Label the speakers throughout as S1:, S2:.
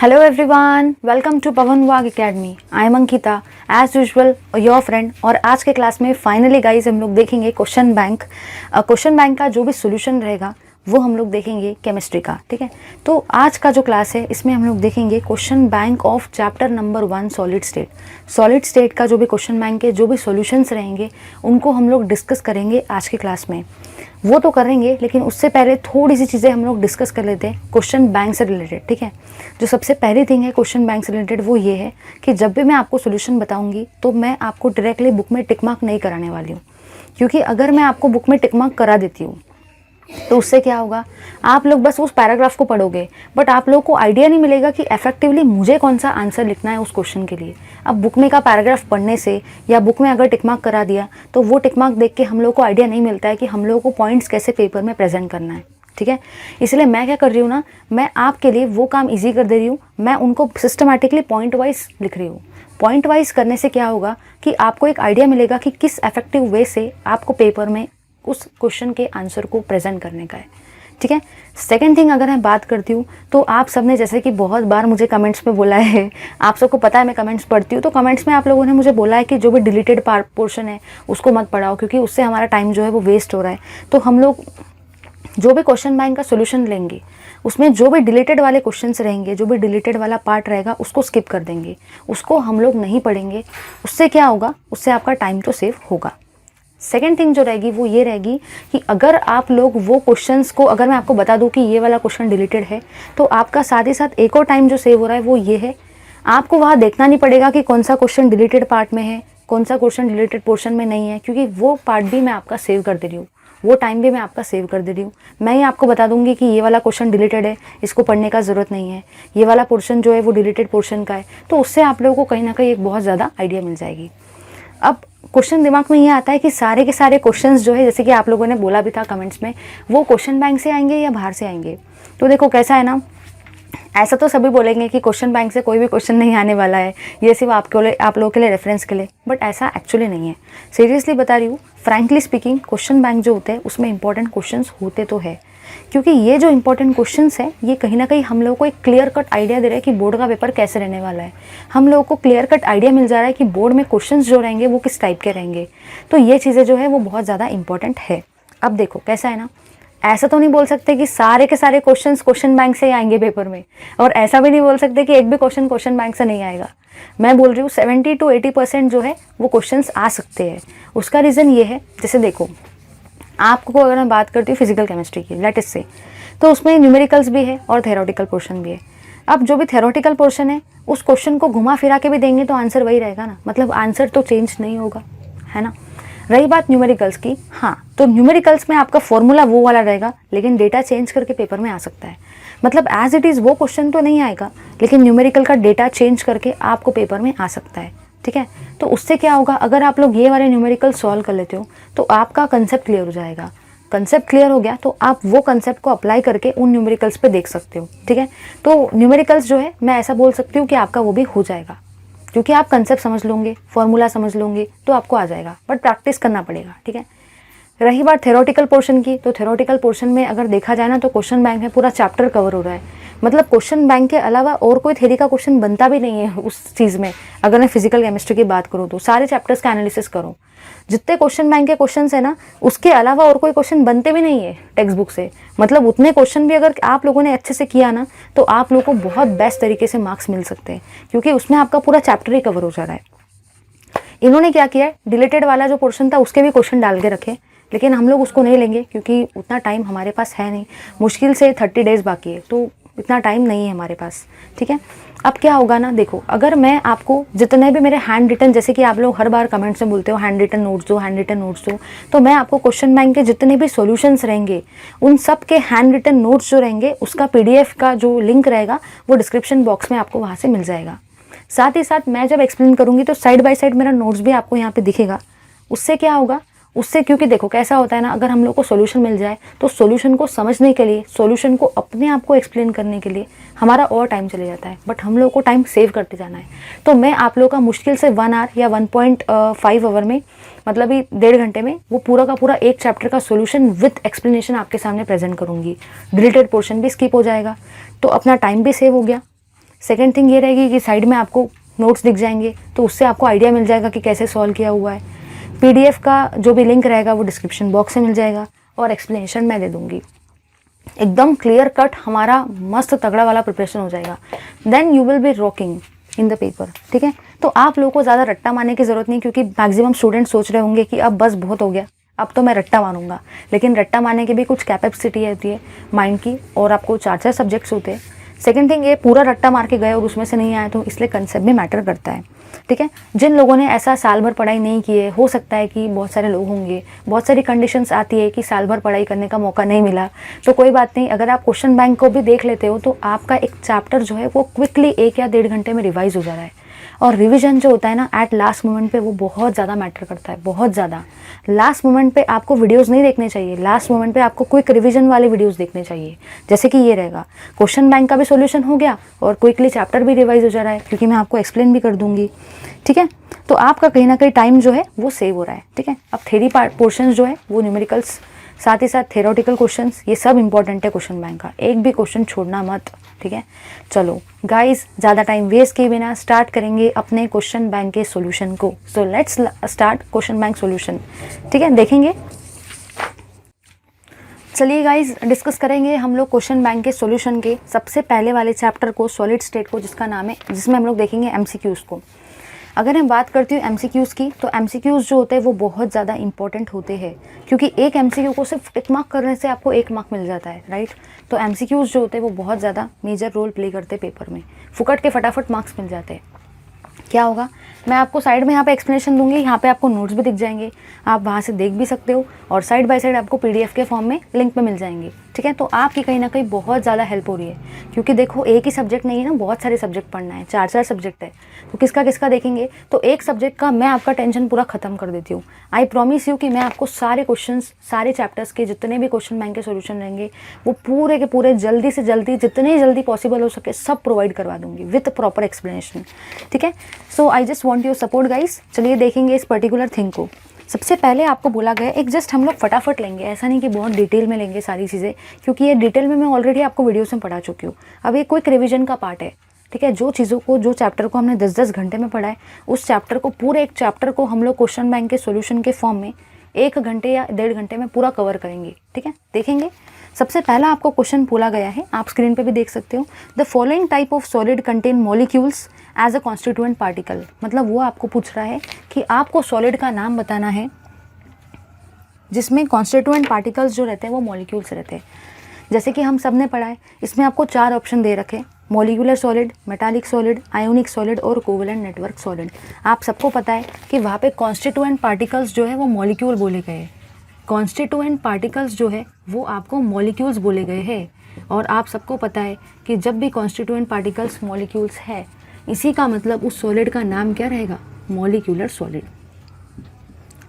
S1: Hello everyone, welcome to Pawan Wagh academy. I am Ankita, as usual your friend. और आज के class में फाइनली गाइज हम लोग देखेंगे क्वेश्चन बैंक। क्वेश्चन बैंक का जो भी सॉल्यूशन रहेगा वो हम लोग देखेंगे केमिस्ट्री का। ठीक है, तो आज का जो क्लास है इसमें हम लोग देखेंगे question bank of chapter number 1 solid state. Solid state का जो भी क्वेश्चन बैंक के जो भी सॉल्यूशंस रहेंगे उनको हम लोग डिस्कस करेंगे आज के क्लास में। वो तो करेंगे, लेकिन उससे पहले थोड़ी सी चीज़ें हम लोग डिस्कस कर लेते हैं क्वेश्चन बैंक से रिलेटेड। ठीक है, जो सबसे पहली थिंग है क्वेश्चन बैंक से रिलेटेड वो ये है कि जब भी मैं आपको सॉल्यूशन बताऊंगी तो मैं आपको डायरेक्टली बुक में टिक मार्क नहीं कराने वाली हूँ, क्योंकि अगर मैं आपको बुक में टिक मार्क करा देती हूँ तो उससे क्या होगा, आप लोग बस उस पैराग्राफ को पढ़ोगे बट आप लोगों को आइडिया नहीं मिलेगा कि इफेक्टिवली मुझे कौन सा आंसर लिखना है उस क्वेश्चन के लिए। अब बुक में का पैराग्राफ पढ़ने से या बुक में अगर टिक मार्क करा दिया तो वो टिक मार्क देख के हम लोग को आइडिया नहीं मिलता है कि हम लोगों को पॉइंट्स कैसे पेपर में प्रेजेंट करना है। ठीक है, इसलिए मैं क्या कर रही हूँ ना, मैं आपके लिए वो काम ईजी कर दे रही हूँ। मैं उनको सिस्टमैटिकली पॉइंट वाइज लिख रही हूँ। पॉइंट वाइज करने से क्या होगा कि आपको एक आइडिया मिलेगा कि किस इफेक्टिव वे से आपको पेपर में उस क्वेश्चन के आंसर को प्रेजेंट करने का है। ठीक है, सेकेंड थिंग अगर मैं बात करती हूँ तो आप सबने जैसे कि बहुत बार मुझे कमेंट्स में बोला है, आप सबको पता है मैं कमेंट्स पढ़ती हूँ, तो कमेंट्स में आप लोगों ने मुझे बोला है कि जो भी डिलीटेड पोर्शन है उसको मत पढ़ाओ क्योंकि उससे हमारा टाइम जो है वो वेस्ट हो रहा है। तो हम लोग जो भी क्वेश्चन बैंक का सोल्यूशन लेंगे उसमें जो भी डिलीटेड वाले क्वेश्चंस रहेंगे, जो भी डिलीटेड वाला पार्ट रहेगा उसको स्किप कर देंगे, उसको हम लोग नहीं पढ़ेंगे। उससे क्या होगा, उससे आपका टाइम तो सेव होगा। सेकेंड थिंग जो रहेगी वो ये रहेगी कि अगर आप लोग वो क्वेश्चंस को, अगर मैं आपको बता दूं कि ये वाला क्वेश्चन डिलीटेड है तो आपका साथ ही साथ एक और टाइम जो सेव हो रहा है वो ये है, आपको वहाँ देखना नहीं पड़ेगा कि कौन सा क्वेश्चन डिलीटेड पार्ट में है, कौन सा क्वेश्चन डिलीटेड पोर्शन में नहीं है, क्योंकि वो पार्ट भी मैं आपका सेव कर दे रही हूँ, वो टाइम भी मैं आपका सेव कर दे रही हूँ। मैं ही आपको बता दूंगी कि ये वाला क्वेश्चन डिलीटेड है, इसको पढ़ने का ज़रूरत नहीं है, ये वाला पोर्शन जो है वो डिलीटेड पोर्शन का है, तो उससे आप लोगों को कहीं ना कहीं एक बहुत ज़्यादा आइडिया मिल जाएगी। अब क्वेश्चन दिमाग में ये आता है कि सारे के सारे क्वेश्चंस जो है, जैसे कि आप लोगों ने बोला भी था कमेंट्स में, वो क्वेश्चन बैंक से आएंगे या बाहर से आएंगे। तो देखो कैसा है ना, ऐसा तो सभी बोलेंगे कि क्वेश्चन बैंक से कोई भी क्वेश्चन नहीं आने वाला है, ये सिर्फ आप लोगों के लिए रेफरेंस के लिए, बट ऐसा एक्चुअली नहीं है। सीरियसली बता रही हूँ, फ्रैंकली स्पीकिंग, क्वेश्चन बैंक जो होते हैं उसमें इंपॉर्टेंट क्वेश्चंस होते तो है, क्योंकि ये जो इंपॉर्टेंट क्वेश्चंस है ये कहीं ना कहीं हम लोगों को एक क्लियर कट आइडिया दे रहा है कि बोर्ड का पेपर कैसे रहने वाला है। हम लोगों को क्लियर कट आइडिया मिल जा रहा है कि बोर्ड में क्वेश्चंस जो रहेंगे वो किस टाइप के रहेंगे। तो ये चीज़ें जो है वो बहुत ज़्यादा इंपॉर्टेंट है। अब देखो कैसा है ना, ऐसा तो नहीं बोल सकते कि सारे के सारे क्वेश्चंस क्वेश्चन बैंक से ही आएंगे पेपर में, और ऐसा भी नहीं बोल सकते कि एक भी क्वेश्चन बैंक से नहीं आएगा। मैं बोल रही हूँ 70 to 80% जो है वो क्वेश्चंस आ सकते हैं। उसका रीज़न ये है, जैसे देखो आपको अगर मैं बात करती हूँ फिजिकल केमिस्ट्री की, लेट अस से, तो उसमें न्यूमेरिकल्स भी है और थेरोटिकल पोर्शन भी है। अब जो भी थेरोटिकल पोर्शन है उस क्वेश्चन को घुमा फिरा के भी देंगे तो आंसर वही रहेगा ना, मतलब आंसर तो चेंज नहीं होगा, है ना। रही बात न्यूमेरिकल्स की, हाँ, तो न्यूमेरिकल्स में आपका फॉर्मूला वो वाला रहेगा, लेकिन डेटा चेंज करके पेपर में आ सकता है। मतलब एज इट इज़ वो क्वेश्चन तो नहीं आएगा, लेकिन न्यूमेरिकल का डेटा चेंज करके आपको पेपर में आ सकता है। ठीक है, तो उससे क्या होगा, अगर आप लोग ये वाले न्यूमेरिकल सॉल्व कर लेते हो तो आपका कंसेप्ट क्लियर हो जाएगा। कंसेप्ट क्लियर हो गया तो आप वो कंसेप्ट को अप्लाई करके उन न्यूमेरिकल्स पे देख सकते हो। ठीक है, तो न्यूमेरिकल्स जो है मैं ऐसा बोल सकती हूँ कि आपका वो भी हो जाएगा, क्योंकि आप कंसेप्ट समझ लोगे, फॉर्मूला समझ लोगे तो आपको आ जाएगा, बट प्रैक्टिस करना पड़ेगा। ठीक है, रही बात थेरोटिकल पोर्शन की, तो थेरोटिकल पोर्शन में अगर देखा जाए ना तो क्वेश्चन बैंक में पूरा चैप्टर कवर हो रहा है। मतलब क्वेश्चन बैंक के अलावा और कोई थ्योरी का क्वेश्चन बनता भी नहीं है उस चीज़ में। अगर मैं फिजिकल केमिस्ट्री की बात करूँ तो सारे चैप्टर्स का एनालिसिस करूँ, जितने क्वेश्चन बैंक के क्वेश्चन है ना उसके अलावा और कोई क्वेश्चन बनते भी नहीं है टेक्स्ट बुक से। मतलब उतने क्वेश्चन भी अगर आप लोगों ने अच्छे से किया ना तो आप लोगों को बहुत बेस्ट तरीके से मार्क्स मिल सकते हैं, क्योंकि उसमें आपका पूरा चैप्टर ही कवर हो जा रहा है। इन्होंने क्या किया है, डिलीटेड वाला जो पोर्शन था उसके भी क्वेश्चन डाल के रखे, लेकिन हम लोग उसको नहीं लेंगे क्योंकि उतना टाइम हमारे पास है नहीं। मुश्किल से 30 डेज़ बाकी है, तो इतना टाइम नहीं है हमारे पास। ठीक है, अब क्या होगा ना, देखो अगर मैं आपको जितने भी मेरे हैंड रिटन, जैसे कि आप लोग हर बार कमेंट्स में बोलते हो हैंड रिटन नोट्स दो, हैंड रिटन नोट्स दो, तो मैं आपको क्वेश्चन बैंक के जितने भी सॉल्यूशंस रहेंगे उन सब के हैंड रिटन नोट्स जो रहेंगे उसका PDF का जो लिंक रहेगा वो डिस्क्रिप्शन बॉक्स में आपको वहाँ से मिल जाएगा। साथ ही साथ मैं जब एक्सप्लेन करूँगी तो साइड बाय साइड मेरा नोट्स भी आपको यहाँ पे दिखेगा। उससे क्या होगा, उससे क्योंकि देखो कैसा होता है ना, अगर हम लोग को सॉल्यूशन मिल जाए तो सॉल्यूशन को समझने के लिए, सॉल्यूशन को अपने आप को एक्सप्लेन करने के लिए हमारा और टाइम चले जाता है, बट हम लोग को टाइम सेव करते जाना है। तो मैं आप लोग का मुश्किल से 1 आवर या 1.5 आवर में, मतलब ही 1.5 घंटे में वो पूरा का पूरा एक चैप्टर का सॉल्यूशन विथ एक्सप्लेनेशन आपके सामने प्रेजेंट करूँगी। डिलीटेड पोर्शन भी स्किप हो जाएगा तो अपना टाइम भी सेव हो गया। सेकेंड थिंग ये रहेगी कि साइड में आपको नोट्स दिख जाएंगे, तो उससे आपको आइडिया मिल जाएगा कि कैसे सॉल्व किया हुआ है। PDF का जो भी लिंक रहेगा वो डिस्क्रिप्शन बॉक्स में मिल जाएगा और एक्सप्लेनेशन मैं दे दूँगी। एकदम क्लियर कट हमारा मस्त तगड़ा वाला प्रिपरेशन हो जाएगा। Then you will be rocking in the paper, ठीक है। तो आप लोगों को ज़्यादा रट्टा मारने की ज़रूरत नहीं, क्योंकि मैक्सिमम स्टूडेंट सोच रहे होंगे कि अब बस बहुत हो गया, अब तो मैं रट्टा मारूंगा। लेकिन रट्टा मारने की भी कुछ कैपेसिटी होती है माइंड की, और आपको 4 सब्जेक्ट्स होते हैं। सेकंड थिंग, ये पूरा रट्टा मार के गए और उसमें से नहीं आया, तो इसलिए कंसेप्ट भी मैटर करता है, ठीक है। जिन लोगों ने ऐसा साल भर पढ़ाई नहीं की है, हो सकता है कि बहुत सारे लोग होंगे, बहुत सारी कंडीशंस आती है कि साल भर पढ़ाई करने का मौका नहीं मिला, तो कोई बात नहीं। अगर आप क्वेश्चन बैंक को भी देख लेते हो तो आपका एक चैप्टर जो है वो क्विकली 1 या 1.5 घंटे में रिवाइज हो जा रहा है। और रिवीजन जो होता है ना एट लास्ट मोमेंट पे, वो बहुत ज़्यादा मैटर करता है, बहुत ज़्यादा। लास्ट मोमेंट पे आपको वीडियोस नहीं देखने चाहिए, लास्ट मोमेंट पे आपको क्विक रिवीजन वाले वीडियोस देखने चाहिए। जैसे कि ये रहेगा, क्वेश्चन बैंक का भी सॉल्यूशन हो गया और क्विकली चैप्टर भी रिवाइज हो जा रहा है, क्योंकि मैं आपको एक्सप्लेन भी कर दूंगी, ठीक है। तो आपका कहीं ना कहीं टाइम जो है वो सेव हो रहा है, ठीक है। अब थ्योरी पोर्शन जो है वो न्यूमेरिकल्स, साथ ही साथ थेरोटिकल क्वेश्चंस, ये सब इंपॉर्टेंट है क्वेश्चन बैंक का, एक भी क्वेश्चन छोड़ना मत, ठीक है। चलो गाइस, ज़्यादा टाइम वेस्ट किए बिना स्टार्ट करेंगे अपने क्वेश्चन बैंक के सॉल्यूशन को। So let's start question bank solution, ठीक है, देखेंगे। चलिए गाइस, डिस्कस करेंगे हम लोग क्वेश्चन बैंक के सॉल्यूशन के सबसे पहले वाले चैप्टर को, सॉलिड स्टेट को, जिसका नाम है, जिसमें हम लोग देखेंगे MCQs को। अगर मैं बात करती हूँ MCQs की, तो MCQs जो होते हैं वो बहुत ज़्यादा इंपॉर्टेंट होते हैं, क्योंकि एक MCQ को सिर्फ टिक मार्क करने से आपको 1 मार्क मिल जाता है, राइट। तो MCQs जो होते हैं वो बहुत ज़्यादा मेजर रोल प्ले करते हैं पेपर में, फुकट के फटाफट मार्क्स मिल जाते हैं। क्या होगा, मैं आपको साइड में यहाँ पे एक्सप्लेनेशन दूंगी, यहाँ पे आपको नोट्स भी दिख जाएंगे, आप वहाँ से देख भी सकते हो, और साइड बाय साइड आपको PDF के फॉर्म में लिंक पे मिल जाएंगे, ठीक है। तो आपकी कहीं ना कहीं बहुत ज़्यादा हेल्प हो रही है, क्योंकि देखो एक ही सब्जेक्ट नहीं है ना, बहुत सारे सब्जेक्ट पढ़ना है, 4 सब्जेक्ट है, तो किसका किसका देखेंगे। तो एक सब्जेक्ट का मैं आपका टेंशन पूरा खत्म कर देती हूँ। आई प्रॉमिस यू कि मैं आपको सारे क्वेश्चन, सारे चैप्टर्स के जितने भी क्वेश्चन बैंक के सोल्यूशन रहेंगे वो पूरे के पूरे जल्दी से जल्दी, जितने जल्दी पॉसिबल हो सके, सब प्रोवाइड करवा दूंगी विथ प्रॉपर एक्सप्लेनेशन, ठीक है। So I just want your support guys. चलिए देखेंगे इस पर्टिकुलर थिंग को। सबसे पहले आपको बोला गया, एक जस्ट हम लोग फटाफट लेंगे, ऐसा नहीं कि बहुत डिटेल में लेंगे सारी चीज़ें, क्योंकि ये डिटेल में मैं ऑलरेडी आपको वीडियोस में पढ़ा चुकी हूँ। अब ये क्विक रिवीजन का पार्ट है, ठीक है। जो चीज़ों को, जो चैप्टर को हमने 10-10 घंटे में पढ़ा है, उस चैप्टर को, पूरे एक चैप्टर को हम लोग क्वेश्चन बैंक के सॉल्यूशन के फॉर्म में 1 घंटे या 1.5 घंटे में पूरा कवर करेंगे, ठीक है। देखेंगे, सबसे पहला आपको क्वेश्चन बोला गया है, आप स्क्रीन पे भी देख सकते हो। The following type of solid contain molecules as a constituent particle. मतलब वो आपको पूछ रहा है कि आपको सॉलिड का नाम बताना है जिसमें कॉन्स्टिट्यूएंट पार्टिकल्स जो रहते हैं वो मॉलिक्यूल्स रहते हैं। जैसे कि हम सब ने पढ़ा है, इसमें आपको 4 ऑप्शन दे रखे, molecular solid, metallic solid, ionic solid और कोवेलेंट नेटवर्क सॉलिड। आप सबको पता है कि वहाँ पे कॉन्स्टिट्यूएंट पार्टिकल्स जो है वो मॉलिक्यूल बोले गए, कॉन्स्टिट्यूएंट पार्टिकल्स जो है वो आपको मॉलिक्यूल्स बोले गए हैं। और आप सबको पता है कि जब भी कॉन्स्टिट्यूएंट पार्टिकल्स मॉलिक्यूल्स है, इसी का मतलब उस सॉलिड का नाम क्या रहेगा, मॉलिक्यूलर सॉलिड,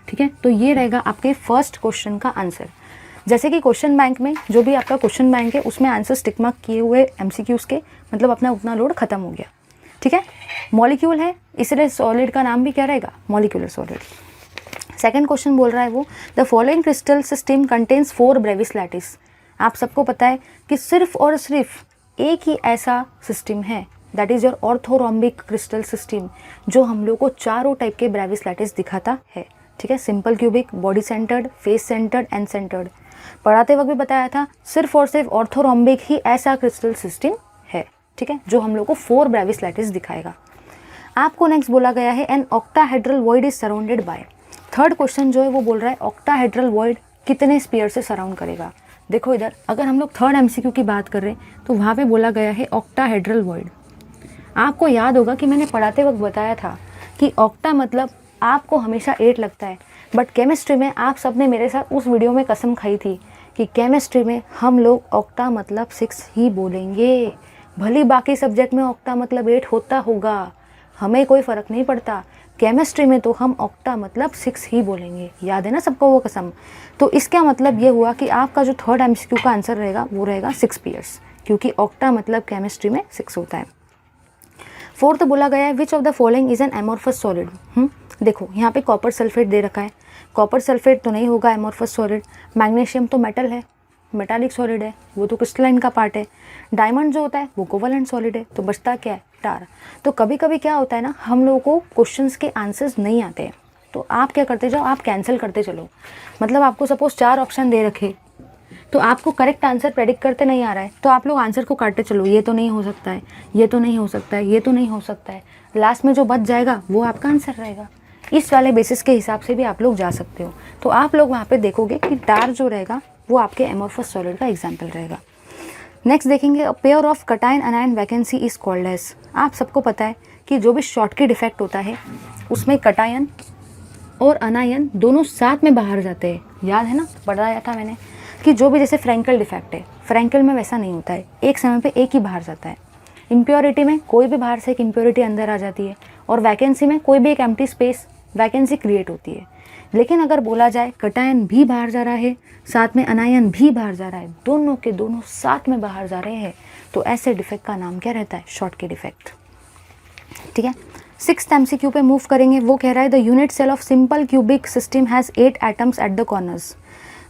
S1: ठीक है। तो ये रहेगा आपके फर्स्ट क्वेश्चन का आंसर। जैसे कि क्वेश्चन बैंक में जो भी आपका क्वेश्चन बैंक है उसमें आंसर टिक मार्क किए हुए MCQs के, मतलब अपना उतना लोड खत्म हो गया, ठीक है। मॉलिक्यूल है, इसलिए सॉलिड का नाम भी क्या रहेगा, मॉलिक्यूलर सॉलिड। सेकंड क्वेश्चन बोल रहा है वो, the following crystal system contains 4 Brevis lattice. आप सबको पता है कि सिर्फ और सिर्फ एक ही ऐसा सिस्टम है, that is your orthorhombic crystal system, जो हम लोग को चारों टाइप के ब्रेविस लैटिस दिखाता है, ठीक है। Simple cubic, body centred, face centred and centred. पढ़ाते वक्त भी बताया था, सिर्फ और सिर्फ ऑर्थोरोम्बिक ही ऐसा क्रिस्टल सिस्टम है, ठीक है, जो हम लोग को 4 ब्रेविस लैटिस दिखाएगा। आपको नेक्स्ट बोला गया है, an octahedral void is surrounded by. Third question जो है वो बोल रहा है ऑक्टाहेड्रल वॉइड कितने स्पीयर से सराउंड करेगा। देखो इधर, अगर हम लोग थर्ड MCQ की बात कर रहे हैं तो वहाँ पे बोला गया है ऑक्टाहेड्रल वॉइड। आपको याद होगा कि मैंने पढ़ाते वक्त बताया था कि ऑक्टा मतलब आपको हमेशा 8 लगता है, बट केमिस्ट्री में आप सब ने मेरे साथ उस वीडियो में कसम खाई थी कि केमिस्ट्री में हम लोग ऑक्टा मतलब 6 ही बोलेंगे, भली बाकी सब्जेक्ट में ऑक्टा मतलब 8 होता होगा, हमें कोई फ़र्क नहीं पड़ता, केमिस्ट्री में तो हम ऑक्टा मतलब 6 ही बोलेंगे। याद है ना सबको वो कसम। तो इसका मतलब ये हुआ कि आपका जो थर्ड MCQ का आंसर रहेगा वो रहेगा 6 पीयर्स, क्योंकि ऑक्टा मतलब केमिस्ट्री में 6 होता है। फोर्थ बोला गया है, which of the following is an amorphous solid. देखो यहाँ पे कॉपर सल्फेट दे रखा है, कॉपर सल्फेट तो नहीं होगा एमोर्फस सॉलिड। मैग्नीशियम तो मेटल है, मेटालिक सॉलिड है, वो तो क्रिस्टलाइन का पार्ट है। डायमंड जो होता है वो कोवलेंट सॉलिड है, तो बचता क्या है, टार। तो कभी कभी क्या होता है ना, हम लोगों को क्वेश्चंस के आंसर्स नहीं आते हैं, तो आप क्या करते जाओ, आप कैंसिल करते चलो। मतलब आपको सपोज 4 ऑप्शन दे रखे, तो आपको करेक्ट आंसर प्रेडिक्ट करते नहीं आ रहा है, तो आप लोग आंसर को काटते चलो, ये तो नहीं हो सकता है, ये तो नहीं हो सकता है, ये तो नहीं हो सकता है। लास्ट में जो बच जाएगा वो आपका आंसर रहेगा। इस वाले बेसिस के हिसाब से भी आप लोग जा सकते हो। तो आप लोग वहाँ पे देखोगे कि टार जो रहेगा वो आपके एमोर्फस सॉलिड का एग्जाम्पल रहेगा। नेक्स्ट देखेंगे, a pair of cation anion vacancy is called as. आप सबको पता है कि जो भी शॉर्टकी डिफेक्ट होता है उसमें कटायन और अनायन दोनों साथ में बाहर जाते हैं। याद है ना, पढ़ाया था मैंने कि जो भी जैसे फ्रैंकल डिफेक्ट है, फ्रैंकल में वैसा नहीं होता है, एक समय पे एक ही बाहर जाता है। इम्प्योरिटी में कोई भी बाहर से एक इम्प्योरिटी अंदर आ जाती है, और वैकेंसी में कोई भी एक एम्प्टी स्पेस वैकेंसी क्रिएट होती है। लेकिन अगर बोला जाए कटायन भी बाहर जा रहा है, साथ में अनायन भी बाहर जा रहा है, दोनों के दोनों साथ में बाहर जा रहे हैं, तो ऐसे डिफेक्ट का नाम क्या रहता है, शॉर्टकी डिफेक्ट। ठीक है, 6th MCQ पे मूव करेंगे। वो कह रहा है the unit cell of simple cubic system has 8 atoms at the corners.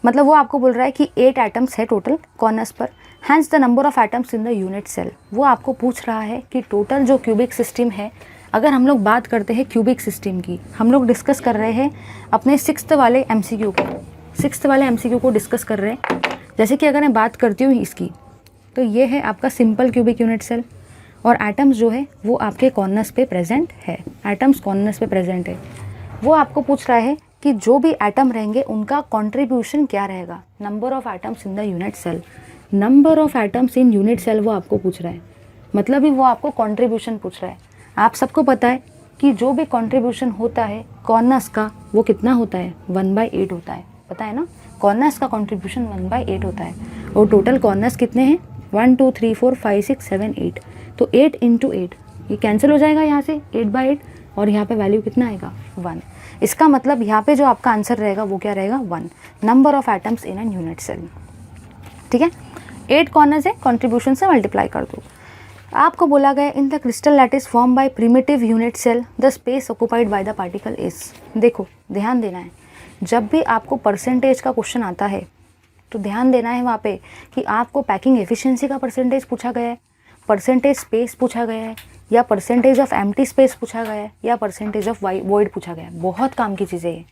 S1: मतलब वो आपको बोल रहा है कि 8 एटम्स है टोटल कॉर्नर्स पर, hence the number of atoms in the unit cell. वो आपको पूछ रहा है कि टोटल जो क्यूबिक सिस्टम है, अगर हम लोग बात करते हैं क्यूबिक सिस्टम की, हम लोग डिस्कस कर रहे हैं अपने 6th वाले MCQ को, 6th वाले MCQ को डिस्कस कर रहे हैं। जैसे कि अगर मैं बात करती हूँ इसकी, तो ये है आपका सिंपल क्यूबिक यूनिट सेल, और एटम्स जो है वो आपके कॉर्नर्स पे प्रेजेंट है, एटम्स कॉर्नर्स पे प्रेजेंट है। वो आपको पूछ रहा है कि जो भी एटम रहेंगे उनका कंट्रीब्यूशन क्या रहेगा, number of atoms in the unit cell. Number of atoms in unit cell वो आपको पूछ रहा है, मतलब ही वो आपको कंट्रीब्यूशन पूछ रहा है। आप सबको पता है कि जो भी कंट्रीब्यूशन होता है कॉर्नर्स का, वो कितना होता है, 1/8 होता है। पता है ना, कॉर्नर्स का कंट्रीब्यूशन 1/8 होता है। और टोटल कॉर्नर्स कितने हैं, 1 2 3 4 5 6 7 8, तो 8 × 8 ये कैंसिल हो जाएगा यहाँ से, 8/8, और यहाँ पे वैल्यू कितना आएगा, 1। इसका मतलब यहाँ पे जो आपका आंसर रहेगा वो क्या रहेगा, 1, number of atoms in an unit cell. ठीक है, 8 कॉर्नर्स है, कंट्रीब्यूशन से मल्टीप्लाई कर दो। आपको बोला गया in the crystal lattice form by primitive unit cell the space occupied by the particle is. देखो ध्यान देना है, जब भी आपको परसेंटेज का क्वेश्चन आता है तो ध्यान देना है वहाँ पे कि आपको पैकिंग एफिशिएंसी का परसेंटेज पूछा गया है, परसेंटेज स्पेस पूछा गया है, या परसेंटेज ऑफ एम्प्टी स्पेस पूछा गया है, या परसेंटेज ऑफ वॉइड पूछा गया है। बहुत काम की चीज़ें ये।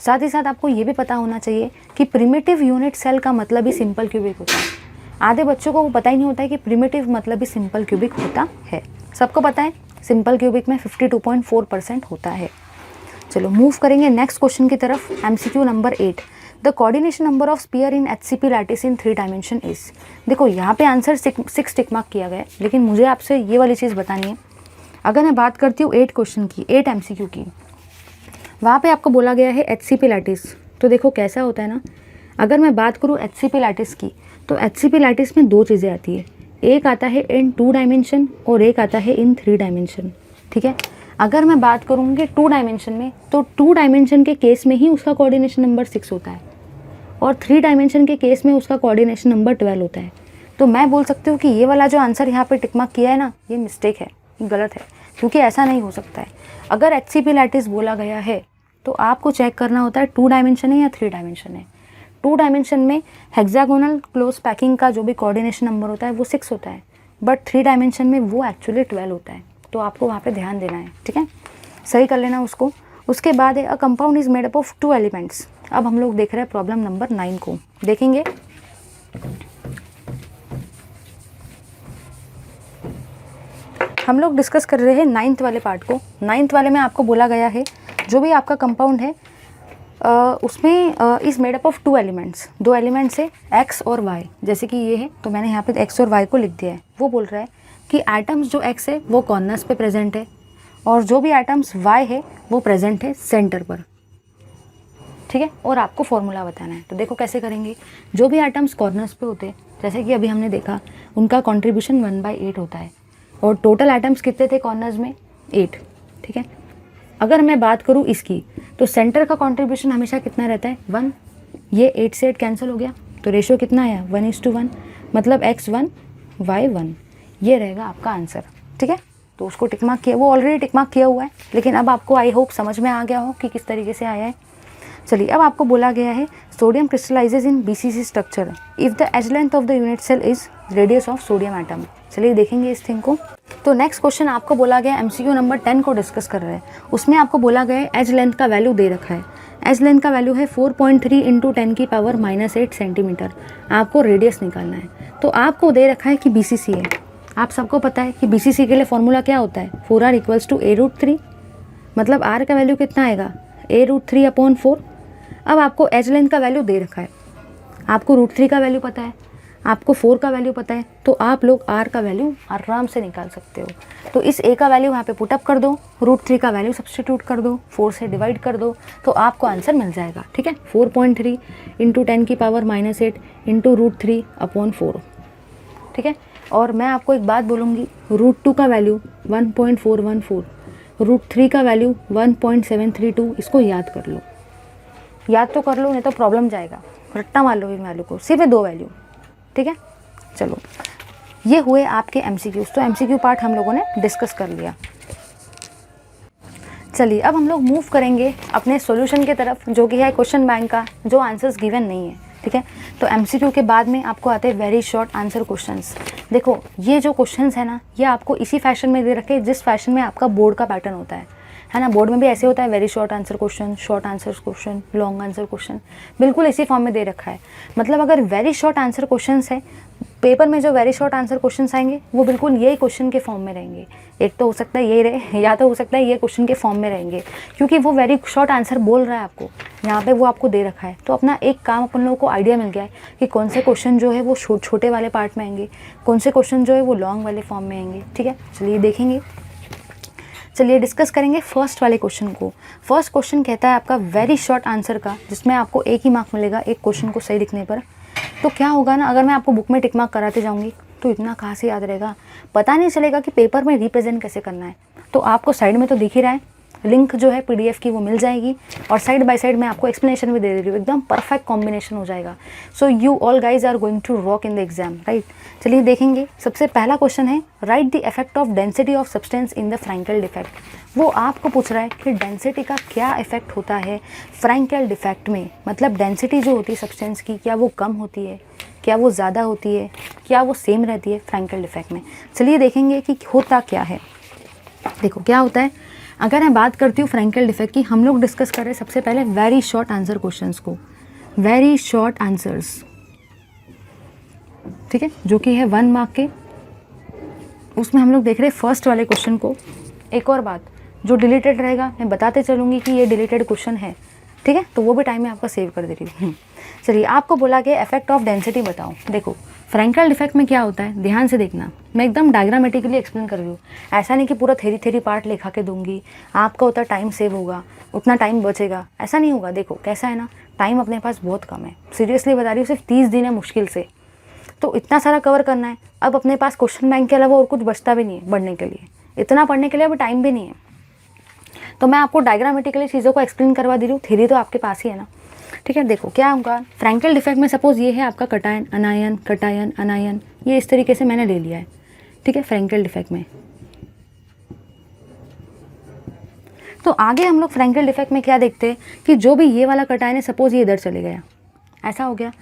S1: साथ ही साथ आपको ये भी पता होना चाहिए कि प्रिमिटिव यूनिट सेल का मतलब ही सिंपल क्यूबिक होता है। आधे बच्चों को वो पता ही नहीं होता है कि प्रिमिटिव मतलब भी सिंपल क्यूबिक होता है। सबको पता है सिंपल क्यूबिक में 52.4% होता है। चलो मूव करेंगे नेक्स्ट क्वेश्चन की तरफ। MCQ number 8, the coordination number of sphere in HCP lattice in 3 dimension is. देखो यहाँ पे आंसर 6 टिक मार्क किया गया है, लेकिन मुझे आपसे ये वाली चीज़ बतानी है। अगर मैं बात करती हूँ 8 क्वेश्चन की, 8 MCQ की, वहाँ पे आपको बोला गया है HCP लैटिस। तो देखो कैसा होता है ना, अगर मैं बात करूँ HCP लैटिस की, तो HCP लैटिस में 2 चीज़ें आती है, एक आता है इन 2 डायमेंशन और एक आता है इन 3 डायमेंशन। ठीक है, अगर मैं बात करूँगी 2 डायमेंशन में, तो 2 डायमेंशन के केस में ही उसका कोऑर्डिनेशन नंबर 6 होता है, और 3 डायमेंशन के केस में उसका कोऑर्डिनेशन नंबर 12 होता है। तो मैं बोल सकती हूँ कि ये वाला जो आंसर यहाँ पे टिक मार्क किया है ना, ये मिस्टेक है, ये गलत है, क्योंकि ऐसा नहीं हो सकता है। अगर HCP लैटिस बोला गया है तो आपको चेक करना होता है 2 डायमेंशन है या 3 डायमेंशन है। 2 डायमेंशन में हेक्सागोनल क्लोज पैकिंग का जो भी कोऑर्डिनेशन नंबर होता है वो 6 होता है, बट 3 डायमेंशन में वो एक्चुअली 12 होता है। तो आपको वहाँ पे ध्यान देना है, ठीक है, सही कर लेना उसको। उसके बाद है a compound is made up of 2 elements. अब हम लोग देख रहे हैं प्रॉब्लम नंबर 9 को, देखेंगे। हम लोग डिस्कस कर रहे हैं 9th वाले पार्ट को। 9th वाले में आपको बोला गया है जो भी आपका कंपाउंड है उसमें is made up of 2 elements. 2 elements है x और y, जैसे कि ये है तो मैंने यहाँ पे x और y को लिख दिया है। वो बोल रहा है कि एटम्स जो x है वो कॉर्नर्स पे प्रेजेंट है, और जो भी एटम्स y है वो प्रेजेंट है सेंटर पर। ठीक है, और आपको फॉर्मूला बताना है। तो देखो कैसे करेंगे। जो भी एटम्स कॉर्नर्स पे होते हैं, जैसे कि अभी हमने देखा, उनका कॉन्ट्रीब्यूशन 1/8 होता है, और टोटल एटम्स कितने थे कॉर्नर्स में, 8। ठीक है, अगर मैं बात करूँ इसकी, तो सेंटर का कंट्रीब्यूशन हमेशा कितना रहता है, 1। ये 8 से 8 कैंसिल हो गया, तो रेशियो कितना आया, 1:1, मतलब x1 y1, ये रहेगा आपका आंसर। ठीक है, तो उसको टिक मार्क किया, वो ऑलरेडी टिक मार्क किया हुआ है, लेकिन अब आपको आई होप समझ में आ गया हो कि किस तरीके से आया है। चलिए अब आपको बोला गया है sodium crystallizes in BCC structure if the edge length of the unit cell is radius of sodium atom. चलिए देखेंगे इस थिंग को। तो नेक्स्ट क्वेश्चन आपको बोला गया एमसीक्यू नंबर 10 को डिस्कस कर रहे हैं। उसमें आपको बोला गया है एज लेंथ का वैल्यू दे रखा है। एज लेंथ का वैल्यू है 4.3 इंटू 10 की पावर -8 सेंटीमीटर। आपको रेडियस निकालना है। तो आपको दे रखा है कि बीसीसी है। आप सबको पता है कि बीसीसी के लिए फॉर्मूला क्या होता है, 4r = a√3। मतलब r का वैल्यू कितना आएगा, a√3/4। अब आपको एज लेंथ का वैल्यू दे रखा है, आपको √3 का वैल्यू पता है, आपको 4 का वैल्यू पता है, तो आप लोग r का वैल्यू आराम से निकाल सकते हो। तो इस a का वैल्यू यहाँ पे पुटअप कर दो, √3 का वैल्यू सब्सटीट्यूट कर दो, 4 से डिवाइड कर दो, तो आपको आंसर मिल जाएगा। ठीक है, 4.3 इंटू 10 की पावर -8 इंटू √3/4। ठीक है, और मैं आपको एक बात बोलूँगी, √2 का वैल्यू 1.414, √3 का वैल्यू 1.732। इसको याद कर लो, याद तो कर लो, नहीं तो प्रॉब्लम जाएगा। रट्टा मार लो इन वैल्यू को, सिर्फ 2 वैल्यू। ठीक है, चलो ये हुए आपके एमसीक्यूज। तो एमसीक्यू पार्ट हम लोगों ने डिस्कस कर लिया। चलिए अब हम लोग मूव करेंगे अपने सॉल्यूशन की तरफ, जो कि है क्वेश्चन बैंक का जो आंसर्स गिवन नहीं है। ठीक है, तो एमसीक्यू के बाद में आपको आते हैं वेरी शॉर्ट आंसर क्वेश्चंस। देखो ये जो क्वेश्चंस है ना, ये आपको इसी फैशन में दे रखे जिस फैशन में आपका बोर्ड का पैटर्न होता है ना। बोर्ड में भी ऐसे होता है, very short answer question, short answer question, long answer question, बिल्कुल इसी फॉर्म में दे रखा है। मतलब अगर वेरी शॉर्ट आंसर क्वेश्चंस है, पेपर में जो वेरी शॉर्ट आंसर क्वेश्चंस आएंगे वो बिल्कुल यही क्वेश्चन के फॉर्म में रहेंगे। एक तो हो सकता है यही रहे, या तो हो सकता है ये क्वेश्चन के फॉर्म में रहेंगे, क्योंकि वो वेरी शॉर्ट आंसर बोल रहा है आपको, यहाँ पे वो आपको दे रखा है। तो अपना एक काम अपन लोगों को आइडिया मिल गया है कि कौन से क्वेश्चन जो है वो छोटे वाले पार्ट में आएंगे, कौन से क्वेश्चन जो है वो लॉन्ग वाले फॉर्म में आएंगे। ठीक है, चलिए देखेंगे। चलिए डिस्कस करेंगे फर्स्ट वाले क्वेश्चन को। फर्स्ट क्वेश्चन कहता है आपका वेरी शॉर्ट आंसर का, जिसमें आपको 1 ही मार्क मिलेगा एक क्वेश्चन को सही लिखने पर। तो क्या होगा ना, अगर मैं आपको बुक में टिक मार्क कराते जाऊंगी तो इतना कहाँ से याद रहेगा, पता नहीं चलेगा कि पेपर में रिप्रेजेंट कैसे करना है। तो आपको साइड में तो दिख ही रहा है, लिंक जो है पीडीएफ की वो मिल जाएगी, और साइड बाय साइड में आपको एक्सप्लेनेशन भी दे दे रही हूँ। एकदम परफेक्ट कॉम्बिनेशन हो जाएगा। So you all guys are going to rock in the exam, right. चलिए देखेंगे। सबसे पहला क्वेश्चन है, write the effect of density of substance in the Frenkel defect. वो आपको पूछ रहा है कि डेंसिटी का क्या इफेक्ट होता है फ्रैंकेल डिफेक्ट में। मतलब डेंसिटी जो होती है सब्सटेंस की, क्या वो कम होती है, क्या वो ज़्यादा होती है, क्या वो सेम रहती है फ्रैंकेल डिफेक्ट में। चलिए देखेंगे कि होता क्या है। देखो क्या होता है, अगर मैं बात करती हूँ फ्रैंकेल डिफेक्ट की, हम लोग डिस्कस कर रहे हैं सबसे पहले वेरी शॉर्ट आंसर क्वेश्चंस को, वेरी शॉर्ट आंसर्स। ठीक है, जो कि है 1 मार्क के। उसमें हम लोग देख रहे हैं फर्स्ट वाले क्वेश्चन को। एक और बात, जो डिलीटेड रहेगा मैं बताते चलूँगी कि ये डिलीटेड क्वेश्चन है। ठीक है, तो वो भी टाइम में आपका सेव कर दे रही हूँ। चलिए आपको बोला कि इफेक्ट ऑफ डेंसिटी बताओ। देखो फ्रैंकेल डिफेक्ट में क्या होता है, ध्यान से देखना, मैं एकदम डायग्रामेटिकली एक्सप्लेन कर रही हूँ। ऐसा नहीं कि पूरा थेरी पार्ट लिखा के दूंगी, आपका उतना टाइम सेव होगा, उतना टाइम बचेगा, ऐसा नहीं होगा। देखो कैसा है ना, टाइम अपने पास बहुत कम है, सीरियसली बता रही हूँ, सिर्फ 30 दिन है मुश्किल से, तो इतना सारा कवर करना है। अब अपने पास क्वेश्चन बैंक के अलावा और कुछ बचता भी नहीं है पढ़ने के लिए, इतना पढ़ने के लिए अभी टाइम भी नहीं है। तो मैं आपको डायग्रामेटिकली चीज़ों को एक्सप्लेन करवा दे रही हूँ, थ्योरी तो आपके पास ही है ना। ठीक है, देखो क्या होगा फ्रैंकेल डिफेक्ट में, सपोज ये है आपका कटायन अनायन कटायन अनायन, ये इस तरीके से मैंने ले लिया है। ठीक है, फ्रैंकेल डिफेक्ट में। तो आगे हम लोग फ्रैंकेल डिफेक्ट में क्या देखते हैं कि जो भी ये वाला कटायन है, सपोज ये इधर चले गया, ऐसा हो गया।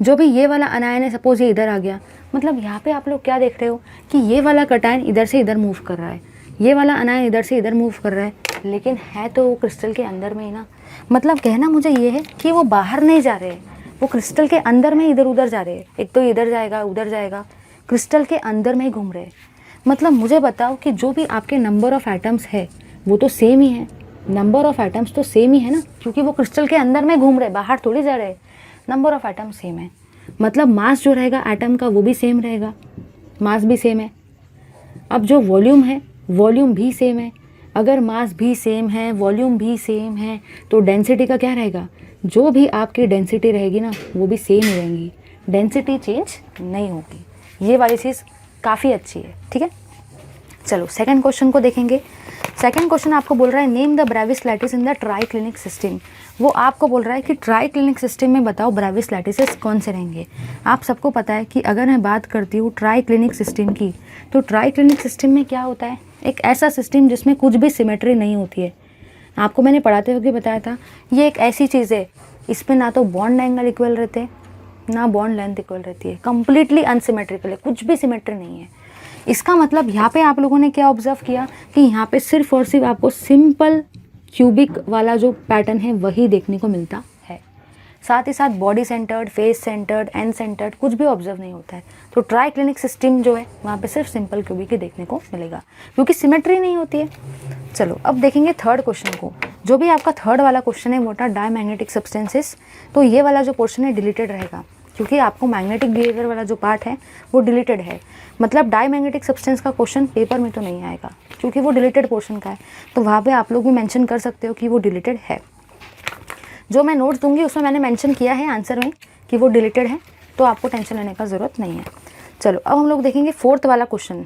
S1: जो भी ये वाला अनायन है, सपोज ये इधर आ गया। मतलब यहाँ पे आप लोग क्या देख रहे हो कि ये वाला कटायन इधर से इधर मूव कर रहा है, ये वाला अनायन इधर से इधर मूव कर रहा है, लेकिन है तो वो क्रिस्टल के अंदर में ही ना। मतलब कहना मुझे ये है कि वो बाहर नहीं जा रहे हैं, वो क्रिस्टल के अंदर में इधर उधर जा रहे हैं। एक तो इधर जाएगा उधर जाएगा, क्रिस्टल के अंदर में ही घूम रहे हैं। मतलब मुझे बताओ कि जो भी आपके नंबर ऑफ़ एटम्स है वो तो सेम ही है, नंबर ऑफ़ एटम्स तो सेम ही है ना, क्योंकि वो क्रिस्टल के अंदर में घूम रहे, बाहर थोड़ी जा रहे। नंबर ऑफ़ एटम सेम है, मतलब मास जो रहेगा एटम का वो भी सेम रहेगा, मास भी सेम है। अब जो वॉल्यूम है, वॉल्यूम भी सेम है। अगर मास भी सेम है, वॉल्यूम भी सेम है, तो डेंसिटी का क्या रहेगा, जो भी आपकी डेंसिटी रहेगी ना वो भी सेम ही रहेंगी, डेंसिटी चेंज नहीं होगी। ये वाली चीज़ काफ़ी अच्छी है। ठीक है, चलो सेकंड क्वेश्चन को देखेंगे। सेकंड क्वेश्चन आपको बोल रहा है name the Brevis lattice in the triclinic system. वो आपको बोल रहा है कि ट्राइक्लिनिक सिस्टम में बताओ ब्रेविस लैटिसेस कौन से रहेंगे। आप सबको पता है कि अगर मैं बात करती हूँ ट्राइक्लिनिक सिस्टम की, तो ट्राइक्लिनिक सिस्टम में क्या होता है, एक ऐसा सिस्टम जिसमें कुछ भी सिमेट्री नहीं होती है आपको मैंने पढ़ाते हुए भी बताया था, ये एक ऐसी चीज़ है इसमें ना तो बॉन्ड एंगल इक्वल रहते हैं ना बॉन्ड लेंथ इक्वल रहती है, कंप्लीटली अनसिमेट्रिकल है, कुछ भी सिमेट्री नहीं है। इसका मतलब यहाँ पे आप लोगों ने क्या ऑब्जर्व किया कि यहाँ पे सिर्फ और सिर्फ आपको सिंपल क्यूबिक वाला जो पैटर्न है वही देखने को मिलता है। साथ ही साथ body centred, face centred, and centred कुछ भी ऑब्जर्व नहीं होता है। तो ट्राई क्लिनिक सिस्टम जो है वहाँ पे सिर्फ सिंपल क्यूबिक ही देखने को मिलेगा क्योंकि सिमेट्री नहीं होती है। चलो अब देखेंगे थर्ड क्वेश्चन को। जो भी आपका थर्ड वाला क्वेश्चन है मोटा डायमैग्नेटिक सब्सटेंसेस, तो ये वाला जो पोर्शन है डिलीटेड रहेगा क्योंकि आपको मैग्नेटिक बिहेवियर वाला जो पार्ट है वो डिलीटेड है। मतलब डायमैग्नेटिक सब्सटेंस का क्वेश्चन पेपर में तो नहीं आएगा क्योंकि वो डिलीटेड पोर्शन का है। तो वहाँ पे आप लोग भी मेंशन कर सकते हो कि वो डिलीटेड है। जो मैं नोट्स दूंगी उसमें मैंने मेंशन किया है आंसर में कि वो डिलीटेड है, तो आपको टेंशन लेने का ज़रूरत नहीं है। चलो अब हम लोग देखेंगे फोर्थ वाला question.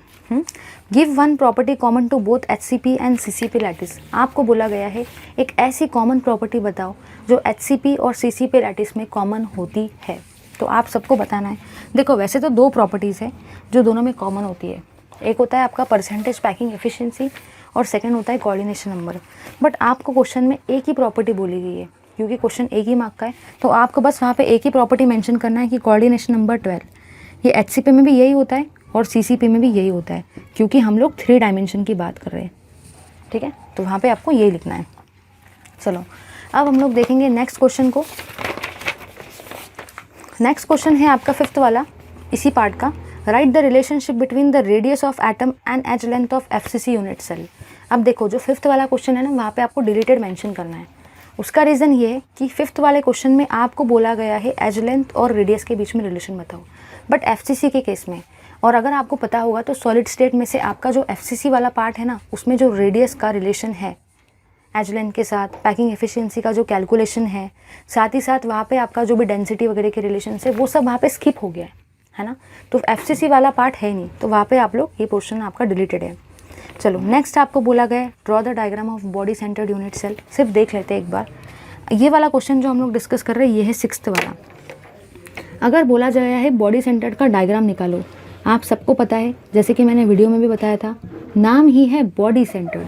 S1: Give one property common to both HCP and CCP lattice. आपको बोला गया है एक ऐसी कॉमन प्रॉपर्टी बताओ जो HCP और CCP लैटिस में कॉमन होती है। तो आप सबको बताना है। देखो वैसे तो दो प्रॉपर्टीज़ है जो दोनों में कॉमन होती है, एक होता है आपका परसेंटेज पैकिंग एफिशिएंसी और सेकंड होता है कोऑर्डिनेशन नंबर। बट आपको क्वेश्चन में एक ही प्रॉपर्टी बोली गई है क्योंकि क्वेश्चन एक ही मार्क का है, तो आपको बस वहाँ पे एक ही प्रॉपर्टी मेंशन करना है कि कोऑर्डिनेशन नंबर 12। ये HCP में भी यही होता है और CCP में भी यही होता है क्योंकि हम लोग 3 डायमेंशन की बात कर रहे हैं, ठीक है। तो वहाँ पे आपको यही लिखना है। चलो अब हम लोग देखेंगे नेक्स्ट क्वेश्चन को। नेक्स्ट क्वेश्चन है आपका फिफ्थ वाला इसी पार्ट का। Write the relationship between the radius of atom and edge length of FCC unit cell. अब देखो जो फिफ्थ वाला क्वेश्चन है ना वहाँ पे आपको डिलीटेड मेंशन करना है। उसका रीज़न ये है कि फिफ्थ वाले क्वेश्चन में आपको बोला गया है एज लेंथ और रेडियस के बीच में रिलेशन बताओ, बट FCC के केस में, और अगर आपको पता होगा तो सॉलिड स्टेट में से आपका जो FCC वाला पार्ट है ना उसमें जो रेडियस का रिलेशन है एज लेंथ के साथ, पैकिंग एफिशिएंसी का जो कैलकुलेशन है, साथ ही साथ वहाँ पे आपका जो भी डेंसिटी वगैरह के रिलेशन है वो सब वहाँ पे स्किप हो गया है ना। तो FCC वाला पार्ट है नहीं, तो वहाँ पे आप लोग ये पोर्शन आपका डिलीटेड है। चलो नेक्स्ट आपको बोला गया है draw the diagram of body centred unit cell. सिर्फ देख लेते हैं एक बार। ये वाला क्वेश्चन जो हम लोग डिस्कस कर रहे हैं ये है सिक्स्थ वाला। अगर बोला गया है बॉडी सेंटर्ड का डायग्राम निकालो, आप सबको पता है जैसे कि मैंने वीडियो में भी बताया था, नाम ही है बॉडी सेंटर्ड,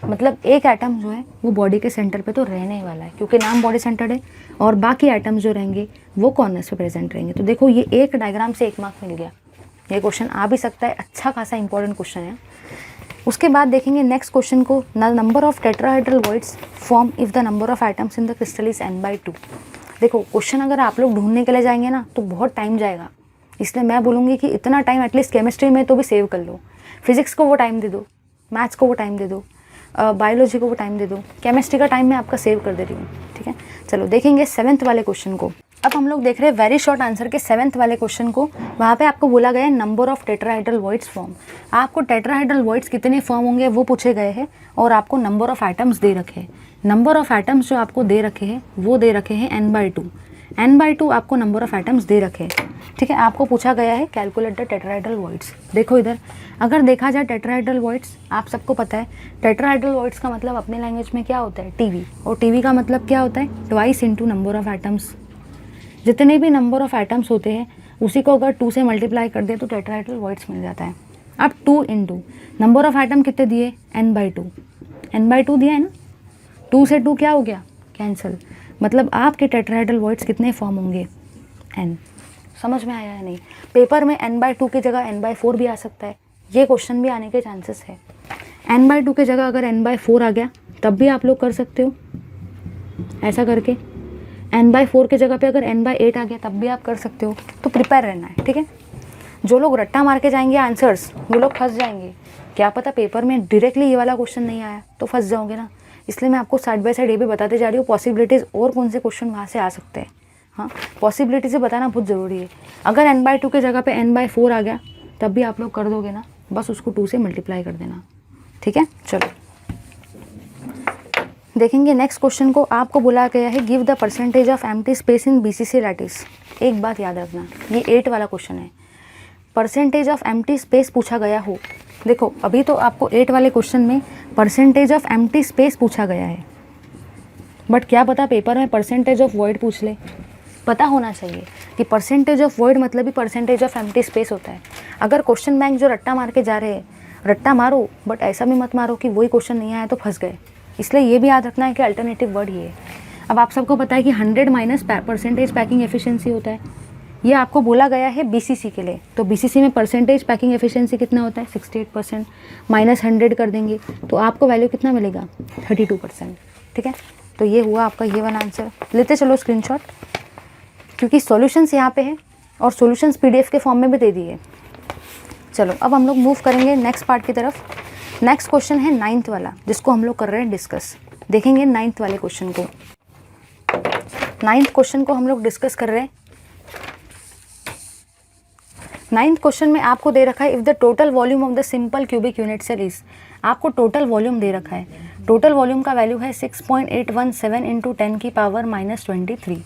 S1: मतलब एक एटम जो है वो बॉडी के सेंटर पे तो रहने ही वाला है क्योंकि नाम बॉडी सेंटर्ड है, और बाकी एटम्स जो रहेंगे वो कॉर्नर्स पे प्रेजेंट रहेंगे। तो देखो ये एक डायग्राम से 1 मार्क मिल गया। ये क्वेश्चन आ भी सकता है, अच्छा खासा इंपॉर्टेंट क्वेश्चन है। उसके बाद देखेंगे नेक्स्ट क्वेश्चन को, number of tetrahedral voids form if the number of atoms in the crystal is n/2। देखो क्वेश्चन अगर आप लोग ढूंढने के लिए जाएंगे ना तो बहुत टाइम जाएगा, इसलिए मैं बोलूँगी कि इतना टाइम एटलीस्ट केमिस्ट्री में तो भी सेव कर लो। फिजिक्स को वो टाइम दे दो, मैथ्स को वो टाइम दे दो, बायोलॉजी को वो टाइम दे दो, केमिस्ट्री का टाइम मैं आपका सेव कर दे रही हूँ, ठीक है। चलो देखेंगे 7th वाले क्वेश्चन को। अब हम लोग देख रहे हैं वेरी शॉर्ट आंसर के 7th वाले क्वेश्चन को। वहाँ पे आपको बोला गया है number of tetrahedral voids form. आपको टेट्राहेड्रल वॉइड्स कितने फॉर्म होंगे वो पूछे गए हैं, और आपको नंबर ऑफ एटम्स दे रखे हैं। नंबर ऑफ एटम्स जो आपको दे रखे हैं वो दे रखे हैं n/2। n/2 आपको नंबर ऑफ एटम्स दे रखे हैं, ठीक है। आपको पूछा गया है कैलकुलेट द टेट्राहेड्रल वॉइड्स। देखो इधर अगर देखा जाए टेट्राहेड्रल वॉइड्स, आप सबको पता है टेट्राहेड्रल वॉइड्स का मतलब अपने लैंग्वेज में क्या होता है, टीवी, और टीवी का मतलब क्या होता है, twice into number of atoms. जितने भी नंबर ऑफ एटम्स होते हैं उसी को अगर 2 से मल्टीप्लाई कर दे तो टेट्राहेड्रल वॉइड्स मिल जाता है। अब 2 इंटू नंबर ऑफ एटम कितने दिए, n/2, n/2 दिया है ना, 2 से 2 क्या हो गया, कैंसिल। मतलब आपके टेट्राहेड्रल वॉइड्स कितने फॉर्म होंगे, n। समझ में आया है नहीं? पेपर में n/2 की जगह n/4 भी आ सकता है, ये क्वेश्चन भी आने के चांसेस है। n/2 की जगह अगर n/4 आ गया तब भी आप लोग कर सकते हो ऐसा करके। n/4 की जगह पे अगर n/8 आ गया तब भी आप कर सकते हो। तो प्रिपेयर रहना है, ठीक है। जो लोग रट्टा मार के जाएंगे आंसर्स वो लोग फंस जाएंगे। क्या पता पेपर में डायरेक्टली ये वाला क्वेश्चन नहीं आया तो फंस जाओगे ना। इसलिए मैं आपको साइड बाय साइड ये भी बताते जा रही हूँ पॉसिबिलिटीज़ और कौन से क्वेश्चन वहाँ से आ सकते हैं। हाँ, पॉसिबिलिटी से बताना बहुत ज़रूरी है। अगर n/2 की जगह पे n/4 आ गया तब भी आप लोग कर दोगे ना, बस उसको 2 से मल्टीप्लाई कर देना, ठीक है। चलो देखेंगे नेक्स्ट क्वेश्चन को। आपको बोला गया है give the percentage of empty space in BCC lattice. एक बात याद रखना, ये 8 वाला क्वेश्चन है। परसेंटेज ऑफ एम्प्टी स्पेस पूछा गया हो। देखो अभी तो आपको 8 वाले क्वेश्चन में परसेंटेज ऑफ एम्प्टी स्पेस पूछा गया है, बट क्या पता पेपर में परसेंटेज ऑफ वॉइड पूछ ले। पता होना चाहिए कि परसेंटेज ऑफ वॉइड मतलब ही परसेंटेज ऑफ एम्प्टी स्पेस होता है। अगर क्वेश्चन बैंक जो रट्टा मार के जा रहे हैं, रट्टा मारो, बट ऐसा भी मत मारो कि वही क्वेश्चन नहीं आया तो फंस गए। इसलिए ये भी याद रखना है कि अल्टरनेटिव वर्ड ये है। अब आप सबको पता है कि 100 माइनस परसेंटेज पैकिंग एफिशिएंसी होता है, ये आपको बोला गया है बीसीसी के लिए। तो बीसीसी में परसेंटेज पैकिंग एफिशिएंसी कितना होता है 68%, माइनस 100 कर देंगे तो आपको वैल्यू कितना मिलेगा 32%। ठीक है, तो ये हुआ आपका ये वाला आंसर। लेते चलो स्क्रीनशॉट, क्योंकि सॉल्यूशंस यहाँ पे है और सॉल्यूशंस पीडीएफ के फॉर्म में भी दे दिए। चलो अब हम लोग मूव करेंगे नेक्स्ट पार्ट की तरफ। नेक्स्ट क्वेश्चन है 9th वाला, जिसको हम लोग कर रहे हैं डिस्कस। देखेंगे 9th वाले क्वेश्चन को। 9th क्वेश्चन को हम लोग डिस्कस कर रहे हैं। 9th क्वेश्चन में आपको दे रखा है if the total volume of the simple cubic unit cell is, आपको टोटल वॉल्यूम दे रखा है। टोटल वॉल्यूम का वैल्यू है 6.817 इंटू 10 की पावर -23।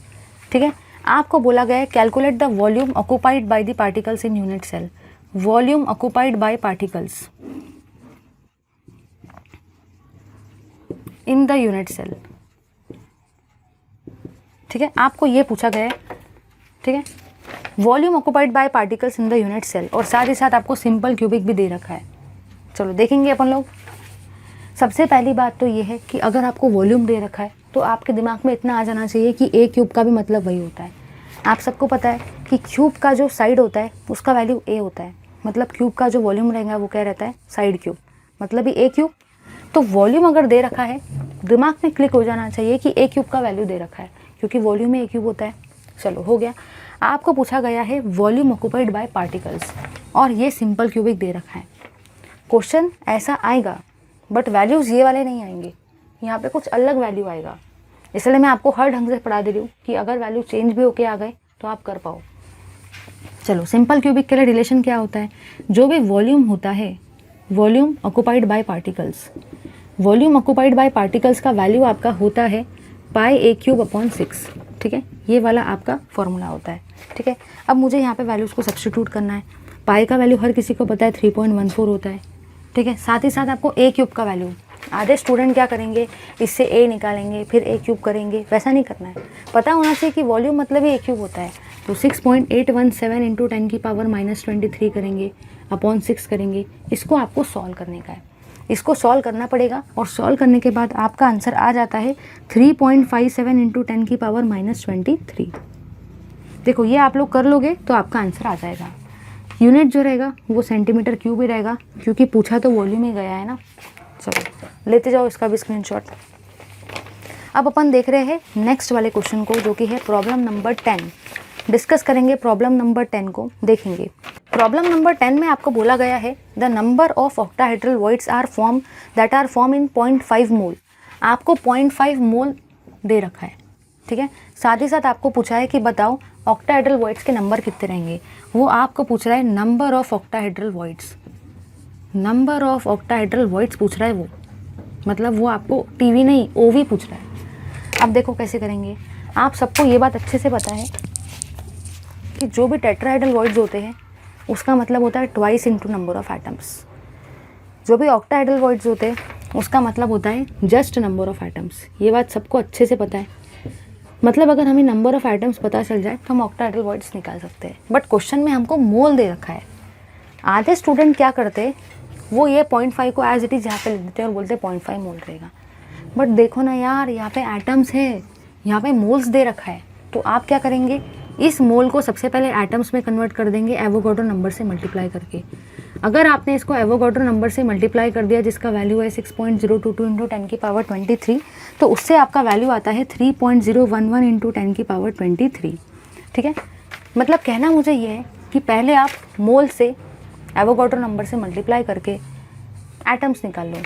S1: ठीक है, आपको बोला गया है calculate the volume occupied by the particles in unit cell. Volume occupied by particles in the unit cell. ठीक है, आपको ये पूछा गया है। ठीक है, volume occupied by particles in the unit cell, और साथ ही साथ आपको सिंपल क्यूबिक भी दे रखा है। चलो देखेंगे अपन लोग। सबसे पहली बात तो ये है कि अगर आपको वॉल्यूम दे रखा है तो आपके दिमाग में इतना आ जाना चाहिए कि ए क्यूब का भी मतलब वही होता है। आप सबको पता है कि क्यूब का जो साइड होता है उसका वैल्यू ए होता है, मतलब क्यूब का जो वॉल्यूम रहेगा वो क्या रहता है साइड क्यूब, मतलब ए क्यूब। तो वॉल्यूम अगर दे रखा है दिमाग में क्लिक हो जाना चाहिए कि ए क्यूब का वैल्यू दे रखा है, क्योंकि वॉल्यूम में ए क्यूब होता है। चलो हो गया। आपको पूछा गया है वॉल्यूम ऑक्यूपाइड बाय पार्टिकल्स, और ये सिंपल क्यूबिक दे रखा है। क्वेश्चन ऐसा आएगा बट वैल्यूज़ ये वाले नहीं आएंगे, यहाँ पे कुछ अलग वैल्यू आएगा। इसलिए मैं आपको हर ढंग से पढ़ा दे रही हूँ कि अगर वैल्यू चेंज भी होके आ गए तो आप कर पाओ। चलो सिंपल क्यूबिक के लिए रिलेशन क्या होता है, जो भी वॉल्यूम होता है volume occupied by particles, volume occupied by particles का वैल्यू आपका होता है पाई ए क्यूब अपॉन 6। ठीक है, ये वाला आपका फॉर्मूला होता है। ठीक है, अब मुझे यहाँ पे वैल्यूज़ को सब्स्टिट्यूट करना है। पाई का वैल्यू हर किसी को पता है 3.14 होता है। ठीक है, साथ ही साथ आपको ए क्यूब का वैल्यू, आधे स्टूडेंट क्या करेंगे इससे ए निकालेंगे फिर ए क्यूब करेंगे, वैसा नहीं करना है। पता होना चाहिए कि वॉल्यूम मतलब ही ए क्यूब होता है। तो 6.817 इंटू 10 की पावर -23 करेंगे अपॉन 6 करेंगे। इसको आपको सॉल्व करने का है, इसको सॉल्व करना पड़ेगा, और सॉल्व करने के बाद आपका आंसर आ जाता है 3.57 इंटू 10 की पावर -23। देखो ये आप लोग कर लोगे तो आपका आंसर आ जाएगा। यूनिट जो रहेगा वो सेंटीमीटर क्यूब ही रहेगा, क्योंकि पूछा तो वॉल्यूम ही गया है ना। चलो लेते जाओ इसका भी स्क्रीनशॉट। अब अपन देख रहे हैं नेक्स्ट वाले क्वेश्चन को, जो कि है प्रॉब्लम नंबर 10। डिस्कस करेंगे प्रॉब्लम नंबर 10 को, देखेंगे। प्रॉब्लम नंबर 10 में आपको बोला गया है the number of octahedral voids are form that are form in 0.5 mole. आपको 0.5 मोल दे रखा है। ठीक है, साथ ही साथ आपको पूछा है कि बताओ ऑक्टाहेड्रल वॉइड्स के नंबर कितने रहेंगे। वो आपको पूछ रहा है number of octahedral voids, number of octahedral voids पूछ रहा है वो, मतलब वो आपको टीवी नहीं ओवी पूछ रहा है। अब देखो कैसे करेंगे। आप सबको ये बात अच्छे से पता है कि जो भी टेट्राहेड्रल वॉइड्स होते हैं उसका मतलब होता है twice into number of atoms. जो भी ऑक्टाहेड्रल वॉइड्स होते हैं उसका मतलब होता है जस्ट नंबर ऑफ एटम्स। ये बात सबको अच्छे से पता है। मतलब अगर हमें नंबर ऑफ एटम्स पता चल जाए तो हम ऑक्टाहेड्रल वॉइड्स निकाल सकते हैं। बट क्वेश्चन में हमको मोल दे रखा है। आधे स्टूडेंट क्या करते हैं, वो ये 0.5 को एज इट इज़ यहाँ पे लिख देते हैं और बोलते हैं 0.5 मोल रहेगा। बट देखो ना यार, यहाँ पे एटम्स है, यहाँ पे मोल्स दे रखा है। तो आप क्या करेंगे, इस मोल को सबसे पहले एटम्स में कन्वर्ट कर देंगे एवोगाड्रो नंबर से मल्टीप्लाई करके। अगर आपने इसको एवोगाड्रो नंबर से मल्टीप्लाई कर दिया जिसका वैल्यू है 6.022 इंटू 10 की पावर 23, तो उससे आपका वैल्यू आता है 3.011 इंटू 10 की पावर 23। ठीक है, मतलब कहना मुझे ये है कि पहले आप मोल से एवोगाड्रो नंबर से मल्टीप्लाई करके एटम्स निकाल लो।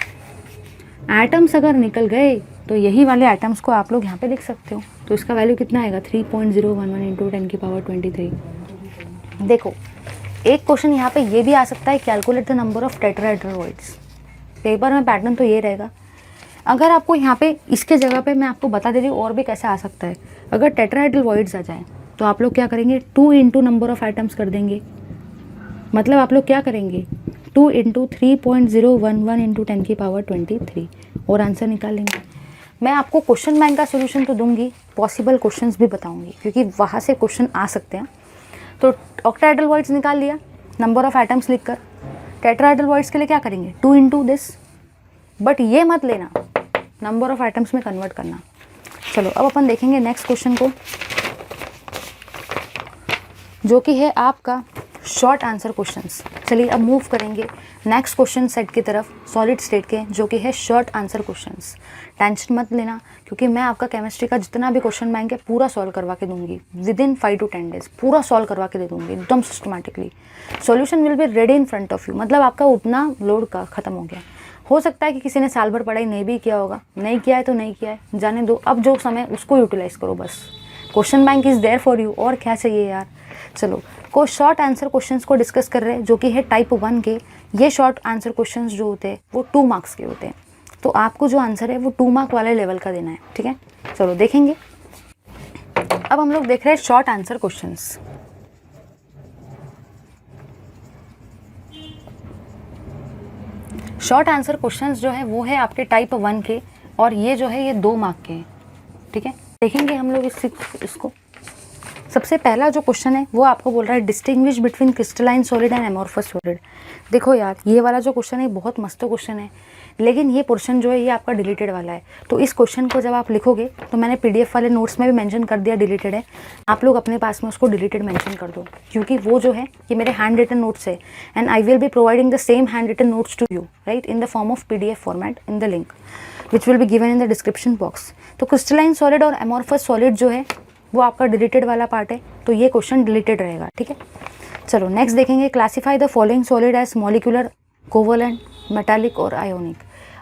S1: एटम्स अगर निकल गए तो यही वाले एटम्स को आप लोग यहाँ पे लिख सकते हो। तो इसका वैल्यू कितना आएगा 3.011 इंटू 10 की पावर 23। देखो एक क्वेश्चन यहाँ पे ये भी आ सकता है, calculate the number of tetrahedral voids. Paper में पैटर्न तो ये रहेगा। अगर आपको यहाँ पे इसके जगह पे मैं आपको बता दे रही हूँ और भी कैसे आ सकता है। अगर टेट्राहेड्रल वॉइड्स आ जाए तो आप लोग क्या करेंगे, 2 इंटू नंबर ऑफ एटम्स कर देंगे। मतलब आप लोग क्या करेंगे 2 इंटू 3.011 इंटू 10 की पावर 23 और आंसर निकाल लेंगे। मैं आपको क्वेश्चन बैंक का सोल्यूशन तो दूंगी, पॉसिबल क्वेश्चंस भी बताऊंगी, क्योंकि वहाँ से क्वेश्चन आ सकते हैं। तो ऑक्टाहेड्रल वॉइड्स निकाल लिया नंबर ऑफ एटम्स लिखकर। टेट्राहेड्रल वॉइड्स के लिए क्या करेंगे 2 इंटू दिस। बट ये मत लेना नंबर ऑफ आइटम्स में कन्वर्ट करना। चलो अब अपन देखेंगे नेक्स्ट क्वेश्चन को, जो कि है आपका शॉर्ट आंसर क्वेश्चंस। चलिए अब मूव करेंगे नेक्स्ट क्वेश्चन सेट की तरफ, सॉलिड स्टेट के, जो कि है शॉर्ट आंसर क्वेश्चंस। टेंशन मत लेना, क्योंकि मैं आपका केमिस्ट्री का जितना भी क्वेश्चन बैंक है पूरा सॉल्व करवा के दूंगी विद इन 5 to 10 डेज, पूरा सॉल्व करवा के दे दूंगी एकदम systematically. Solution will be ready in front of you, मतलब आपका उतना लोड का खत्म हो गया। हो सकता है कि किसी ने साल भर पढ़ाई नहीं भी किया होगा, नहीं किया है तो नहीं किया है, जाने दो, अब जो समय उसको यूटिलाइज करो बस। Question bank is there for you, और क्या चाहिए यार। चलो को शॉर्ट आंसर क्वेश्चंस को डिस्कस कर रहे हैं, जो कि है टाइप 1 के। ये शॉर्ट आंसर क्वेश्चंस जो होते हैं वो 2 मार्क्स के होते हैं, तो आपको जो आंसर है वो 2 मार्क वाले लेवल का देना है, ठीक है। चलो देखेंगे, अब हम लोग देख रहे हैं short answer questions. Short answer questions जो है वो है आपके टाइप 1 के, और ये जो है ये 2 मार्क के हैं, ठीक है। देखेंगे हम लोग इसको। सबसे पहला जो क्वेश्चन है वो आपको बोल रहा है distinguish between crystalline solid and amorphous solid. देखो यार, ये वाला जो क्वेश्चन है बहुत मस्त क्वेश्चन है, लेकिन ये पोर्शन जो है ये आपका डिलीटेड वाला है। तो इस क्वेश्चन को जब आप लिखोगे, तो मैंने PDF वाले नोट्स में भी मेंशन कर दिया डिलीटेड है, आप लोग अपने पास में उसको डिलीटेड मेंशन कर दो, क्योंकि वो जो है ये मेरे हैंड रिटन नोट्स है, and I will be providing the same handwritten notes to you, right, in the form of PDF format in the link which will be given in the description box. तो crystalline solid और amorphous solid जो है वो आपका deleted वाला part है, तो ये क्वेश्चन डिलीटेड रहेगा, ठीक है। चलो नेक्स्ट देखेंगे, classify the following solid as molecular, covalent, metallic और आयोनिक।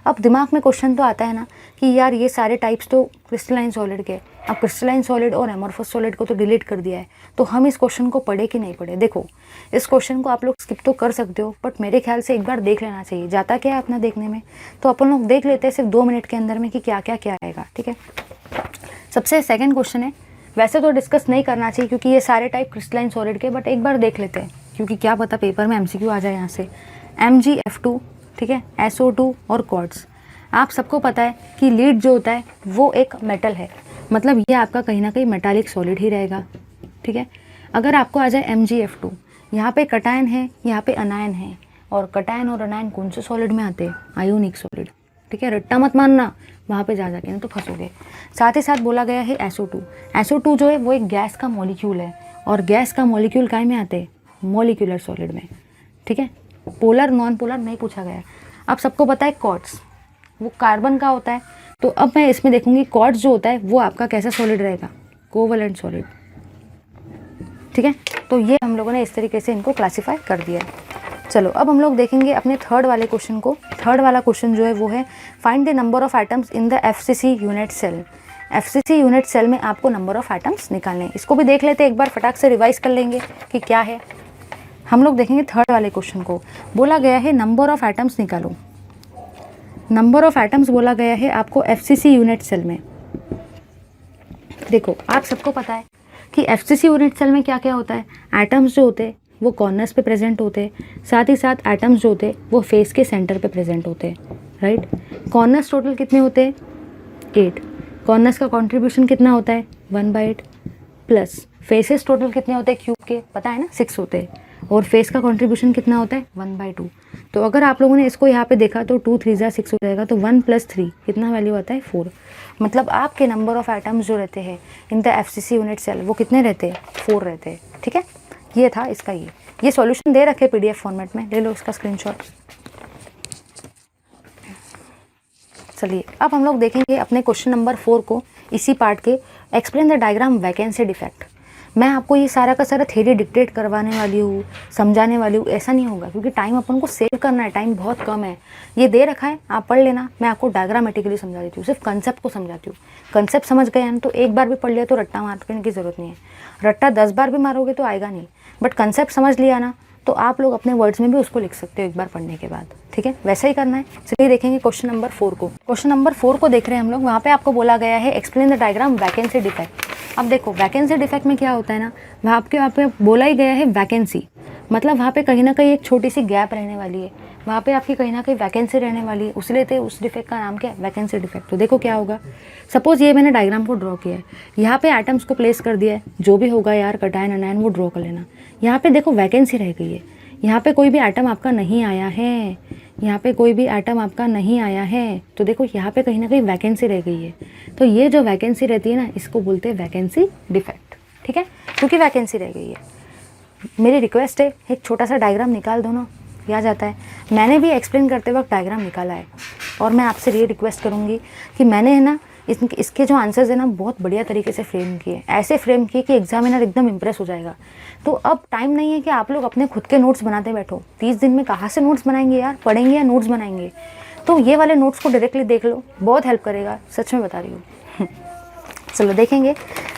S1: अब दिमाग में क्वेश्चन तो आता है ना कि यार ये सारे टाइप्स तो क्रिस्टलाइन सॉलिड के, अब क्रिस्टलाइन सॉलिड और एमोर्फस सॉलिड को तो डिलीट कर दिया है, तो हम इस क्वेश्चन को पढ़े कि नहीं पढ़े। देखो, इस क्वेश्चन को आप लोग स्किप तो कर सकते हो, बट मेरे ख्याल से एक बार देख लेना चाहिए। जाता क्या है अपना देखने में, तो अपन लोग देख लेते हैं सिर्फ 2 मिनट के अंदर में कि क्या क्या क्या आएगा, ठीक है। सबसे सेकेंड क्वेश्चन है, वैसे तो डिस्कस नहीं करना चाहिए क्योंकि ये सारे टाइप क्रिस्टलाइन सॉलिड के, बट एक बार देख लेते हैं, क्योंकि क्या पता पेपर में MCQ आ जाए यहाँ से। MgF2, ठीक है, SO2 और क्वार्ट्ज। आप सबको पता है कि लीड जो होता है वो एक मेटल है, मतलब ये आपका कहीं ना कहीं मेटालिक सॉलिड ही रहेगा, ठीक है। अगर आपको आ जाए MgF2, यहाँ पे कटायन है, यहाँ पे अनायन है, और कटायन और अनायन कौन से सॉलिड में आते हैं, आयोनिक सॉलिड, ठीक है। रट्टा मत मानना वहाँ पे जा जाके, नहीं तो फंसोगे। साथ ही साथ बोला गया है SO2। SO2 जो है वो एक गैस का मॉलिक्यूल है, और गैस का मॉलिक्यूल काय में आते हैं, मॉलिक्यूलर सॉलिड में, ठीक है। पोलर नॉन पोलर नहीं पूछा गया। अब सबको पता है क्वार्ट्ज, वो कार्बन का होता है, तो अब मैं इसमें देखूंगी क्वार्ट्ज जो होता है वो आपका कैसा सॉलिड रहेगा, कोवलेंट सॉलिड, ठीक है। तो ये हम लोगों ने इस तरीके से इनको क्लासीफाई कर दिया है। चलो अब हम लोग देखेंगे अपने थर्ड वाले क्वेश्चन को। थर्ड वाला क्वेश्चन जो है वो है find the number of atoms in the FCC unit cell. FCC unit cell में आपको नंबर ऑफ एटम्स निकालने हैं। इसको भी देख लेते हैं एक बार, फटाक से रिवाइज कर लेंगे कि क्या है। हम लोग देखेंगे थर्ड वाले क्वेश्चन को। बोला गया है नंबर ऑफ एटम्स निकालो। नंबर ऑफ एटम्स बोला गया है आपको FCC यूनिट सेल में। देखो आप सबको पता है कि FCC यूनिट सेल में क्या क्या होता है। एटम्स जो होते हैं वो कॉर्नर्स पे प्रेजेंट होते हैं, साथ ही साथ एटम्स जो होते हैं वो फेस के सेंटर पे प्रेजेंट होते हैं, राइट। कॉर्नर्स टोटल कितने होते हैं, 8। कॉर्नर्स का कंट्रीब्यूशन कितना होता है, 1/8 प्लस फेसेस टोटल कितने होते हैं क्यूब के, पता है ना, 6 होते हैं, और फेस का कंट्रीब्यूशन कितना होता है, 1/2। तो अगर आप लोगों ने इसको यहाँ पे देखा तो 2 3 जा 6 हो जाएगा, तो 1 + 3 कितना वैल्यू आता है, 4। मतलब आपके नंबर ऑफ एटम्स जो रहते हैं in the FCC unit cell वो कितने रहते हैं, 4 रहते हैं, ठीक है। ये था इसका ये सॉल्यूशन दे रखे PDF फॉर्मेट में, ले लो इसका स्क्रीनशॉट। चलिए अब हम लोग देखेंगे अपने क्वेश्चन नंबर 4 को, इसी पार्ट के। Explain the diagram vacancy defect. मैं आपको ये सारा का सारा थ्योरी डिक्टेट करवाने वाली हूँ, समझाने वाली हूँ, ऐसा नहीं होगा क्योंकि टाइम अपन को सेव करना है, टाइम बहुत कम है। ये दे रखा है, आप पढ़ लेना, मैं आपको डायग्रामेटिकली समझा देती हूँ, सिर्फ कंसेप्ट को समझाती हूँ। कंसेप्ट समझ गए ना तो एक बार भी पढ़ लिया तो रट्टा मारने की ज़रूरत नहीं है। रट्टा 10 बार भी मारोगे तो आएगा नहीं, बट कंसेप्ट समझ लिया ना तो आप लोग अपने वर्ड्स में भी उसको लिख सकते हो एक बार पढ़ने के बाद, ठीक है। वैसा ही करना है। चलिए देखेंगे क्वेश्चन नंबर 4 को। क्वेश्चन नंबर 4 को देख रहे हैं हम लोग। वहाँ पे आपको बोला गया है explain the diagram vacancy defect. अब देखो वैकेंसी डिफेक्ट में क्या होता है ना, वहाँ पे बोला ही गया है वैकेंसी, मतलब वहाँ पे कहीं ना कहीं एक छोटी सी गैप रहने वाली है, वहाँ पे आपकी कहीं ना कहीं वैकेंसी रहने वाली है, उसलिए उस डिफेक्ट का नाम क्या है, वैकेंसी डिफेक्ट। तो देखो क्या होगा, सपोज ये मैंने डायग्राम को ड्रॉ किया है, यहाँ पे एटम्स को प्लेस कर दिया है, जो भी होगा यार कटायन अनायन वो ड्रॉ कर लेना। यहाँ पे देखो वैकेंसी रह गई है, यहाँ पे कोई भी एटम आपका नहीं आया है, यहाँ पे कोई भी एटम आपका नहीं आया है, तो देखो यहाँ पे कहीं ना कहीं वैकेंसी रह गई है। तो ये जो वैकेंसी रहती है ना, इसको बोलते हैं वैकेंसी डिफेक्ट, ठीक है, क्योंकि वैकेंसी रह गई है। मेरी रिक्वेस्ट है, एक छोटा सा डायग्राम निकाल दो ना, आ जाता है। मैंने भी एक्सप्लेन करते वक्त डायग्राम निकाला है, और मैं आपसे ये रिक्वेस्ट करूँगी कि मैंने है ना इसके जो आंसर्स है ना बहुत बढ़िया तरीके से फ्रेम किए, ऐसे फ्रेम किए कि एग्जामिनर एकदम इम्प्रेस हो जाएगा। तो अब टाइम नहीं है कि आप लोग अपने खुद के नोट्स बनाते बैठो। 30 दिन में कहाँ से नोट्स बनाएंगे यार, पढ़ेंगे या नोट्स बनाएंगे? तो ये वाले नोट्स को डायरेक्टली देख लो, बहुत हेल्प करेगा, सच में बता रही हूँ। चलो देखेंगे।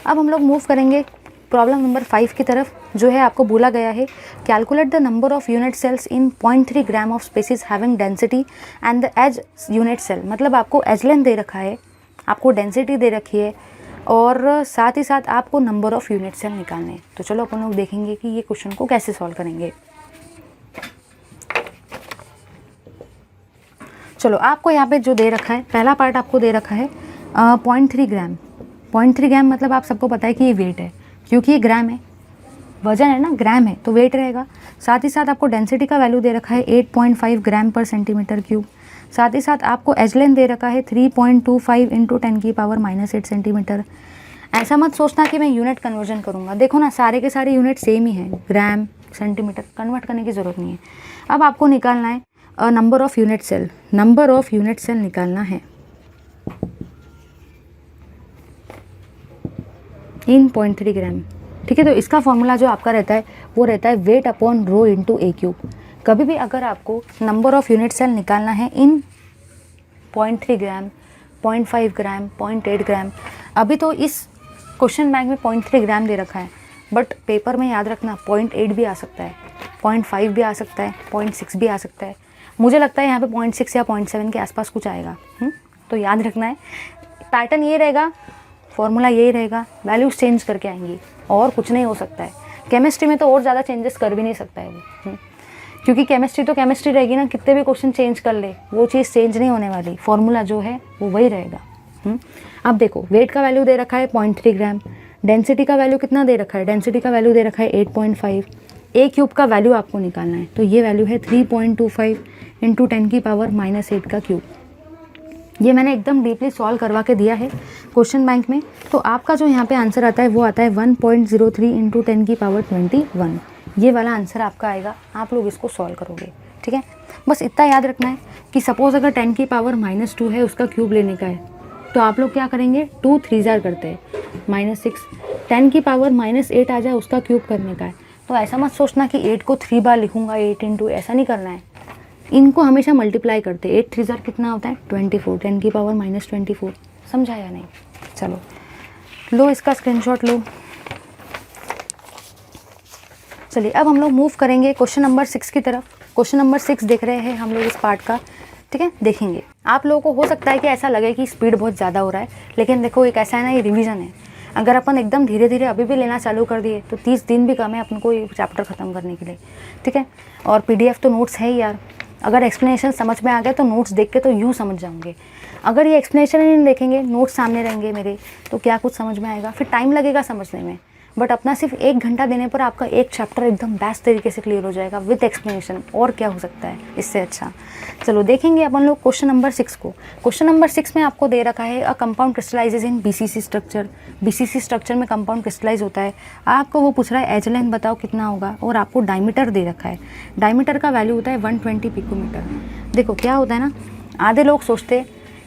S1: अब हम लोग मूव करेंगे प्रॉब्लम नंबर 5 की तरफ, जो है आपको बोला गया है calculate the number of unit cells in 0.3 gram of species having density and the edge unit cell. मतलब आपको एज लेंथ दे रखा है, आपको डेंसिटी दे रखी है, और साथ ही साथ आपको नंबर ऑफ यूनिट सेल निकालने हैं। तो चलो अपन लोग देखेंगे कि ये क्वेश्चन को कैसे सॉल्व करेंगे। चलो आपको यहाँ पे जो दे रखा है, पहला पार्ट आपको दे रखा है 0.3 ग्राम। 0.3 ग्राम मतलब आप सबको पता है कि ये वेट है, क्योंकि ये ग्राम है, वजन है ना, ग्राम है तो वेट रहेगा। साथ ही साथ आपको डेंसिटी का वैल्यू दे रखा है 8.5 ग्राम पर सेंटीमीटर क्यूब। साथ ही साथ आपको एज लेंथ दे रखा है 3.25 इंटू 10⁻⁸ सेंटीमीटर। ऐसा मत सोचना कि मैं यूनिट कन्वर्जन करूँगा, देखो ना सारे के सारे यूनिट सेम ही हैं, ग्राम सेंटीमीटर, कन्वर्ट करने की ज़रूरत नहीं है। अब आपको निकालना है number of unit cell, number of unit cell निकालना है इन 0.3 ग्राम, ठीक है। तो इसका फॉर्मूला जो आपका रहता है वो रहता है वेट अपॉन रो इंटू ए क्यूब। कभी भी अगर आपको नंबर ऑफ़ यूनिट सेल निकालना है इन 0.3 ग्राम, 0.5 ग्राम, 0.8 ग्राम, अभी तो इस क्वेश्चन बैंक में 0.3 ग्राम दे रखा है, बट पेपर में याद रखना 0.8 भी आ सकता है, 0.5 भी आ सकता है, 0.6 भी आ सकता है। मुझे लगता है यहाँ पे 0.6 या 0.7 के आसपास कुछ आएगा। तो याद रखना है, पैटर्न ये रहेगा, फॉर्मूला यही रहेगा, वैल्यूज चेंज करके आएंगी और कुछ नहीं हो सकता है। केमिस्ट्री में तो और ज़्यादा चेंजेस कर भी नहीं सकता है वो, क्योंकि केमिस्ट्री तो केमिस्ट्री रहेगी ना, कितने भी क्वेश्चन चेंज कर ले वो चीज़ चेंज नहीं होने वाली, फॉर्मूला जो है वो वही रहेगा। अब देखो वेट का वैल्यू दे रखा है 0.3 ग्राम, डेंसिटी का वैल्यू कितना दे रखा है, डेंसिटी का वैल्यू दे रखा है 8.5, ए क्यूब का वैल्यू आपको निकालना है, तो ये वैल्यू है 3.25 इंटू 10⁻⁸ का क्यूब। ये मैंने एकदम डीपली सॉल्व करवा के दिया है क्वेश्चन बैंक में। तो आपका जो यहाँ पे आंसर आता है वो आता है 1.03 इंटू 10⁻21। ये वाला आंसर आपका आएगा, आप लोग इसको सॉल्व करोगे, ठीक है। बस इतना याद रखना है कि सपोज़ अगर 10⁻⁻2 है, उसका क्यूब लेने का है, तो आप लोग क्या करेंगे, 2 3 जार करते हैं, -6, 10⁻⁻8 आ जाए उसका क्यूब करने का है। तो ऐसा मत सोचना कि 8 को 3 बार लिखूंगा 8 इंटू, ऐसा नहीं करना है, इनको हमेशा मल्टीप्लाई करते। 8 3 जार कितना होता है 24, 10⁻⁻24, समझा या नहीं? चलो लो इसका स्क्रीनशॉट लो। चलिए अब हम लोग मूव करेंगे क्वेश्चन नंबर 6 की तरफ। क्वेश्चन नंबर 6 देख रहे हैं हम लोग इस पार्ट का, ठीक है। देखेंगे, आप लोगों को हो सकता है कि ऐसा लगे कि स्पीड बहुत ज़्यादा हो रहा है, लेकिन देखो एक ऐसा है ना, ये रिवीजन है। अगर अपन एकदम धीरे धीरे अभी भी लेना चालू कर दिए तो 30 दिन भी कम है अपन को ये चैप्टर ख़त्म करने के लिए, ठीक है। और PDF तो नोट्स है ही यार, अगर एक्सप्लेनेशन समझ में आ गया तो नोट्स देख के तो यूँ समझ जाओगे। अगर ये एक्सप्लेनेशन ही नहीं देखेंगे, नोट्स सामने रहेंगे मेरे, तो क्या कुछ समझ में आएगा, फिर टाइम लगेगा समझने में। बट अपना सिर्फ 1 घंटा देने पर आपका एक चैप्टर एकदम बेस्ट तरीके से क्लियर हो जाएगा विद एक्सप्लेनेशन, और क्या हो सकता है इससे अच्छा। चलो देखेंगे अपन लोग क्वेश्चन नंबर 6 को। क्वेश्चन नंबर 6 में आपको दे रखा है a compound crystallises in BCC structure. BCC structure में कंपाउंड क्रिस्टलाइज होता है, आपको वो पूछ रहा है एज लेंथ बताओ कितना होगा, और आपको डायमीटर दे रखा है। डायमीटर का वैल्यू होता है 120 पिकोमीटर। देखो क्या होता है ना, आधे लोग सोचते हैं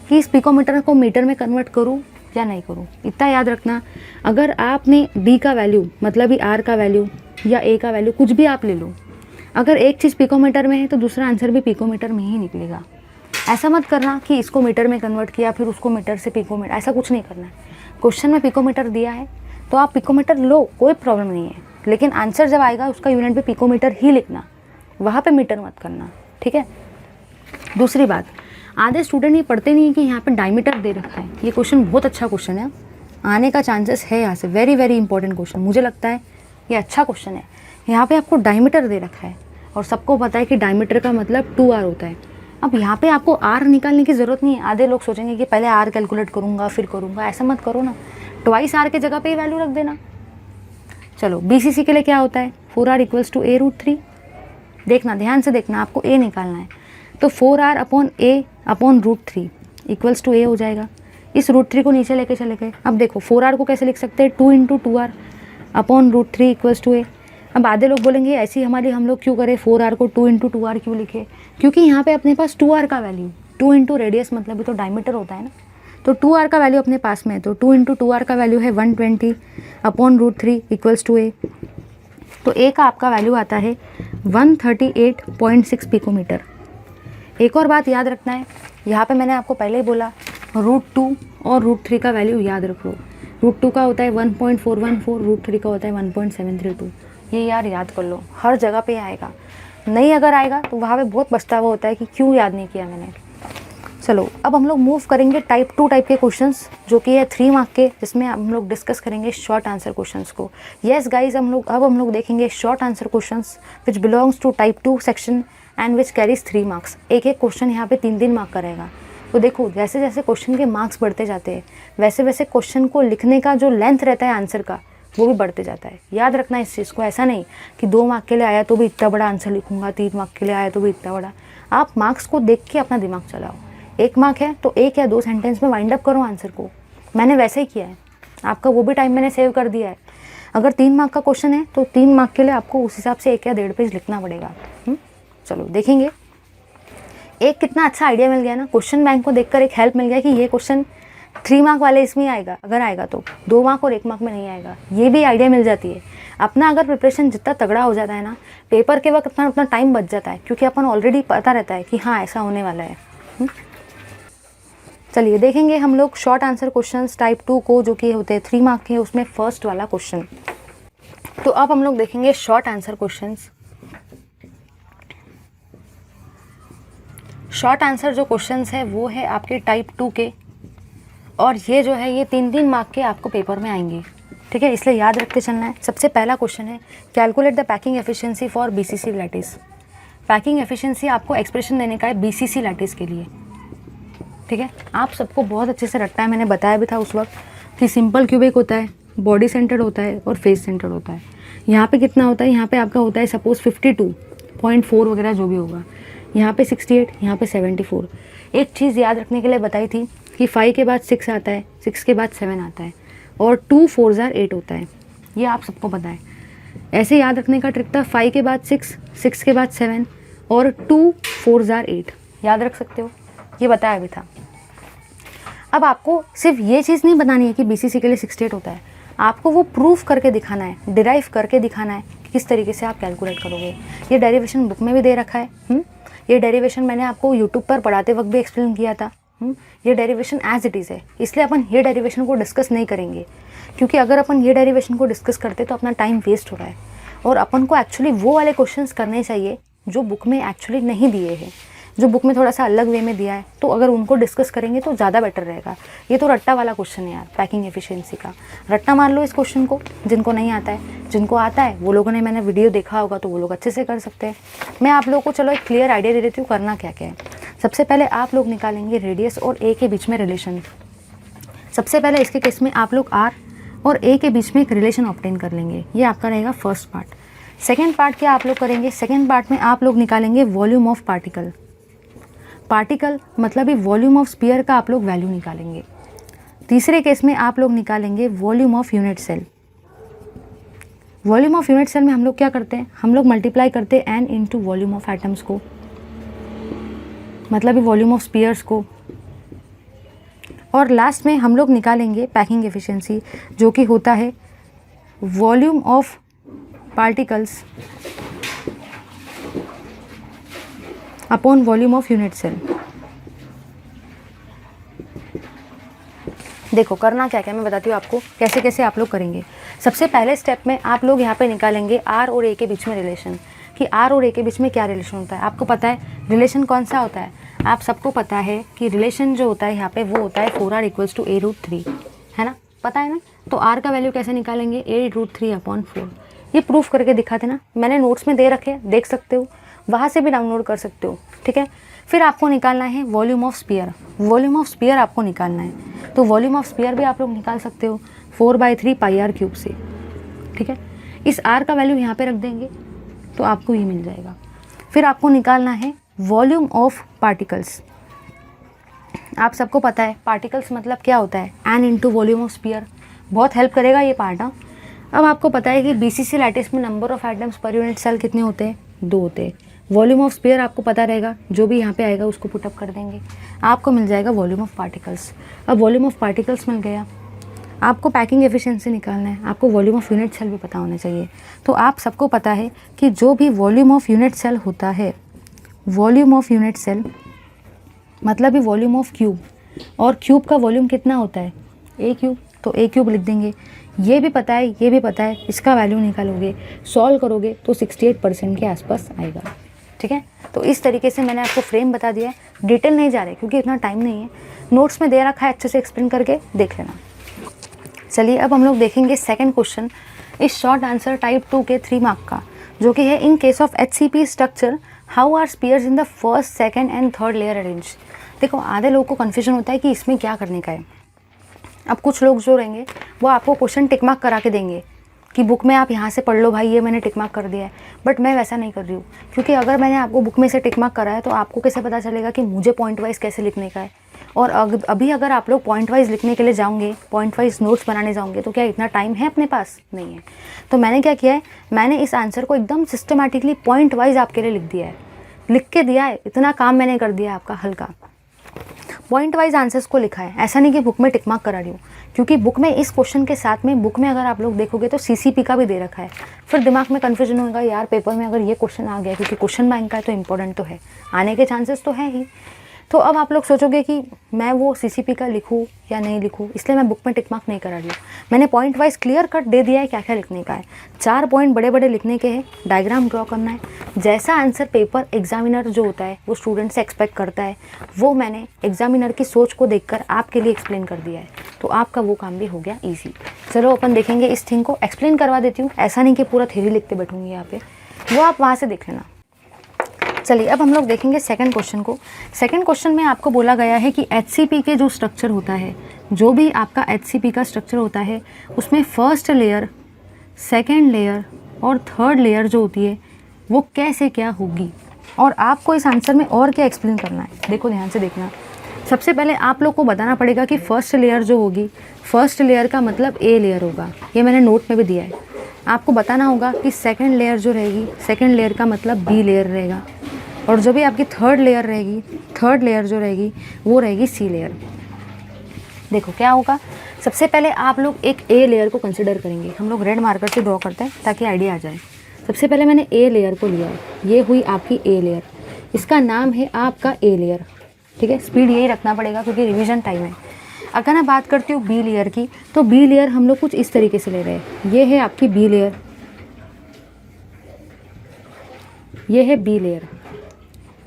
S1: कि इस पिकोमीटर को मीटर में कन्वर्ट करूँ या नहीं करूँ। इतना याद रखना, अगर आपने D का वैल्यू मतलब ही R का वैल्यू या A का वैल्यू कुछ भी आप ले लो, अगर एक चीज़ पिकोमीटर में है तो दूसरा आंसर भी पिकोमीटर में ही निकलेगा। ऐसा मत करना कि इसको मीटर में कन्वर्ट किया फिर उसको मीटर से पिकोमीटर, ऐसा कुछ नहीं करना है। क्वेश्चन में पिकोमीटर दिया है तो आप पिकोमीटर लो, कोई प्रॉब्लम नहीं है, लेकिन आंसर जब आएगा उसका यूनिट भी पिकोमीटर ही लिखना, वहाँ पर मीटर मत करना, ठीक है। दूसरी बात, आधे स्टूडेंट ये पढ़ते नहीं है कि यहाँ पे डायमीटर दे रखा है। ये क्वेश्चन बहुत अच्छा क्वेश्चन है, आने का चांसेस है यहाँ से, वेरी वेरी इंपॉर्टेंट क्वेश्चन, मुझे लगता है ये अच्छा क्वेश्चन है। यहाँ पे आपको डायमीटर दे रखा है और सबको पता है कि डायमीटर का मतलब 2R होता है। अब यहाँ पे आपको R निकालने की ज़रूरत नहीं है। आधे लोग सोचेंगे कि पहले R कैलकुलेट करूँगा फिर करूँगा, ऐसा मत करो ना, ट्वाइस R के जगह पे ही वैल्यू रख देना। चलो BCC के लिए क्या होता है, 4R = A√3। देखना ध्यान से देखना, आपको A निकालना है। तो 4r upon A upon √3 equals to A हो जाएगा। इस √3 को नीचे लेके चले गए। अब देखो 4r को कैसे लिख सकते हैं, 2 × 2r अपॉन √3 इक्वल्स टू ए। अब आधे लोग बोलेंगे ऐसी हमारी हम लोग क्यों करें, 4r को 2 × 2r क्यों लिखे, क्योंकि यहाँ पे अपने पास 2r का वैल्यू, 2 × रेडियस मतलब भी तो डायमीटर होता है ना, तो 2r का वैल्यू अपने पास में है, तो 2 × 2r का वैल्यू है 120 अपॉन √3 इक्वल्स टू ए। तो ए का आपका वैल्यू आता है 138.6 पिकोमीटर। एक और बात याद रखना है, यहाँ पे मैंने आपको पहले ही बोला √2 और √3 का वैल्यू याद रख लो। √2 का होता है 1.414, √3 का होता है 1.732। ये यार याद कर लो, हर जगह पे आएगा। नहीं अगर आएगा तो वहाँ पे बहुत पछतावा होता है कि क्यों याद नहीं किया मैंने। चलो अब हम लोग मूव करेंगे टाइप 2 टाइप के क्वेश्चंस, जो कि है 3 मार्क के, जिसमें हम लोग डिस्कस करेंगे शॉर्ट आंसर क्वेश्चंस को। यस गाइज, अब हम लोग देखेंगे short answer questions which belongs to type 2 section and which carries 3 marks. एक एक क्वेश्चन यहाँ पे 3-3 मार्क का रहेगा। तो देखो जैसे जैसे क्वेश्चन के मार्क्स बढ़ते जाते हैं वैसे वैसे क्वेश्चन को लिखने का जो लेंथ रहता है आंसर का वो भी बढ़ते जाता है। याद रखना इस चीज़ को, ऐसा नहीं कि 2 मार्क के लिए आया तो भी इतना बड़ा आंसर लिखूंगा, 3 मार्क के लिए आया तो भी इतना बड़ा। आप मार्क्स को देख के अपना दिमाग चलाओ। 1 मार्क है तो 1 या 2 सेंटेंस में वाइंड अप करो आंसर को। मैंने वैसे ही किया है, आपका वो भी टाइम मैंने सेव कर दिया है। अगर 3 मार्क का क्वेश्चन है तो 3 मार्क के लिए आपको उस हिसाब से 1 या 1.5 पेज लिखना पड़ेगा। चलो देखेंगे। एक कितना अच्छा आइडिया मिल गया ना, क्वेश्चन बैंक को देखकर एक हेल्प मिल गया कि ये क्वेश्चन 3 मार्क वाले इसमें आएगा, अगर आएगा तो 2 मार्क और 1 मार्क में नहीं आएगा। ये भी आइडिया मिल जाती है। अपना अगर प्रिपरेशन जितना तगड़ा हो जाता है ना, पेपर के वक्त उतना टाइम बच जाता है, क्योंकि अपन ऑलरेडी पता रहता है कि हाँ ऐसा होने वाला है। चलिए देखेंगे हम लोग शॉर्ट आंसर क्वेश्चंस टाइप 2 को, जो कि होते हैं 3 मार्क के, उसमें फर्स्ट वाला क्वेश्चन। तो अब हम लोग देखेंगे short answer questions. Short answer जो क्वेश्चंस है वो है आपके टाइप 2 के, और ये जो है ये 3-3 मार्क के आपको पेपर में आएंगे, ठीक है, इसलिए याद रखते चलना है। सबसे पहला क्वेश्चन है calculate the packing efficiency for BCC lattice. Packing efficiency आपको एक्सप्रेशन देने का है बीसीसी लैटिस के लिए, ठीक है। आप सबको बहुत अच्छे से रटना है, मैंने बताया भी था उस वक्त कि सिंपल क्यूबिक होता है, बॉडी सेंटर्ड होता है और फेस सेंटर्ड होता है। यहाँ पे कितना होता है, यहाँ पे आपका होता है सपोज 52.4 वगैरह जो भी होगा, यहाँ पे 68, यहाँ पे 74। एक चीज़ याद रखने के लिए बताई थी कि 5 के बाद 6 आता है, 6 के बाद 7 आता है और 2 4 8 होता है। ये आप सबको पता है। ऐसे याद रखने का ट्रिक था 5 के बाद 6, 6 के बाद 7 और 2 4 8 याद रख सकते हो, ये बताया भी था। अब आपको सिर्फ ये चीज़ नहीं बनानी है कि बीसीसी के लिए 68 होता है, आपको वो प्रूफ करके दिखाना है, डिराइव करके दिखाना है कि किस तरीके से आप कैलकुलेट करोगे। ये डेरिवेशन बुक में भी दे रखा है। ये डेरिवेशन मैंने आपको यूट्यूब पर पढ़ाते वक्त भी एक्सप्लेन किया था। ये डेरिवेशन एज इट इज़ है, इसलिए अपन ये डेरिवेशन को डिस्कस नहीं करेंगे, क्योंकि अगर अपन ये डेरिवेशन को डिस्कस करते तो अपना टाइम वेस्ट हो रहा है। और अपन को एक्चुअली वो वाले क्वेश्चंस करने चाहिए जो बुक में एक्चुअली नहीं दिए हैं, जो बुक में थोड़ा सा अलग वे में दिया है, तो अगर उनको डिस्कस करेंगे तो ज़्यादा बेटर रहेगा। ये तो रट्टा वाला क्वेश्चन है यार, पैकिंग एफिशिएंसी का। रट्टा मार लो इस क्वेश्चन को, जिनको नहीं आता है। जिनको आता है वो लोगों ने मैंने वीडियो देखा होगा तो वो लोग अच्छे से कर सकते हैं। मैं आप लोगों को चलो एक क्लियर आइडिया दे देती हूँ करना क्या क्या है। सबसे पहले आप लोग निकालेंगे रेडियस और ए के बीच में रिलेशन। सबसे पहले इसके केस में आप लोग आर और ए के बीच में एक रिलेशन ऑब्टेन कर लेंगे, ये आपका रहेगा फर्स्ट पार्ट। सेकेंड पार्ट क्या आप लोग करेंगे, सेकेंड पार्ट में आप लोग निकालेंगे वॉल्यूम ऑफ पार्टिकल। पार्टिकल मतलब ही वॉल्यूम ऑफ स्फीयर का आप लोग वैल्यू निकालेंगे। तीसरे केस में आप लोग निकालेंगे volume of unit cell. Volume of unit cell में हम लोग क्या करते हैं, हम लोग मल्टीप्लाई करते हैं n into volume of atoms को, मतलब ही वॉल्यूम ऑफ स्फीयर्स को। और लास्ट में हम लोग निकालेंगे पैकिंग एफिशिएंसी, जो कि होता है volume of particles upon volume of unit cell. देखो करना क्या क्या मैं बताती हूँ आपको, कैसे कैसे आप लोग करेंगे। सबसे पहले स्टेप में आप लोग यहाँ पे निकालेंगे आर और ए के बीच में रिलेशन, कि आर और ए के बीच में क्या रिलेशन होता है। आपको पता है रिलेशन कौन सा होता है, आप सबको पता है कि रिलेशन जो होता है यहाँ पे वो होता है 4r = a√3, है ना, पता है ना। तो r का वैल्यू कैसे निकालेंगे, a√3/4। ये प्रूफ करके दिखाते ना, मैंने नोट्स में दे रखे, देख सकते हो, वहाँ से भी डाउनलोड कर सकते हो, ठीक है। फिर आपको निकालना है volume of sphere. Volume of sphere आपको निकालना है, तो वॉल्यूम ऑफ स्फीयर भी आप लोग निकाल सकते हो 4/3 πr³ से, ठीक है। इस r का वैल्यू यहाँ पे रख देंगे तो आपको ये मिल जाएगा। फिर आपको निकालना है वॉल्यूम ऑफ पार्टिकल्स। आप सबको पता है पार्टिकल्स मतलब क्या होता है, n into volume of sphere. बहुत हेल्प करेगा ये पार्ट। हाँ, अब आपको पता है कि बीसीसी लैटिस में number of atoms per unit cell कितने होते हैं, 2 होते हैं। वॉल्यूम ऑफ स्पीयर आपको पता रहेगा, जो भी यहाँ पे आएगा उसको पुटअप कर देंगे, आपको मिल जाएगा वॉल्यूम ऑफ पार्टिकल्स। अब वॉल्यूम ऑफ पार्टिकल्स मिल गया, आपको पैकिंग एफिशिएंसी निकालना है, आपको वॉल्यूम ऑफ यूनिट सेल भी पता होना चाहिए। तो आप सबको पता है कि जो भी वॉल्यूम ऑफ यूनिट सेल होता है, वॉल्यूम ऑफ यूनिट सेल मतलब ही वॉल्यूम ऑफ क्यूब, और क्यूब का वॉल्यूम कितना होता है, ए क्यूब, तो ए क्यूब लिख देंगे। ये भी पता है, ये भी पता है, इसका वैल्यू निकालोगे, सॉल्व करोगे तो 68% के आसपास आएगा। ठीक है, तो इस तरीके से मैंने आपको फ्रेम बता दिया है, डिटेल नहीं जा रहे क्योंकि इतना टाइम नहीं है, नोट्स में दे रखा है, अच्छे से एक्सप्लेन करके देख लेना। चलिए अब हम लोग देखेंगे सेकंड क्वेश्चन, इस शॉर्ट आंसर टाइप 2 के 3 मार्क का, जो कि है in case of HCP structure how are spheres in the first, second and third layer arrange. देखो आधे लोगों को कन्फ्यूजन होता है कि इसमें क्या करने का है। अब कुछ लोग जो रहेंगे वो आपको क्वेश्चन टिक मार्क करा के देंगे कि बुक में आप यहाँ से पढ़ लो भाई, ये मैंने टिक मार्क कर दिया है, बट मैं वैसा नहीं कर रही हूँ, क्योंकि अगर मैंने आपको बुक में से टिक मार्क करा है तो आपको कैसे पता चलेगा कि मुझे पॉइंट वाइज कैसे लिखने का है। और अभी अगर आप लोग पॉइंट वाइज लिखने के लिए जाओगे, पॉइंट वाइज नोट्स बनाने जाओगे, तो क्या इतना टाइम है अपने पास? नहीं है। तो मैंने क्या किया है, मैंने इस आंसर को एकदम सिस्टमेटिकली पॉइंट वाइज आपके लिए लिख दिया है, लिख के दिया है, इतना काम मैंने कर दिया आपका हल्का। पॉइंट वाइज आंसर्स को लिखा है, ऐसा नहीं कि बुक में टिक मार्क करा रही हूँ, क्योंकि बुक में इस क्वेश्चन के साथ में बुक में अगर आप लोग देखोगे तो सीसीपी का भी दे रखा है। फिर दिमाग में कन्फ्यूजन होगा, यार पेपर में अगर ये क्वेश्चन आ गया, क्योंकि क्वेश्चन बैंक का है तो इंपॉर्टेंट तो है, आने के चांसेस तो है ही। तो अब आप लोग सोचोगे कि मैं वो सीसीपी का लिखूँ या नहीं लिखूँ, इसलिए मैं बुक में टिक मार्क नहीं करा रही हूँ। मैंने पॉइंट वाइज क्लियर कट दे दिया है क्या क्या लिखने का है। 4 पॉइंट बड़े बड़े लिखने के हैं, डायग्राम ड्रॉ करना है, जैसा आंसर पेपर एग्जामिनर जो होता है वो स्टूडेंट से एक्सपेक्ट करता है, वो मैंने एग्जामिनर की सोच को देखकर आपके लिए एक्सप्लेन कर दिया है, तो आपका वो काम भी हो गया ईजी। चलो अपन देखेंगे इस थिंग को, एक्सप्लेन करवा देती हूँ, ऐसा नहीं कि पूरा थ्योरी लिखते बैठूंगी यहाँ पे, वो आप वहाँ से देख लेना। चलिए अब हम लोग देखेंगे सेकंड क्वेश्चन को। सेकंड क्वेश्चन में आपको बोला गया है कि HCP के जो स्ट्रक्चर होता है, जो भी आपका HCP का स्ट्रक्चर होता है, उसमें फर्स्ट लेयर, सेकंड लेयर और थर्ड लेयर जो होती है वो कैसे क्या होगी, और आपको इस आंसर में और क्या एक्सप्लेन करना है। देखो ध्यान से देखना, सबसे पहले आप लोग को बताना पड़ेगा कि फर्स्ट लेयर जो होगी, फर्स्ट लेयर का मतलब ए लेयर होगा, ये मैंने नोट में भी दिया है। आपको बताना होगा कि सेकंड लेयर जो रहेगी, सेकंड लेयर का मतलब बी लेयर रहेगा, और जो भी आपकी थर्ड लेयर रहेगी, थर्ड लेयर जो रहेगी वो रहेगी सी लेयर। देखो क्या होगा, सबसे पहले आप लोग एक ए लेयर को कंसिडर करेंगे, हम लोग रेड मार्कर से ड्रॉ करते हैं ताकि आइडिया आ जाए। सबसे पहले मैंने ए लेयर को लिया है, ये हुई आपकी ए लेयर, इसका नाम है आपका ए लेयर। ठीक है, स्पीड यही रखना पड़ेगा क्योंकि रिवीजन टाइम है। अगर मैं बात करती हूँ बी लेयर की, तो बी लेयर हम लोग कुछ इस तरीके से ले रहे हैं, ये है आपकी बी लेयर, ये है बी लेयर।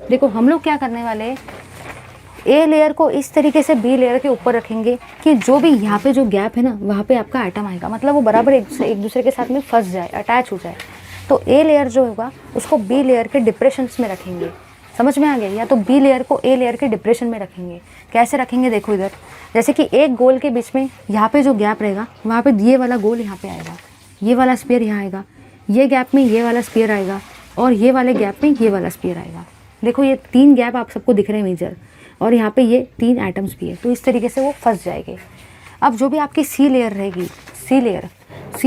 S1: देखो हम लोग क्या करने वाले हैं, ए लेयर को इस तरीके से बी लेयर के ऊपर रखेंगे कि जो भी यहाँ पे जो गैप है ना, वहाँ पे आपका आइटम आएगा, मतलब वो बराबर एक दूसरे के साथ में फंस जाए, अटैच हो जाए। तो ए लेयर जो होगा उसको बी लेयर के डिप्रेशंस में रखेंगे। समझ में आ गया? या तो बी लेयर को ए लेयर के डिप्रेशन में रखेंगे। कैसे रखेंगे देखो इधर, जैसे कि एक गोल के बीच में यहाँ पे जो गैप रहेगा, वहाँ पे ये वाला गोल यहाँ पे आएगा, ये वाला स्पीयर यहाँ आएगा, ये गैप में ये वाला स्पीयर आएगा, और ये वाले गैप में ये वाला स्पीयर आएगा। देखो ये 3 गैप आप सबको दिख रहे हैं मेजर, और यहाँ पे ये 3 एटम्स भी है, तो इस तरीके से वो फंस जाएंगे। अब जो भी आपकी सी लेयर रहेगी, सी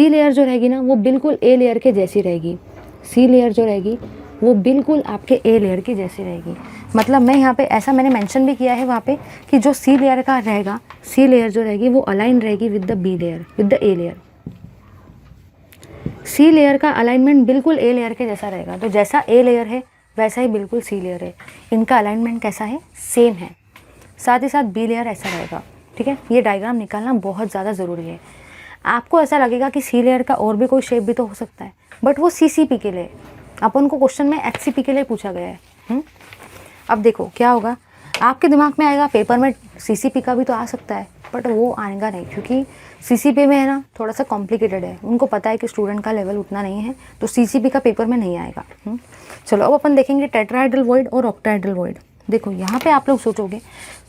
S1: लेयर जो रहेगी ना, वो बिल्कुल ए लेयर के जैसी रहेगी। सी लेयर जो रहेगी वो बिल्कुल आपके ए लेयर की जैसी रहेगी। मतलब मैं यहाँ पे ऐसा मैंने मेंशन भी किया है वहाँ पे कि जो सी लेयर का रहेगा, सी लेयर जो रहेगी वो अलाइन रहेगी with the B layer, with the A layer. C layer का अलाइनमेंट बिल्कुल ए लेयर के जैसा रहेगा, तो जैसा ए लेयर है वैसा ही बिल्कुल सी लेयर है। इनका अलाइनमेंट कैसा है? सेम है। साथ ही साथ बी लेयर ऐसा रहेगा। ठीक है, ये डायग्राम निकालना बहुत ज़्यादा ज़रूरी है। आपको ऐसा लगेगा कि सी लेयर का और भी कोई शेप भी तो हो सकता है, बट वो सीसीपी के लिए, अपन को क्वेश्चन में एचसीपी के लिए पूछा गया है। अब देखो क्या होगा, आपके दिमाग में आएगा पेपर में सीसीपी का भी तो आ सकता है, बट वो आएगा नहीं, क्योंकि सीसीपी में है ना थोड़ा सा कॉम्प्लिकेटेड है। उनको पता है कि स्टूडेंट का लेवल उतना नहीं है, तो सीसीपी का पेपर में नहीं आएगा। चलो अब अपन देखेंगे टेट्राहेड्रल वॉइड और ऑक्टाहेड्रल वॉइड। देखो यहाँ पे आप लोग सोचोगे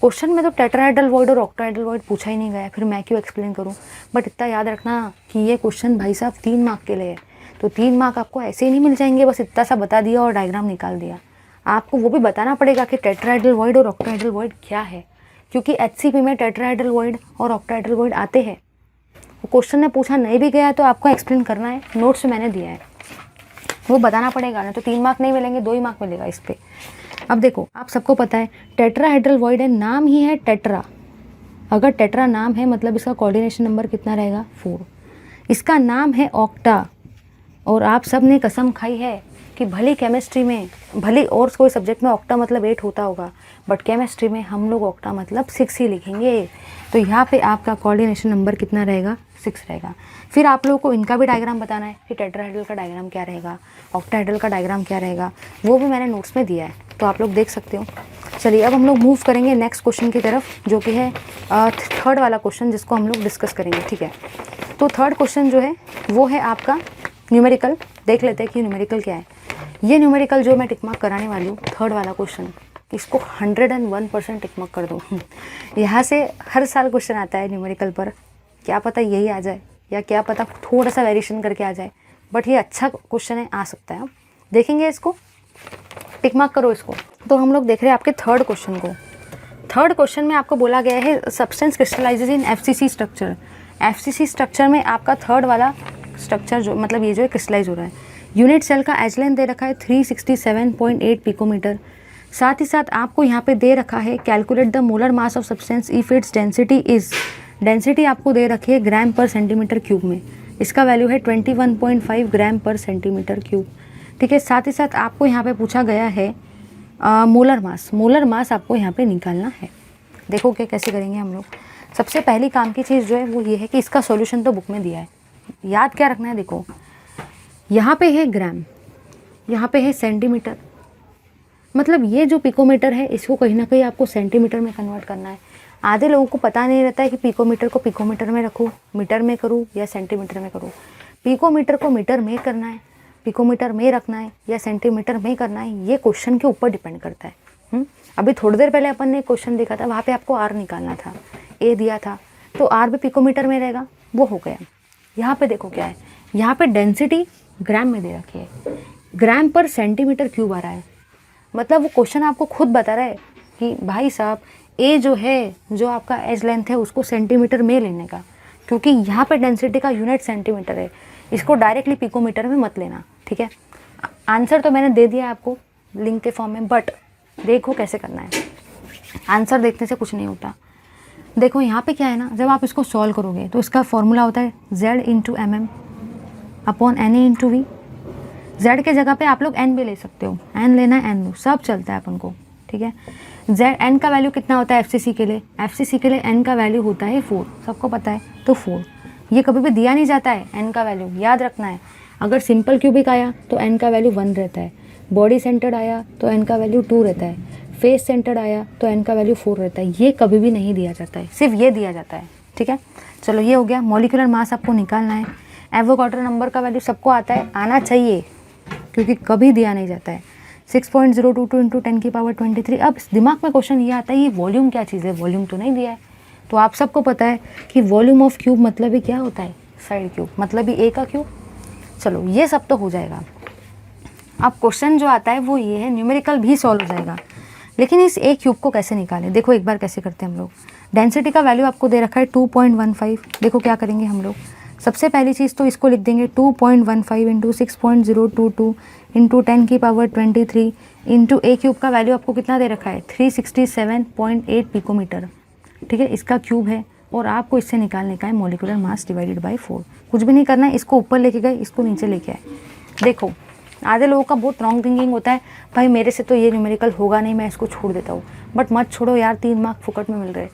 S1: क्वेश्चन में तो टेट्राहेड्रल वॉइड और ऑक्टाहेड्रल वॉइड पूछा ही नहीं गया, फिर मैं क्यों एक्सप्लेन करूँ। बट इतना याद रखना कि ये क्वेश्चन भाई साहब 3 मार्क के लिए है, तो 3 मार्क आपको ऐसे ही नहीं मिल जाएंगे बस इतना सा बता दिया और डायग्राम निकाल दिया। आपको वो भी बताना पड़ेगा कि टेट्राहेड्रल वॉइड और ऑक्टाहेड्रल वॉइड क्या है, क्योंकि एचसीपी में टेट्राहेड्रल वॉइड और ऑक्टाहेड्रल वॉइड आते हैं। वो क्वेश्चन ने पूछा नहीं भी गया है तो आपको एक्सप्लेन करना है, नोट्स में मैंने दिया है, वो बताना पड़ेगा, ना तो 3 मार्क नहीं मिलेंगे, 2 ही मार्क मिलेगा इस पे। अब देखो, आप सबको पता है टेट्राहेड्रल वॉइड है, नाम ही है टेट्रा। अगर टेट्रा नाम है मतलब इसका कोऑर्डिनेशन नंबर कितना रहेगा, 4। इसका नाम है ऑक्टा, और आप सब ने कसम खाई है कि भले केमिस्ट्री में, भले और कोई सब्जेक्ट में ऑक्टा मतलब 8 होता होगा, बट केमिस्ट्री में हम लोग ऑक्टा मतलब 6 ही लिखेंगे। तो यहाँ पे आपका कोऑर्डिनेशन नंबर कितना रहेगा, 6 रहेगा। फिर आप लोगों को इनका भी डायग्राम बताना है कि टेट्राहेड्रल का डायग्राम क्या रहेगा, ऑक्टाहेड्रल का डायग्राम क्या रहेगा, वो भी मैंने नोट्स में दिया है, तो आप लोग देख सकते हो। चलिए अब हम लोग मूव करेंगे नेक्स्ट क्वेश्चन की तरफ, जो कि है थर्ड वाला क्वेश्चन, जिसको हम लोग डिस्कस करेंगे, ठीक है। तो थर्ड क्वेश्चन जो है वो है आपका न्यूमेरिकल। देख लेते हैं कि न्यूमेरिकल क्या है। ये न्यूमेरिकल जो मैं टिक मार्क कराने वाली हूँ, थर्ड वाला क्वेश्चन, इसको 101% टिक मार्क कर दो। यहाँ से हर साल क्वेश्चन आता है न्यूमेरिकल पर, क्या पता यही आ जाए या क्या पता थोड़ा सा वेरिएशन करके आ जाए, बट ये अच्छा क्वेश्चन है, आ सकता है। देखेंगे इसको, टिक मार्क करो इसको। तो हम लोग देख रहे हैं आपके थर्ड क्वेश्चन को। थर्ड क्वेश्चन में आपको बोला गया है सब्सटेंस क्रिस्टलाइजेज इन एफसीसी स्ट्रक्चर। एफसीसी स्ट्रक्चर में आपका थर्ड वाला स्ट्रक्चर जो मतलब ये जो है क्रिस्टलाइज हो रहा है। यूनिट सेल का एज लेंथ दे रखा है 367.8 पिकोमीटर। साथ ही साथ आपको यहाँ पे दे रखा है calculate the molar mass of substance if its density is, density आपको दे रखी है ग्राम पर सेंटीमीटर क्यूब में, इसका वैल्यू है 21.5 ग्राम पर सेंटीमीटर क्यूब, ठीक है। साथ ही साथ आपको यहाँ पे पूछा गया है मोलर मास, मोलर मास आपको यहाँ पे निकालना है। देखो क्या कैसे करेंगे हम लोग। सबसे पहली काम की चीज़ जो है वो ये है कि इसका सॉल्यूशन तो बुक में दिया है, याद क्या रखना है। देखो यहाँ पे है ग्राम, यहाँ पे है सेंटीमीटर, मतलब ये जो पिकोमीटर है इसको कहीं ना कहीं आपको सेंटीमीटर में कन्वर्ट करना है। आधे लोगों को पता नहीं रहता है कि पिकोमीटर को पिकोमीटर में रखूँ, मीटर में करूँ या सेंटीमीटर में करूँ। पिकोमीटर को मीटर में करना है, पिकोमीटर में रखना है या सेंटीमीटर में करना है, ये क्वेश्चन के ऊपर डिपेंड करता है। अभी थोड़ी देर पहले अपन ने क्वेश्चन देखा था, वहाँ पे आपको आर निकालना था, ए दिया था, तो आर भी पिकोमीटर में रहेगा, वो हो गया। यहाँ पे देखो क्या है, यहाँ पे डेंसिटी ग्राम में दे रखी है, ग्राम पर सेंटीमीटर क्यूब आ रहा है, मतलब वो क्वेश्चन आपको खुद बता रहा है कि भाई साहब ए जो है, जो आपका एज लेंथ है उसको सेंटीमीटर में लेने का, क्योंकि यहाँ पे डेंसिटी का यूनिट सेंटीमीटर है, इसको डायरेक्टली पिकोमीटर में मत लेना, ठीक है। आंसर तो मैंने दे दिया है आपको लिंक के फॉर्म में, बट देखो कैसे करना है। आंसर देखने से कुछ नहीं होता। देखो यहाँ पे क्या है ना, जब आप इसको सॉल्व करोगे तो इसका फॉर्मूला होता है z into mm upon N A into V. Z के जगह पे आप लोग एन भी ले सकते हो, एन लेना है एन लो, सब चलता है अपन को, ठीक है। जेड एन का वैल्यू कितना होता है एफसीसी के लिए, एफसीसी के लिए एन का वैल्यू होता है 4, सबको पता है, तो 4। ये कभी भी दिया नहीं जाता है एन का वैल्यू, याद रखना है। अगर सिंपल क्यूबिक आया तो एन का वैल्यू 1 रहता है, बॉडी सेंटर्ड आया तो एन का वैल्यू 2 रहता है, फेस सेंटर्ड आया तो एन का वैल्यू 4 रहता है। ये कभी भी नहीं दिया जाता है, सिर्फ ये दिया जाता है, ठीक है। चलो ये हो गया। मॉलिक्यूलर मास आपको निकालना है। एवोगाड्रो नंबर का वैल्यू सबको आता है, आना चाहिए, क्योंकि कभी दिया नहीं जाता है। 6.022 इंटू 10 की पावर 23। अब दिमाग में क्वेश्चन ये आता है ये वॉल्यूम क्या चीज़ है, वॉल्यूम तो नहीं दिया है। तो आप सबको पता है कि वॉल्यूम ऑफ क्यूब मतलब ही क्या होता है, साइड क्यूब, मतलब ही ए का क्यूब। चलो ये सब तो हो जाएगा। अब क्वेश्चन जो आता है वो ये है, न्यूमेरिकल भी सॉल्व हो जाएगा, लेकिन इस ए क्यूब को कैसे निकालें। देखो एक बार कैसे करते हैं हम लोग। डेंसिटी का वैल्यू आपको दे रखा है 2.15। देखो क्या करेंगे हम लोग। सबसे पहली चीज़ तो इसको लिख देंगे 2.15 इंटू 6.022 इंटू 10 की पावर 23 इंटू ए क्यूब का वैल्यू आपको कितना दे रखा है 367.8 पिकोमीटर, ठीक है। इसका क्यूब है और आपको इससे निकालने का है मॉलिक्यूलर मास डिवाइडेड बाय 4। कुछ भी नहीं करना है, इसको ऊपर लेके गए, इसको नीचे लेके आए। देखो आधे लोगों का बहुत रॉन्ग थिंकिंग होता है, भाई मेरे से तो ये न्यूमेरिकल होगा नहीं, मैं इसको छोड़ देता हूँ। बट मत छोड़ो यार, 3 मार्क फुकट में मिल रहे।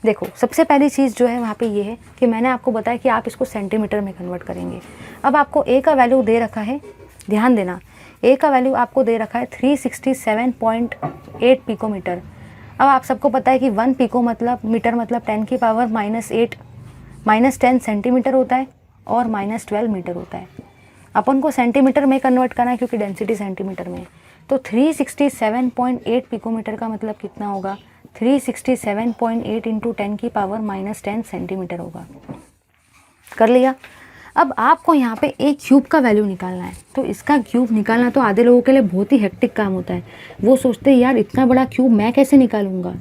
S1: देखो सबसे पहली चीज़ जो है वहाँ पे ये है कि मैंने आपको बताया कि आप इसको सेंटीमीटर में कन्वर्ट करेंगे। अब आपको ए का वैल्यू दे रखा है, ध्यान देना, ए का वैल्यू आपको दे रखा है 367.8 पिकोमीटर। अब आप सबको पता है कि 1 पिको मतलब मीटर मतलब 10 की पावर -8 -10 सेंटीमीटर होता है और -12 मीटर होता है। अपन को सेंटीमीटर में कन्वर्ट करना है क्योंकि डेंसिटी सेंटीमीटर में है। तो 367.8 पिकोमीटर का मतलब कितना होगा, 367.8 इंटू 10 की पावर -10 सेंटीमीटर होगा। कर लिया। अब आपको यहाँ पे एक क्यूब का वैल्यू निकालना है, तो इसका क्यूब निकालना तो आधे लोगों के लिए बहुत ही हेक्टिक काम होता है। वो सोचते हैं यार इतना बड़ा क्यूब मैं कैसे निकालूंगा।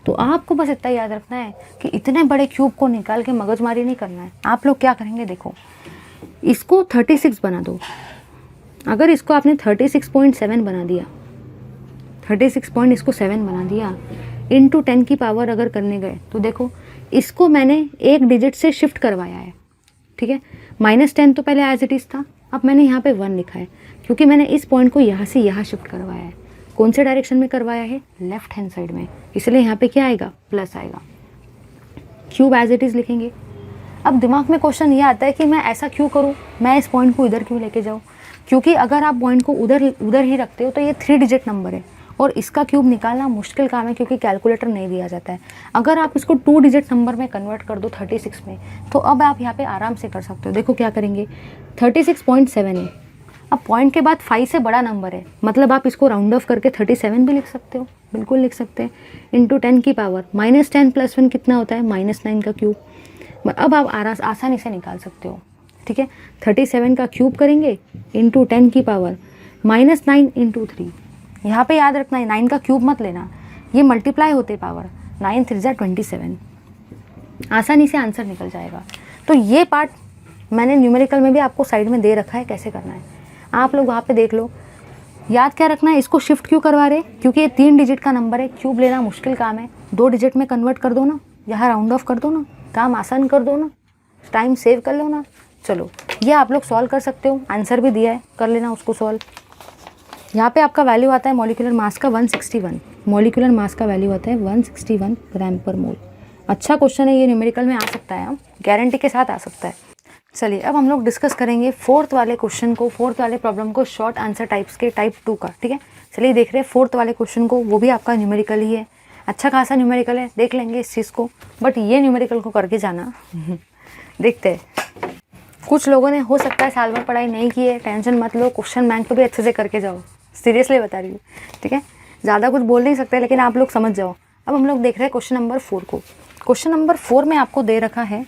S1: तो आपको बस इतना याद रखना है कि इतने बड़े क्यूब को निकाल के मगजमारी नहीं करना है। आप लोग क्या करेंगे, देखो इसको 36 बना दो। अगर इसको आपने 36.7 बना दिया, 36.7 बना दिया, इंटू 10 की पावर अगर करने गए तो देखो इसको मैंने एक डिजिट से शिफ्ट करवाया है, ठीक है। -10 तो पहले एज इट इज़ था, अब मैंने यहाँ पे 1 लिखा है क्योंकि मैंने इस पॉइंट को यहाँ से यहाँ शिफ्ट करवाया है। कौन से डायरेक्शन में करवाया है, लेफ्ट हैंड साइड में, इसलिए यहाँ पे क्या आएगा, प्लस आएगा। क्यूब एज इट इज़ लिखेंगे। अब दिमाग में क्वेश्चन ये आता है कि मैं ऐसा क्यों करूँ, मैं इस पॉइंट को इधर क्यों लेके जाऊँ, क्योंकि अगर आप पॉइंट को उधर ही रखते हो तो ये 3 डिजिट नंबर है और इसका क्यूब निकालना मुश्किल काम है क्योंकि कैलकुलेटर नहीं दिया जाता है। अगर आप इसको 2 डिजिट नंबर में कन्वर्ट कर दो 36 में, तो अब आप यहाँ पे आराम से कर सकते हो। देखो क्या करेंगे, 36.7 है, अब पॉइंट के बाद 5 से बड़ा नंबर है, मतलब आप इसको राउंड ऑफ करके 37 भी लिख सकते हो, बिल्कुल लिख सकते हैं। इंटू 10 की पावर -10 + 1 कितना होता है, -9 का क्यूब। अब आप आसानी से निकाल सकते हो, ठीक है। 37 का क्यूब करेंगे इंटू 10 की पावर -9 इंटू 3। यहाँ पे याद रखना है 9 का क्यूब मत लेना, ये मल्टीप्लाई होते पावर, 9 3 जा 27, आसानी से आंसर निकल जाएगा। तो ये पार्ट मैंने न्यूमेरिकल में भी आपको साइड में दे रखा है कैसे करना है, आप लोग वहाँ पे देख लो। याद क्या रखना है, इसको शिफ्ट क्यों करवा रहे, क्योंकि ये 3 डिजिट का नंबर है, क्यूब लेना मुश्किल काम है, 2 डिजिट में कन्वर्ट कर दो ना, यहाँ राउंड ऑफ कर दो ना, काम आसान कर दो ना, टाइम सेव कर लो ना। चलो ये आप लोग सॉल्व कर सकते हो, आंसर भी दिया है, कर लेना उसको सॉल्व। यहाँ पे आपका वैल्यू आता है मॉलिक्यूलर मास का 161, मॉलिक्यूलर मास का वैल्यू आता है 161 ग्राम पर मोल। अच्छा क्वेश्चन है ये, न्यूमेरिकल में आ सकता है, गारंटी के साथ आ सकता है। चलिए अब हम लोग डिस्कस करेंगे 4th वाले क्वेश्चन को, 4th वाले प्रॉब्लम को, शॉर्ट आंसर टाइप्स के टाइप 2 का, ठीक है। चलिए देख रहे हैं 4th वाले क्वेश्चन को, वो भी आपका न्यूमेरिकल ही है, अच्छा खासा न्यूमेरिकल है, देख लेंगे इस चीज़ को, बट ये न्यूमेरिकल को करके जाना देखते हैं। कुछ लोगों ने हो सकता है साल भर पढ़ाई नहीं की है, टेंशन मत लो, क्वेश्चन बैंक को भी अच्छे से करके जाओ, सीरियसली बता रही हूँ, ठीक है। ज़्यादा कुछ बोल नहीं सकते लेकिन आप लोग समझ जाओ। अब हम लोग देख रहे हैं क्वेश्चन नंबर 4 को। क्वेश्चन नंबर 4 में आपको दे रखा है,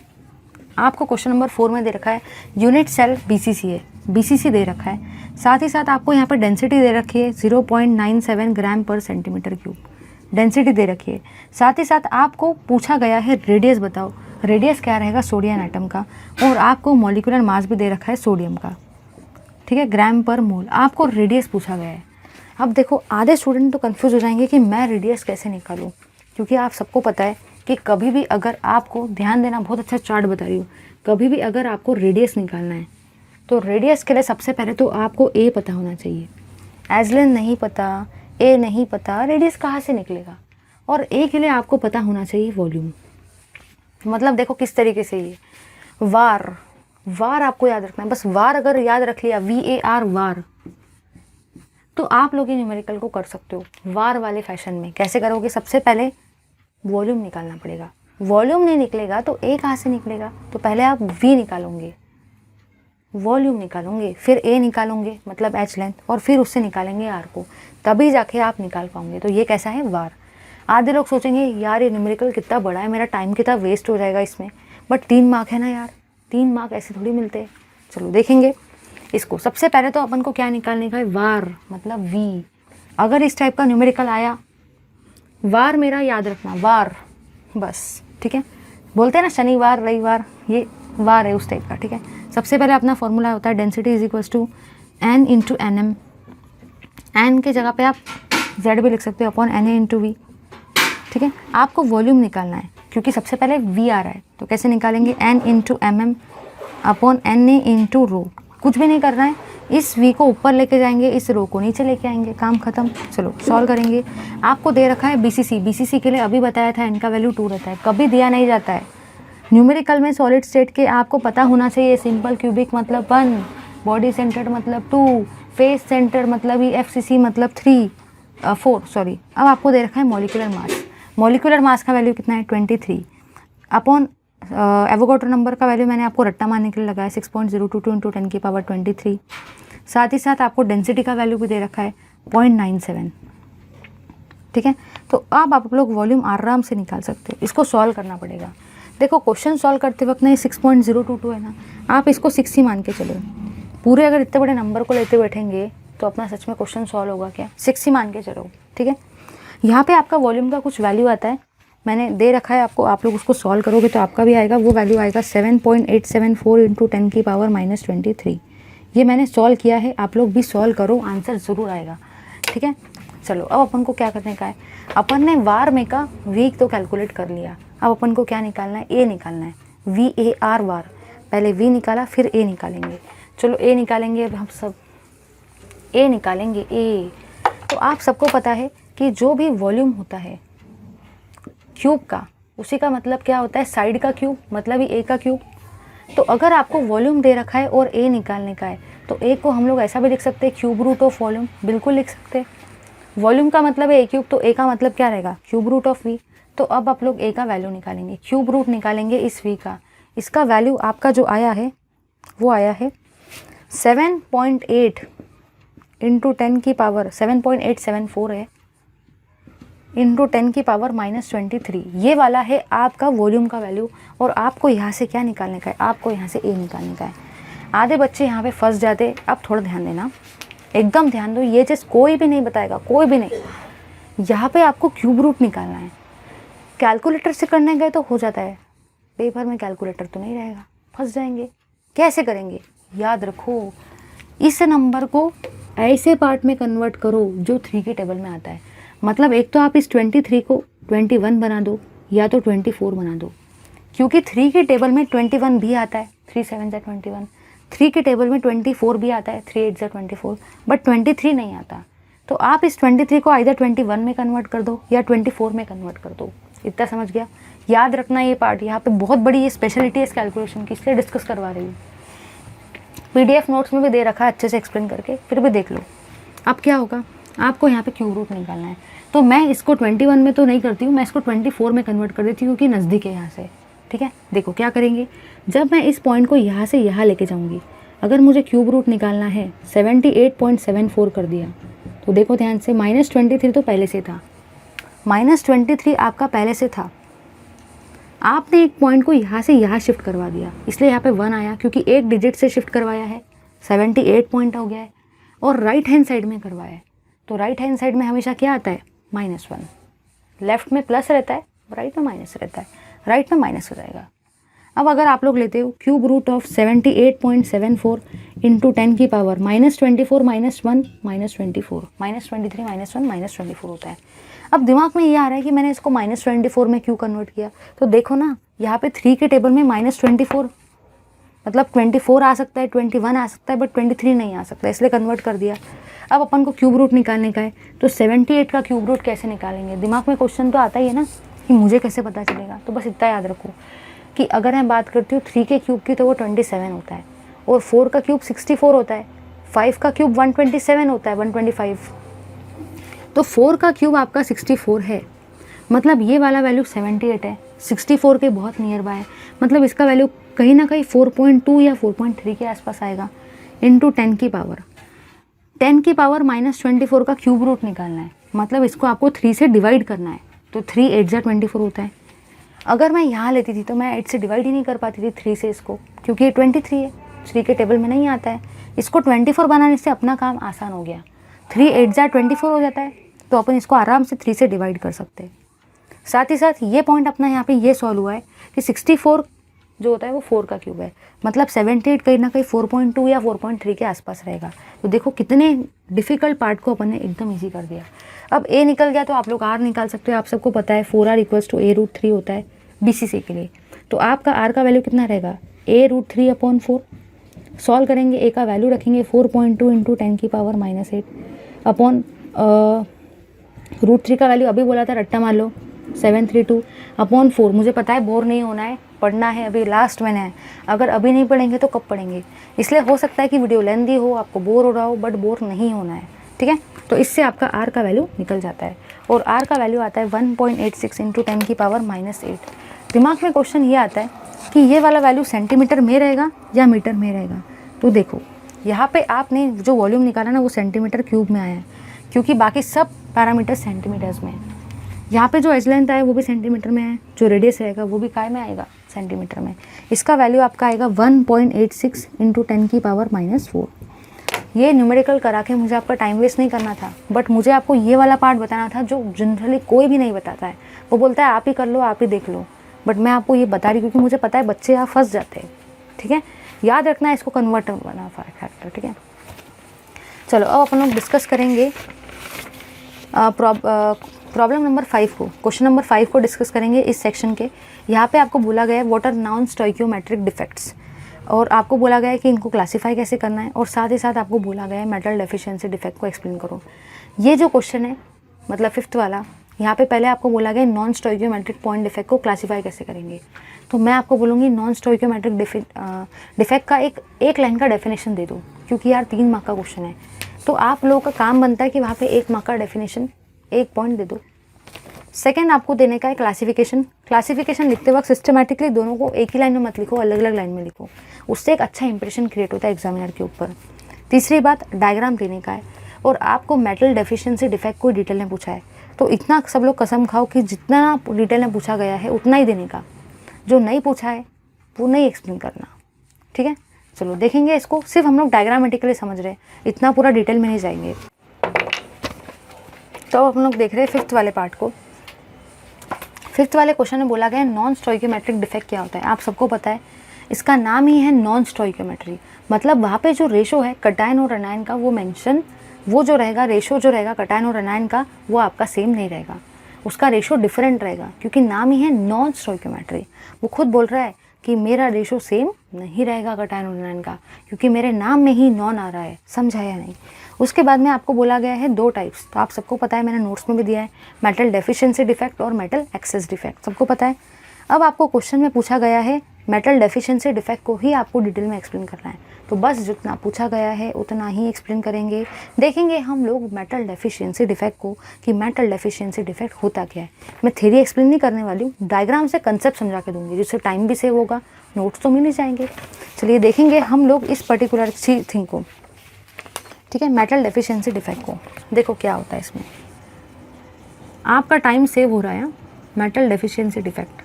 S1: आपको क्वेश्चन नंबर 4 में दे रखा है यूनिट सेल BCC है, BCC दे रखा है, साथ ही साथ आपको यहाँ पर डेंसिटी दे रखी है 0.97 ग्राम पर सेंटीमीटर क्यूब, डेंसिटी दे रखी है। साथ ही साथ आपको पूछा गया है रेडियस बताओ, रेडियस क्या रहेगा सोडियम एटम का, और आपको मॉलिक्यूलर मास भी दे रखा है सोडियम का, ठीक है, ग्राम पर मोल, आपको रेडियस पूछा गया है। अब देखो आधे स्टूडेंट तो कंफ्यूज हो जाएंगे कि मैं रेडियस कैसे निकालूं, क्योंकि आप सबको पता है कि कभी भी अगर आपको, ध्यान देना बहुत अच्छा चार्ट बता रही हूँ, कभी भी अगर आपको रेडियस निकालना है तो रेडियस के लिए सबसे पहले तो आपको ए पता होना चाहिए। एजलेन नहीं पता, ए नहीं पता, रेडियस कहाँ से निकलेगा। और ए के लिए आपको पता होना चाहिए वॉल्यूम, मतलब देखो किस तरीके से, ये वार, वार आपको याद रखना है, बस वार अगर याद रख लिया, VAR वार, तो आप लोग ये न्यूमेरिकल को कर सकते हो वार वाले फैशन में। कैसे करोगे, सबसे पहले वॉल्यूम निकालना पड़ेगा, वॉल्यूम नहीं निकलेगा तो ए कहाँ से निकलेगा, तो पहले आप V निकालोगे, वॉल्यूम निकालोगे, फिर ए निकालोगे मतलब एच लेंथ, और फिर उससे निकालेंगे आर को, तभी जाके आप निकाल पाओगे। तो ये कैसा है, वार। आधे लोग सोचेंगे यार ये न्यूमेरिकल कितना बड़ा है, मेरा टाइम कितना वेस्ट हो जाएगा इसमें, बट 3 मार्क है ना यार, 3 मार्क ऐसे थोड़ी मिलते हैं। चलो देखेंगे इसको। सबसे पहले तो अपन को क्या निकालने का है, वार मतलब V। अगर इस टाइप का न्यूमेरिकल आया, वार मेरा याद रखना, वार बस, ठीक है। बोलते हैं ना शनिवार रविवार, ये वार है उस टाइप का, ठीक है। सबसे पहले अपना फॉर्मूला होता है डेंसिटी = N × Nm, N के जगह पे आप Z भी लिख सकते हो, अपॉन Na × V, ठीक है। आपको वॉल्यूम निकालना है क्योंकि सबसे पहले V आ रहा है, तो कैसे निकालेंगे, N × mm अपॉन Na × रो। कुछ भी नहीं करना है, इस V को ऊपर लेके जाएंगे, इस रो को नीचे लेके आएंगे, काम खत्म। चलो सॉल्व करेंगे। आपको दे रखा है BCC, BCC के लिए अभी बताया था इनका वैल्यू 2 रहता है, कभी दिया नहीं जाता है न्यूमेरिकल में। सॉलिड स्टेट के आपको पता होना चाहिए, सिंपल क्यूबिक मतलब 1, बॉडी सेंटर्ड मतलब 2, फेस सेंटर मतलब FCC मतलब 4 सॉरी। अब आपको दे रखा है मॉलिक्यूलर मास, मॉलिक्यूलर मास का वैल्यू कितना है 23, अपॉन एवोगाड्रो नंबर का वैल्यू मैंने आपको रट्टा मारने के लिए लगाया 6.022 × 10 की पावर 23। साथ ही साथ आपको डेंसिटी का वैल्यू भी दे रखा है 0.97, ठीक है। तो अब आप लोग वॉल्यूम आराम से निकाल सकते हो, इसको सॉल्व करना पड़ेगा। देखो क्वेश्चन सॉल्व करते वक्त ना ये 6.022 है ना, आप इसको 6 ही मान के चलो। पूरे अगर इतने बड़े नंबर को लेते बैठेंगे तो अपना सच में क्वेश्चन सॉल्व होगा क्या? 6 ही मान के चलो, ठीक है। यहाँ पे आपका वॉल्यूम का कुछ वैल्यू आता है, मैंने दे रखा है आपको, आप लोग उसको सॉल्व करोगे तो आपका भी आएगा, वो वैल्यू आएगा 7.874 इंटू 10 की पावर -23। ये मैंने सॉल्व किया है, आप लोग भी सॉल्व करो, आंसर ज़रूर आएगा, ठीक है। चलो अब अपन को क्या करने का है, अपन ने वार में का वीक तो कैलकुलेट कर लिया, अब अपन को क्या निकालना है? ए निकालना है, VAR वार। पहले वी निकाला फिर ए निकालेंगे। चलो ए निकालेंगे, अब हम सब ए निकालेंगे। ए तो आप सबको पता है कि जो भी वॉल्यूम होता है क्यूब का, उसी का मतलब क्या होता है? साइड का क्यूब, मतलब ही ए का क्यूब। तो अगर आपको वॉल्यूम दे रखा है और ए निकालने का है तो ए को हम लोग ऐसा भी लिख सकते हैं, क्यूब रूट ऑफ वॉल्यूम, बिल्कुल लिख सकते हैं। वॉल्यूम का मतलब है ए क्यूब, तो ए का मतलब क्या रहेगा? Cube root of V. तो अब आप लोग ए का वैल्यू निकालेंगे, क्यूब रूट निकालेंगे इस वी का। इसका वैल्यू आपका जो आया है वो आया है 7.8 इंटू 10 की पावर 7.874 है, इंटू 10 की पावर -23। ये वाला है आपका वॉल्यूम का वैल्यू। और आपको यहाँ से क्या निकालने का है? आपको यहाँ से ए निकालने का है। आधे बच्चे यहाँ पे फंस जाते, अब थोड़ा ध्यान देना, एकदम ध्यान दो, ये चीज़ कोई भी नहीं बताएगा, कोई भी नहीं। यहाँ पे आपको क्यूब रूट निकालना है। कैलकुलेटर से करने गए तो हो जाता है, पेपर में कैलकुलेटर तो नहीं रहेगा, फंस जाएंगे। कैसे करेंगे? याद रखो, इस नंबर को ऐसे पार्ट में कन्वर्ट करो जो 3 के टेबल में आता है। मतलब एक तो आप इस 23 को 21 बना दो या तो 24 बना दो, क्योंकि 3 के टेबल में 21 भी आता है, 3 7 जा 21। 3 के टेबल में 24 भी आता है, 3 8 जा 24, बट 23 नहीं आता। तो आप इस 23 को आइदर 21 में कन्वर्ट कर दो या 24 में कन्वर्ट कर दो। इतना समझ गया? याद रखना ये पार्ट, यहाँ पे बहुत बड़ी ये स्पेशलिटी है इस कैलकुलेशन की, इसलिए डिस्कस करवा रही हूँ। PDF नोट्स में भी दे रखा है अच्छे से एक्सप्लेन करके, फिर भी देख लो। अब क्या होगा, आपको यहाँ पे क्यूब रूट निकालना है। तो मैं इसको 21 में तो नहीं करती हूँ, मैं इसको 24 में कन्वर्ट कर देती हूँ क्योंकि नज़दीक है यहाँ से, ठीक है। देखो क्या करेंगे, जब मैं इस पॉइंट को यहाँ से यहाँ लेके जाऊँगी, अगर मुझे क्यूब रूट निकालना है, 78.74 कर दिया, तो देखो ध्यान से, -23 तो पहले से था, -23 आपका पहले से था। आपने एक पॉइंट को यहाँ से यहाँ शिफ्ट करवा दिया, इसलिए यहाँ पे 1 आया, क्योंकि एक डिजिट से शिफ्ट करवाया है, 78 पॉइंट हो गया है। और राइट हैंड साइड में करवाया है, तो राइट हैंड साइड में हमेशा क्या आता है? -1। लेफ्ट में प्लस रहता है, राइट में माइनस रहता है, राइट में माइनस हो जाएगा। अब अगर आप लोग लेते हो क्यूब रूट ऑफ 78.74 इंटू 10 की पावर -24 -1 -24 -23 -1 -24 होता है। अब दिमाग में ये आ रहा है कि मैंने इसको -24 में क्यों कन्वर्ट किया? तो देखो ना, यहाँ पे 3 के टेबल में -24 मतलब 24 आ सकता है, 21 आ सकता है, बट 23 नहीं आ सकता, इसलिए कन्वर्ट कर दिया। अब अपन को क्यूब रूट निकालने का है, तो 78 का क्यूब रूट कैसे निकालेंगे? दिमाग में क्वेश्चन तो आता ही है ना कि मुझे कैसे पता चलेगा। तो बस इतना याद रखो कि अगर मैं बात करती हूँ 3 के क्यूब की तो वो 27 होता है, और 4 का क्यूब 64 होता है, 5 का क्यूब 127 होता है, 125। तो 4 का क्यूब आपका 64 है, मतलब ये वाला वैल्यू 78 है, 64 के बहुत नियर बाय है, मतलब इसका वैल्यू कहीं ना कहीं 4.2 या 4.3 के आसपास आएगा, इंटू 10 की पावर। 10 की पावर -24 का क्यूब रूट निकालना है, मतलब इसको आपको 3 से डिवाइड करना है, तो 3 8 जा 24 होता है। अगर मैं यहाँ लेती थी तो मैं 8 से डिवाइड ही नहीं कर पाती थी 3 से इसको, क्योंकि ये 23 है, 3 के टेबल में नहीं आता है। इसको 24 बनाने से अपना काम आसान हो गया, 3 8 जा 24 हो जाता है, तो अपन इसको आराम से 3 से डिवाइड कर सकते हैं। साथ ही साथ ये पॉइंट अपना यहाँ पे ये सॉल्व हुआ है कि 64 जो होता है वो 4 का क्यूब है, मतलब 78 कहीं ना कहीं 4.2 या 4.3 के आसपास रहेगा। तो देखो कितने डिफ़िकल्ट पार्ट को अपन ने एकदम ईजी कर दिया। अब ए निकल गया तो आप लोग आर निकाल सकते हो, आप सबको पता है 4r = a√3 होता है BCC के लिए। तो आपका आर का वैल्यू कितना रहेगा? a√3/4। सॉल्व करेंगे, ए का वैल्यू रखेंगे 4.2 इंटू 10 की पावर -8 अपॉन √3 का वैल्यू अभी बोला था, रट्टा मार लो 732/4। मुझे पता है बोर नहीं होना है, पढ़ना है, अभी लास्ट में है। अगर अभी नहीं पढ़ेंगे तो कब पढ़ेंगे? इसलिए हो सकता है कि वीडियो लेंदी हो, आपको बोर हो रहा हो, बट बोर नहीं होना है, ठीक है। तो इससे आपका आर का वैल्यू निकल जाता है, और आर का वैल्यू आता है 1.86 इंटू 10 की पावर -8। दिमाग में क्वेश्चन ये आता है कि ये वाला वैल्यू सेंटीमीटर में रहेगा या मीटर में रहेगा। तो देखो यहाँ पे आपने जो वॉल्यूम निकाला ना वो सेंटीमीटर क्यूब में आया है, क्योंकि बाकी सब पैरामीटर सेंटीमीटर्स में है। यहाँ पे जो एज लेंथ है वो भी सेंटीमीटर में है, जो रेडियस रहेगा वो भी काय में आएगा, सेंटीमीटर में। इसका वैल्यू आपका आएगा 1.86 इंटू 10⁻⁻⁴। ये न्यूमेरिकल करा के मुझे आपका टाइम वेस्ट नहीं करना था, बट मुझे आपको ये वाला पार्ट बताना था जो जनरली कोई भी नहीं बताता है। वो बोलता है आप ही कर लो, आप ही देख लो, बट मैं आपको ये बता रही क्योंकि मुझे पता है बच्चे यहाँ फंस जाते हैं। ठीक है, याद रखना है इसको, कन्वर्ट वाला फैक्टर। ठीक है, चलो अब अपन लोग डिस्कस करेंगे प्रॉब्लम नंबर 5 को, क्वेश्चन नंबर 5 को डिस्कस करेंगे इस सेक्शन के। यहाँ पे आपको बोला गया है what are non stoichiometric defects, और आपको बोला गया है कि इनको क्लासीफाई कैसे करना है, और साथ ही साथ आपको बोला गया है मेटल डेफिशिएंसी डिफेक्ट को एक्सप्लेन करो। ये जो क्वेश्चन है मतलब 5th वाला, यहाँ पे पहले आपको बोला गया नॉन स्टोइकियोमेट्रिक पॉइंट डिफेक्ट को क्लासीफाई कैसे करेंगे। तो मैं आपको बोलूँगी नॉन स्टोइकियोमेट्रिक डिफेक्ट का एक लाइन का डेफिनेशन दे दो, क्योंकि यार 3 मार्क का क्वेश्चन है, तो आप लोगों का काम बनता है कि वहाँ पे 1 मार्क का डेफिनेशन 1 पॉइंट दे दो। सेकंड आपको देने का है क्लासिफिकेशन लिखते वक्त सिस्टमैटिकली दोनों को एक ही लाइन में मत लिखो, अलग अलग लाइन में लिखो, उससे एक अच्छा इंप्रेशन क्रिएट होता है एग्जामिनर के ऊपर। तीसरी बात डायग्राम देने का है, और आपको मेटल डेफिशिएंसी डिफेक्ट को डिटेल में पूछा है, तो इतना सब लोग कसम खाओ कि जितना डिटेल में पूछा गया है उतना ही देने का, जो नहीं पूछा है वो नहीं एक्सप्लेन करना। ठीक है, चलो देखेंगे इसको, सिर्फ हम लोग डायग्रामेटिकली समझ रहे हैं, इतना पूरा डिटेल में नहीं जाएंगे। तो अब हम लोग देख रहे हैं 5th वाले पार्ट को। 5th वाले क्वेश्चन में बोला गया है नॉन स्टोइकियोमेट्रिक डिफेक्ट क्या होता है। आप सबको पता है इसका नाम ही है नॉन स्टोइकियोमेट्री, मतलब वहाँ पे जो रेशो है कटायन और एनायन का, वो जो रहेगा रेशो जो रहेगा कटायन और एनायन का, वो आपका सेम नहीं रहेगा, उसका रेशो डिफरेंट रहेगा, क्योंकि नाम ही है नॉन स्टोइकियोमेट्री। वो खुद बोल रहा है कि मेरा रेशो सेम नहीं रहेगा कटायन और एनायन का, क्योंकि मेरे नाम में ही नॉन आ रहा है। समझा या नहीं? उसके बाद में आपको बोला गया है 2 टाइप्स, तो आप सबको पता है, मैंने नोट्स में भी दिया है, मेटल डेफिशिएंसी डिफेक्ट और मेटल एक्सेस डिफेक्ट, सबको पता है। अब आपको क्वेश्चन में पूछा गया है मेटल डेफिशिएंसी डिफेक्ट को ही आपको डिटेल में एक्सप्लेन करना है, तो बस जितना पूछा गया है उतना ही एक्सप्लेन करेंगे। देखेंगे हम लोग मेटल डेफिशिएंसी डिफेक्ट को कि मेटल डेफिशिएंसी डिफेक्ट होता क्या है। मैं थ्योरी एक्सप्लेन नहीं करने वाली हूँ, डायग्राम से कंसेप्ट समझा के दूंगी, जिससे टाइम भी सेव होगा, नोट्स तो मिल ही जाएंगे। चलिए देखेंगे हम लोग इस पर्टिकुलर थिंग को। ठीक है, मेटल डेफिशिएंसी डिफेक्ट को देखो क्या होता है। इसमें आपका टाइम सेव हो रहा है। मेटल डेफिशिएंसी डिफेक्ट,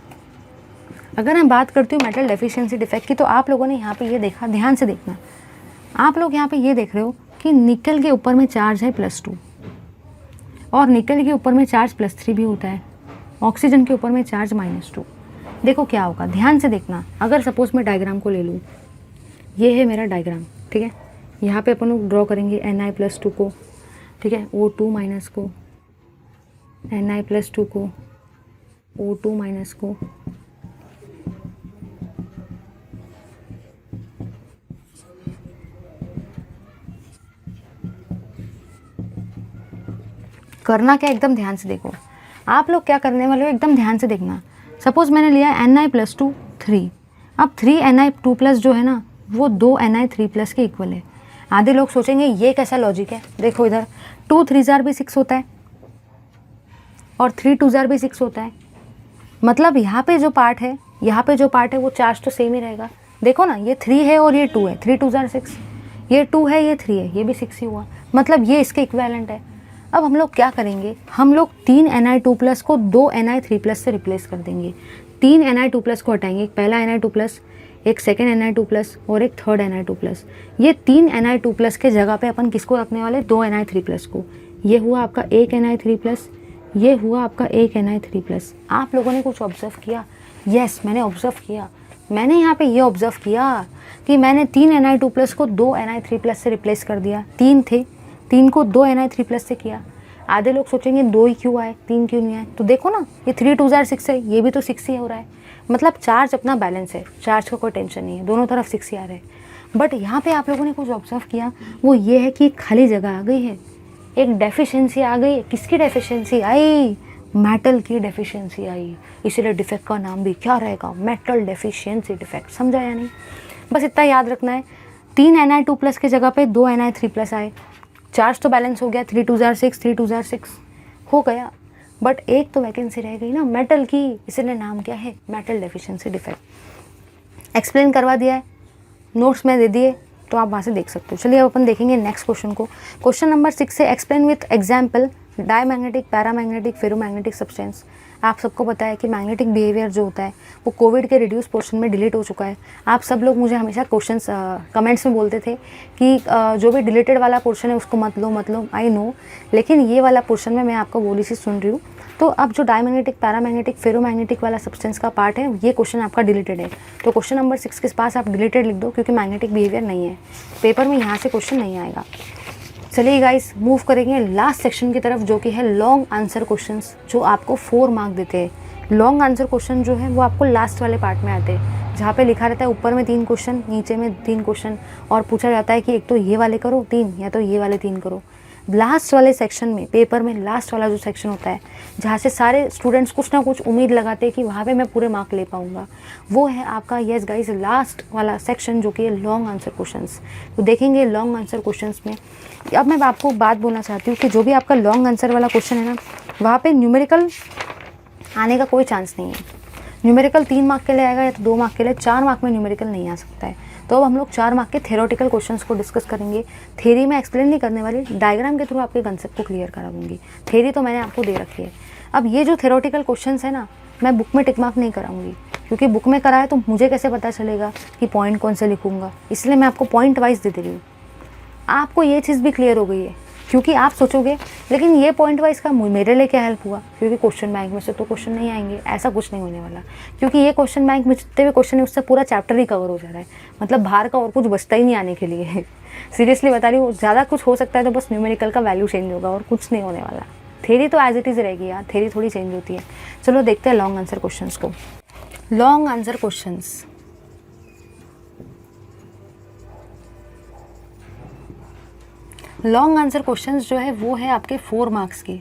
S1: अगर मैं बात करती हूँ मेटल डेफिशिएंसी डिफेक्ट की, तो आप लोगों ने यहाँ पे ये देखा, ध्यान से देखना, आप लोग यहाँ पे ये देख रहे हो कि निकल के ऊपर में चार्ज है +2, और निकल के ऊपर में चार्ज +3 भी होता है, ऑक्सीजन के ऊपर में चार्ज -2। देखो क्या होगा, ध्यान से देखना। अगर सपोज मैं डायग्राम को ले लूँ, ये है मेरा डायग्राम। ठीक है, यहाँ पे अपन लोग ड्रॉ करेंगे Na+2 को, ठीक है, O2- को, Na+2 को, O2- को, करना क्या, एकदम ध्यान से देखो। आप लोग क्या करने वाले हो, एकदम ध्यान से देखना। सपोज मैंने लिया Na+2 3, अब 3Na2+ जो है ना, वो 2Na3+ के इक्वल है। आधे लोग सोचेंगे ये कैसा लॉजिक है, देखो इधर 2 3 भी 6 होता है, और 3 2 भी 6 होता है, मतलब यहाँ पे जो पार्ट है, वो चार्ज तो सेम ही रहेगा। देखो ना, ये 3 है और ये 2 है, 3 2 6, ये 2 है, ये 3 है, ये भी 6 ही हुआ, मतलब ये इसके इक्विवेलेंट है। अब हम लोग क्या करेंगे, हम लोग 3Na2+ को 2Na3+ से रिप्लेस कर देंगे। 3Na2+ को हटाएंगे, एक पहला Na2+, एक सेकेंड Na2+ और एक थर्ड Na2+। ये 3Na2+ के जगह पे अपन किसको रखने वाले, 2Na3+ को। ये हुआ आपका 1Na3+, ये हुआ आपका 1Na3+। आप लोगों ने कुछ ऑब्जर्व किया? यस, मैंने ऑब्जर्व किया। मैंने यहाँ पे ये ऑब्जर्व किया कि मैंने 3Na2+ को 2Na3+ से रिप्लेस कर दिया। 3 थे, 3 को 2Na3+ से किया। आधे लोग सोचेंगे 2 ही क्यों आए, 3 क्यों नहीं आए, तो देखो ना, ये 3 2 6 है, ये भी तो 6 ही हो रहा है, मतलब चार्ज अपना बैलेंस है, चार्ज का कोई टेंशन नहीं है, दोनों तरफ 6 ही आ रहे हैं। बट यहाँ पे आप लोगों ने कुछ ऑब्जर्व किया, वो ये है कि खाली जगह आ गई है, एक डेफिशिएंसी आ गई है। किसकी डेफिशिएंसी आई? मेटल की डेफिशिएंसी आई, इसीलिए डिफेक्ट का नाम भी क्या रहेगा, मेटल डेफिशिएंसी डिफेक्ट। समझा या नहीं? बस इतना याद रखना है, 3Na2+ की जगह पे 2Na3+ आए, चार्ज तो बैलेंस हो गया, 3 2 6, 3 2 6 हो गया, बट एक तो वैकेंसी रह गई ना मेटल की, इसीलिए नाम क्या है, मेटल डेफिशिएंसी डिफेक्ट। एक्सप्लेन करवा दिया है, नोट्स में दे दिए, तो आप वहाँ से देख सकते हो। चलिए अब अपन देखेंगे नेक्स्ट क्वेश्चन को। क्वेश्चन नंबर 6 से explain with example diamagnetic, paramagnetic, ferromagnetic substance. आप सबको पता है कि मैग्नेटिक बिहेवियर जो होता है वो कोविड के रिड्यूस पोर्शन में डिलीट हो चुका है। आप सब लोग मुझे हमेशा क्वेश्चंस कमेंट्स में बोलते थे कि जो भी डिलीटेड वाला पोर्शन है उसको मत लो, आई नो, लेकिन ये वाला पोर्शन में मैं आपको बोली सी सुन रही हूँ। तो अब जो डायमैग्नेटिक, पैरामैग्नेटिक, फेरोमैग्नेटिक वाला सब्सटेंस का पार्ट है ये क्वेश्चन आपका डिलीटेड है। तो क्वेश्चन नंबर 6 के पास आप डिलीटेड लिख दो, क्योंकि मैग्नेटिक बिहेवियर नहीं है, पेपर में यहाँ से क्वेश्चन नहीं आएगा। चलिए गाइस, मूव करेंगे लास्ट सेक्शन की तरफ, जो कि है लॉन्ग आंसर क्वेश्चंस, जो आपको 4 मार्क देते हैं। लॉन्ग आंसर क्वेश्चन जो है वो आपको लास्ट वाले पार्ट में आते हैं, जहाँ पे लिखा रहता है ऊपर में 3 क्वेश्चन, नीचे में 3 क्वेश्चन, और पूछा जाता है कि एक तो ये वाले करो 3 या तो ये वाले 3 करो। लास्ट वाले सेक्शन में, पेपर में लास्ट वाला जो सेक्शन होता है, जहाँ से सारे स्टूडेंट्स कुछ ना कुछ उम्मीद लगाते हैं कि वहाँ पे मैं पूरे मार्क ले पाऊँगा, वो है आपका यस गाइस लास्ट वाला सेक्शन, जो कि है लॉन्ग आंसर क्वेश्चंस। तो देखेंगे लॉन्ग आंसर क्वेश्चंस में। अब मैं आपको बात बोलना चाहती हूँ कि जो भी आपका लॉन्ग आंसर वाला क्वेश्चन है ना, वहाँ पे न्यूमेरिकल आने का कोई चांस नहीं है। न्यूमेरिकल 3 मार्क के लिए आएगा या तो 2 मार्क के लिए, 4 मार्क में न्यूमेरिकल नहीं आ सकता है। तो अब हम लोग 4 मार्क के थ्योरेटिकल क्वेश्चंस को डिस्कस करेंगे। थ्योरी में एक्सप्लेन नहीं करने वाली, डायग्राम के थ्रू आपके कंसेप्ट को क्लियर करा दूंगी। थ्योरी तो मैंने आपको दे रखी है। अब ये जो थ्योरेटिकल क्वेश्चंस है ना, मैं बुक में टिक मार्क नहीं कराऊंगी, क्योंकि बुक में करा है तो मुझे कैसे पता चलेगा कि पॉइंट कौन से लिखूंगा, इसलिए मैं आपको पॉइंट वाइज दे रही हूँ। आपको ये चीज़ भी क्लियर हो गई है, क्योंकि आप सोचोगे लेकिन ये पॉइंट वाइज का मेरे लिए क्या हेल्प हुआ, क्योंकि क्वेश्चन बैंक में से तो क्वेश्चन नहीं आएंगे, ऐसा कुछ नहीं होने वाला। क्योंकि ये क्वेश्चन बैंक में जितने भी क्वेश्चन है उससे पूरा चैप्टर ही कवर हो जा रहा है, मतलब बाहर का और कुछ बचता ही नहीं आने के लिए। सीरियसली बता रही हूँ, ज़्यादा कुछ हो सकता है तो बस न्यूमेरिकल का वैल्यू चेंज होगा और कुछ नहीं होने वाला। थ्योरी तो एज इट इज़ रहेगी यार, थ्योरी थोड़ी चेंज होती है। चलो देखते हैं लॉन्ग आंसर क्वेश्चंस को। Long answer questions, long answer questions जो है वो है आपके 4 मार्क्स की,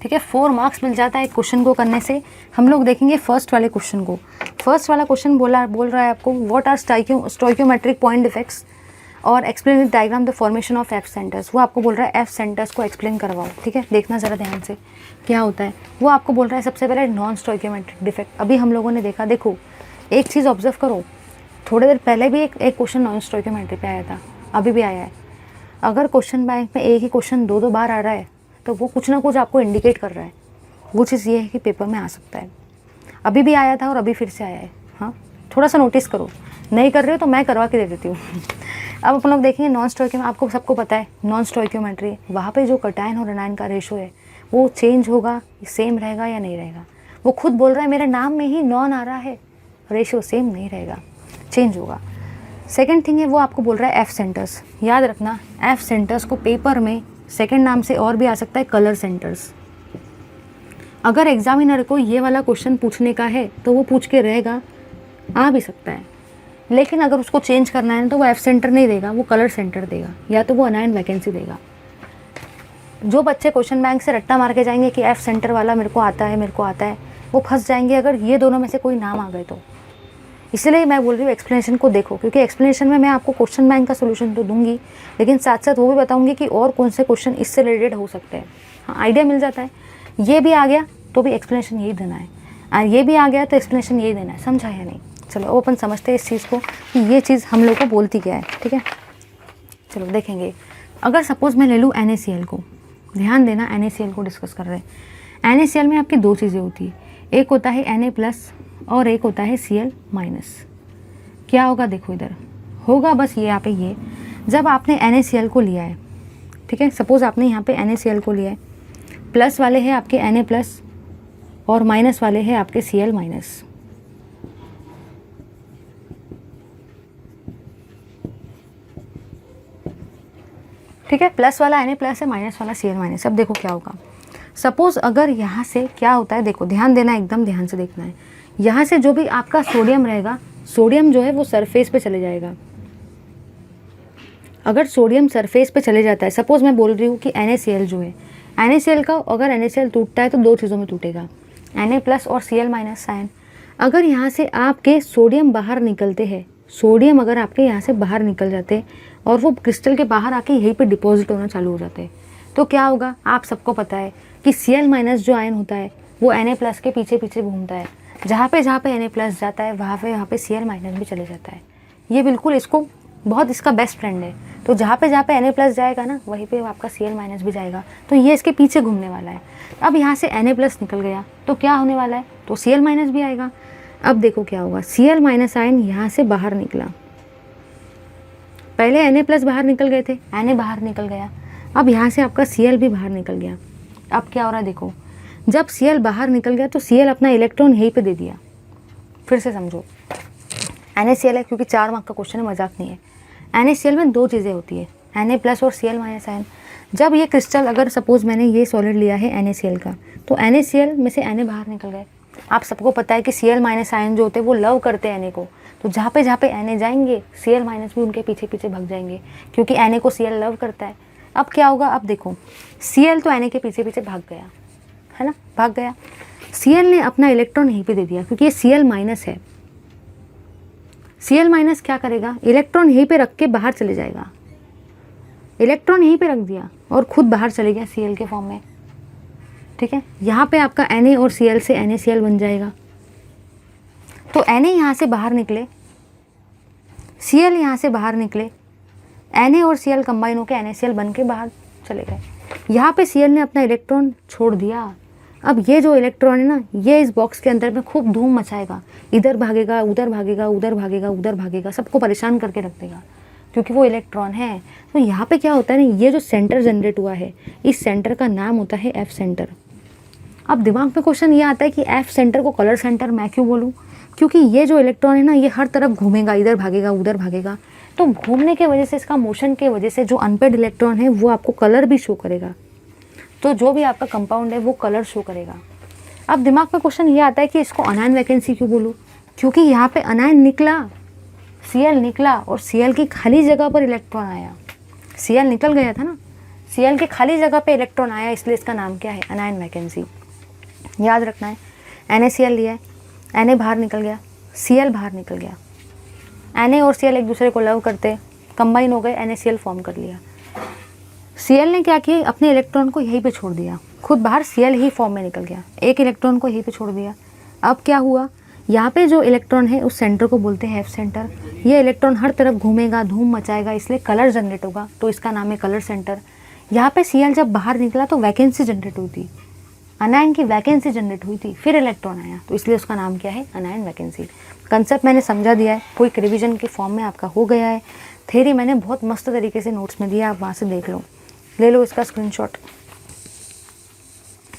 S1: ठीक है। 4 मार्क्स मिल जाता है एक क्वेश्चन को करने से। हम लोग देखेंगे फर्स्ट वाले क्वेश्चन को। फर्स्ट वाला क्वेश्चन बोल रहा है आपको, what are stoichiometric point defects और explain with diagram the formation of F centres. वो आपको बोल रहा है एफ सेंटर्स को एक्सप्लेन करवाओ, ठीक है। देखना ज़रा ध्यान से क्या होता है। वो आपको बोल रहा है सबसे पहले नॉन स्टोइकियोमेट्रिक डिफेक्ट। अभी हम लोगों ने देखा, देखो एक चीज़ ऑब्जर्व करो, थोड़ी देर पहले भी एक क्वेश्चन नॉन स्टोइकियोमेट्री पे आया था, अभी भी आया है। अगर क्वेश्चन बैंक में एक ही क्वेश्चन 2 बार आ रहा है तो वो कुछ ना कुछ आपको इंडिकेट कर रहा है। वो चीज़ ये है कि पेपर में आ सकता है। अभी भी आया था और अभी फिर से आया है, हाँ थोड़ा सा नोटिस करो। नहीं कर रहे हो तो मैं करवा के दे देती हूँ। अब अपन लोग देखेंगे नॉन स्टोइकियो, आपको सबको पता है नॉन स्टोइकियोमेट्री, वहाँ पे जो कटायन और एनायन का रेशो है वो चेंज होगा, सेम रहेगा या नहीं रहेगा। वो खुद बोल रहा है मेरे नाम में ही नॉन आ रहा है, रेशो सेम नहीं रहेगा, चेंज होगा। सेकेंड थिंग है वो आपको बोल रहा है एफ सेंटर्स। याद रखना, एफ सेंटर्स को पेपर में सेकेंड नाम से और भी आ सकता है, कलर सेंटर्स। अगर एग्जामिनर को ये वाला क्वेश्चन पूछने का है तो वो पूछ के रहेगा, आ भी सकता है, लेकिन अगर उसको चेंज करना है तो वो एफ सेंटर नहीं देगा, वो कलर सेंटर देगा, या तो वो अनायन वैकेंसी देगा। जो बच्चे क्वेश्चन बैंक से रट्टा मार के जाएंगे कि एफ सेंटर वाला मेरे को आता है, वो फंस जाएंगे अगर ये दोनों में से कोई नाम आ गए तो। इसलिए मैं बोल रही हूँ एक्सप्लेनेशन को देखो, क्योंकि एक्सप्लेनेशन में मैं आपको क्वेश्चन बैंक का सोल्यूशन तो दूंगी, लेकिन साथ साथ वो भी बताऊंगी कि और कौन से क्वेश्चन इससे रिलेटेड हो सकते हैं। हाँ, आइडिया मिल जाता है। ये भी आ गया तो भी एक्सप्लेनेशन यही देना है, और ये भी आ गया तो एक्सप्लेनेशन यही देना है, समझा या नहीं। चलो अब अपन समझते हैं इस चीज़ को कि ये चीज़ हम लोग को बोलती क्या है, ठीक है। चलो देखेंगे, अगर सपोज़ मैं ले लूँ NaCl को, ध्यान देना NaCl को डिस्कस कर रहे हैं। NaCl में आपकी 2 चीज़ें होती है, एक होता है Na+ और एक होता है Cl-। क्या होगा देखो, इधर होगा बस ये यहाँ पे, ये जब आपने NaCl को लिया है, ठीक है, सपोज़ आपने यहाँ पे NaCl को लिया है, प्लस वाले हैं आपके Na+ और माइनस वाले हैं आपके Cl-। ठीक है, प्लस वाला Na+ है, माइनस वाला Cl-। अब देखो क्या होगा, सपोज़ अगर यहाँ से क्या होता है, देखो ध्यान देना, एकदम ध्यान से देखना है। यहाँ से जो भी आपका सोडियम रहेगा, सोडियम जो है वो सरफेस पे चले जाएगा। अगर सोडियम सरफेस पे चले जाता है, सपोज़ मैं बोल रही हूँ कि NaCl जो है, NaCl का अगर NaCl टूटता है तो 2 चीज़ों में टूटेगा, Na+ और Cl- साइन। अगर यहाँ से आपके सोडियम बाहर निकलते हैं, सोडियम अगर आपके यहाँ से बाहर निकल जाते और वो क्रिस्टल के बाहर आके यहीं पे डिपॉजिट होना चालू हो जाते हैं, तो क्या होगा, आप सबको पता है कि Cl- जो आयन होता है वो Na+ के पीछे पीछे घूमता है। जहाँ पे Na+ जाता है वहाँ पे Cl- भी चले जाता है। ये बिल्कुल इसको बहुत इसका बेस्ट फ्रेंड है। तो जहाँ पे Na+ जाएगा ना, वहीं पे आपका Cl- भी जाएगा, तो ये इसके पीछे घूमने वाला है। अब यहाँ से Na+ निकल गया तो क्या होने वाला है, तो Cl- भी आएगा। अब देखो क्या होगा, Cl- आयन यहाँ से बाहर निकला, पहले Na+ बाहर निकल गए थे, Na बाहर निकल गया, अब यहाँ से आपका Cl भी बाहर निकल गया। अब क्या हो रहा है देखो, जब Cl बाहर निकल गया तो Cl अपना इलेक्ट्रॉन यहीं पे दे दिया। फिर से समझो, NaCl है, क्योंकि 4 मार्क का क्वेश्चन है, मजाक नहीं है। NaCl में 2 चीज़ें होती है, Na+ और Cl- आयन। जब ये क्रिस्टल, अगर सपोज मैंने ये सॉलिड लिया है NaCl का, तो NaCl में से Na बाहर निकल गए। आप सबको पता है कि Cl- आयन जो होते हैं वो लव करते हैं Na को, तो जहाँ पे Na जाएंगे Cl- भी उनके पीछे पीछे भाग जाएंगे, क्योंकि Na को Cl लव करता है। अब क्या होगा, अब देखो Cl तो Na के पीछे पीछे भाग गया है ना, भाग गया। Cl ने अपना इलेक्ट्रॉन यहीं पे दे दिया, क्योंकि ये Cl- है। Cl- क्या करेगा, इलेक्ट्रॉन यहीं पे रख के बाहर चले जाएगा। इलेक्ट्रॉन यहीं पे रख दिया और खुद बाहर चले गया Cl के फॉर्म में, ठीक है। यहाँ पे आपका Na और Cl से NaCl बन जाएगा। तो Na यहाँ से बाहर निकले, Cl यहाँ से बाहर निकले, Na और Cl कंबाइन होकर NaCl बन के बाहर चले गए। यहाँ पे Cl ने अपना इलेक्ट्रॉन छोड़ दिया। अब ये जो इलेक्ट्रॉन है ना, ये इस बॉक्स के अंदर में खूब धूम मचाएगा, इधर भागेगा, उधर भागेगा, उधर भागेगा, उधर भागेगा, सबको परेशान करके रख देगा, क्योंकि वो इलेक्ट्रॉन है। तो यहाँ पे क्या होता है ना, ये जो सेंटर जनरेट हुआ है, इस सेंटर का नाम होता है F सेंटर। अब दिमाग में क्वेश्चन ये आता है कि F सेंटर को कलर सेंटर मैं क्यों बोलूँ, क्योंकि ये जो इलेक्ट्रॉन है ना, ये हर तरफ घूमेगा, इधर भागेगा, उधर भागेगा, तो घूमने के वजह से, इसका मोशन के वजह से जो अनपेड इलेक्ट्रॉन है वो आपको कलर भी शो करेगा। तो जो भी आपका कंपाउंड है वो कलर शो करेगा। अब दिमाग में क्वेश्चन ये आता है कि इसको अनायन वैकेंसी क्यों बोलूँ, क्योंकि यहाँ पे अनायन निकला, Cl निकला और Cl की खाली जगह पर इलेक्ट्रॉन आया। Cl निकल गया था ना, Cl के खाली जगह पे इलेक्ट्रॉन आया, इसलिए इसका नाम क्या है, अनायन वैकेंसी। याद रखना है, NaCl लिया है, Na बाहर निकल गया, Cl बाहर निकल गया, Na और Cl एक दूसरे को लव करते, कंबाइन हो गए, NaCl फॉर्म कर लिया। Cl ने क्या किया, अपने इलेक्ट्रॉन को यहीं पे छोड़ दिया, खुद बाहर Cl ही फॉर्म में निकल गया, एक इलेक्ट्रॉन को यहीं पे छोड़ दिया। अब क्या हुआ, यहाँ पे जो इलेक्ट्रॉन है उस सेंटर को बोलते हैं F सेंटर। ये इलेक्ट्रॉन हर तरफ घूमेगा, धूम मचाएगा, इसलिए कलर जनरेट होगा, तो इसका नाम है कलर सेंटर। यहाँ पे Cl जब बाहर निकला तो वैकेंसी जनरेट हुई थी, अनायन की वैकेंसी जनरेट हुई थी, फिर इलेक्ट्रॉन आया, तो इसलिए उसका नाम क्या है, अनायन वैकेंसी। कंसेप्ट मैंने समझा दिया है, क्विक रिवीजन के फॉर्म में आपका हो गया है। थ्योरी मैंने बहुत मस्त तरीके से नोट्स में दिया, आप वहाँ से देख लो, ले लो इसका स्क्रीनशॉट।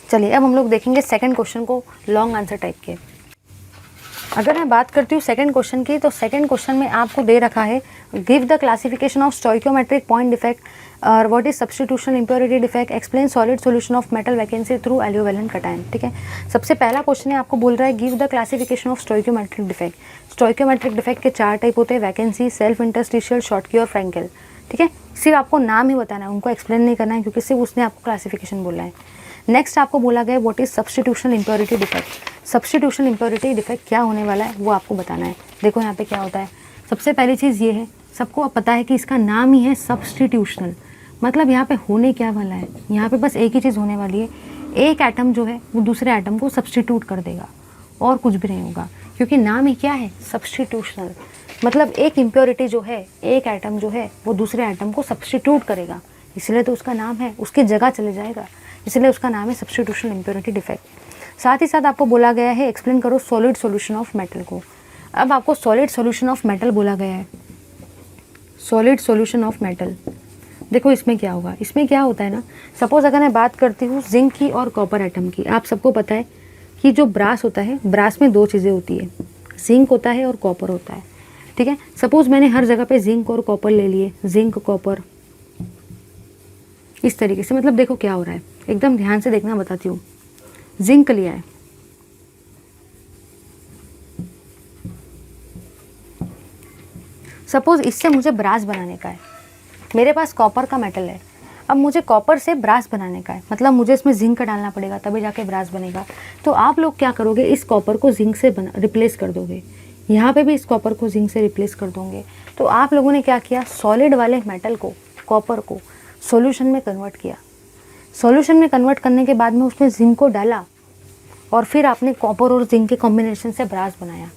S1: चलिए अब हम लोग देखेंगे सेकंड क्वेश्चन को, लॉन्ग आंसर टाइप के। अगर मैं बात करती हूँ सेकंड क्वेश्चन की, तो सेकंड क्वेश्चन में आपको दे रखा है, give the classification of stoichiometric point defect और what is substitution impurity defect, explain solid solution of metal vacancy through aliovalent cation. ठीक है, सबसे पहला क्वेश्चन है, आपको बोल रहा है give the classification of stoichiometric defect. Stoichiometric defect के 4 टाइप होते हैं, वैकेंसी, सेल्फ इंटरस्टिशियल, शॉर्टकी और फ्रैंकेल। ठीक है, सिर्फ आपको नाम ही बताना है, उनको एक्सप्लेन नहीं करना है, क्योंकि सिर्फ उसने आपको क्लासिफिकेशन बोला है। नेक्स्ट आपको बोला गया what is substitution impurity defect. Substitution impurity defect क्या होने वाला है वो आपको बताना है। देखो यहाँ पे क्या होता है, सबसे पहली चीज़ ये है, सबको अब पता है कि इसका नाम ही है सब्स्टिट्यूशनल, मतलब यहाँ पे होने क्या वाला है, यहाँ पे बस एक ही चीज़ होने वाली है, एक एटम जो है वो दूसरे एटम को सब्स्टिट्यूट कर देगा, और कुछ भी नहीं होगा, क्योंकि नाम ही क्या है, सब्स्टिट्यूशनल। मतलब एक इम्प्योरिटी जो है, एक एटम जो है वो दूसरे एटम को सब्स्टिट्यूट करेगा, इसलिए तो उसका नाम है, उसकी जगह चले जाएगा, इसलिए उसका नाम है सब्स्टिट्यूशन इम्प्योरिटी डिफेक्ट। साथ ही साथ आपको बोला गया है एक्सप्लेन करो सॉलिड सॉल्यूशन ऑफ मेटल को। अब आपको सॉलिड सॉल्यूशन ऑफ मेटल बोला गया है, सॉलिड सॉल्यूशन ऑफ मेटल। देखो इसमें क्या होगा, इसमें क्या होता है ना, सपोज अगर मैं बात करती हूँ जिंक की और कॉपर एटम की, आप सबको पता है कि जो ब्रास होता है, ब्रास में 2 चीज़ें होती है, जिंक होता है और कॉपर होता है। ठीक है, सपोज मैंने हर जगह पे जिंक और कॉपर ले लिए, जिंक कॉपर इस तरीके से, मतलब देखो क्या हो रहा है, एकदम ध्यान से देखना, बताती हूँ। जिंक लिया है, सपोज इससे मुझे ब्रास बनाने का है, मेरे पास कॉपर का मेटल है, अब मुझे कॉपर से ब्रास बनाने का है, मतलब मुझे इसमें जिंक का डालना पड़ेगा तभी जाके ब्रास बनेगा। तो आप लोग क्या करोगे, इस कॉपर को जिंक से रिप्लेस कर दोगे, यहाँ पे भी इस कॉपर को जिंक से रिप्लेस कर दोगे। तो आप लोगों ने क्या किया, सॉलिड वाले मेटल को, कॉपर को सॉल्यूशन में कन्वर्ट किया। सॉल्यूशन में कन्वर्ट करने के बाद में उसमें जिंक को डाला और फिर आपने कॉपर और जिंक के कॉम्बिनेशन से ब्रास बनाया।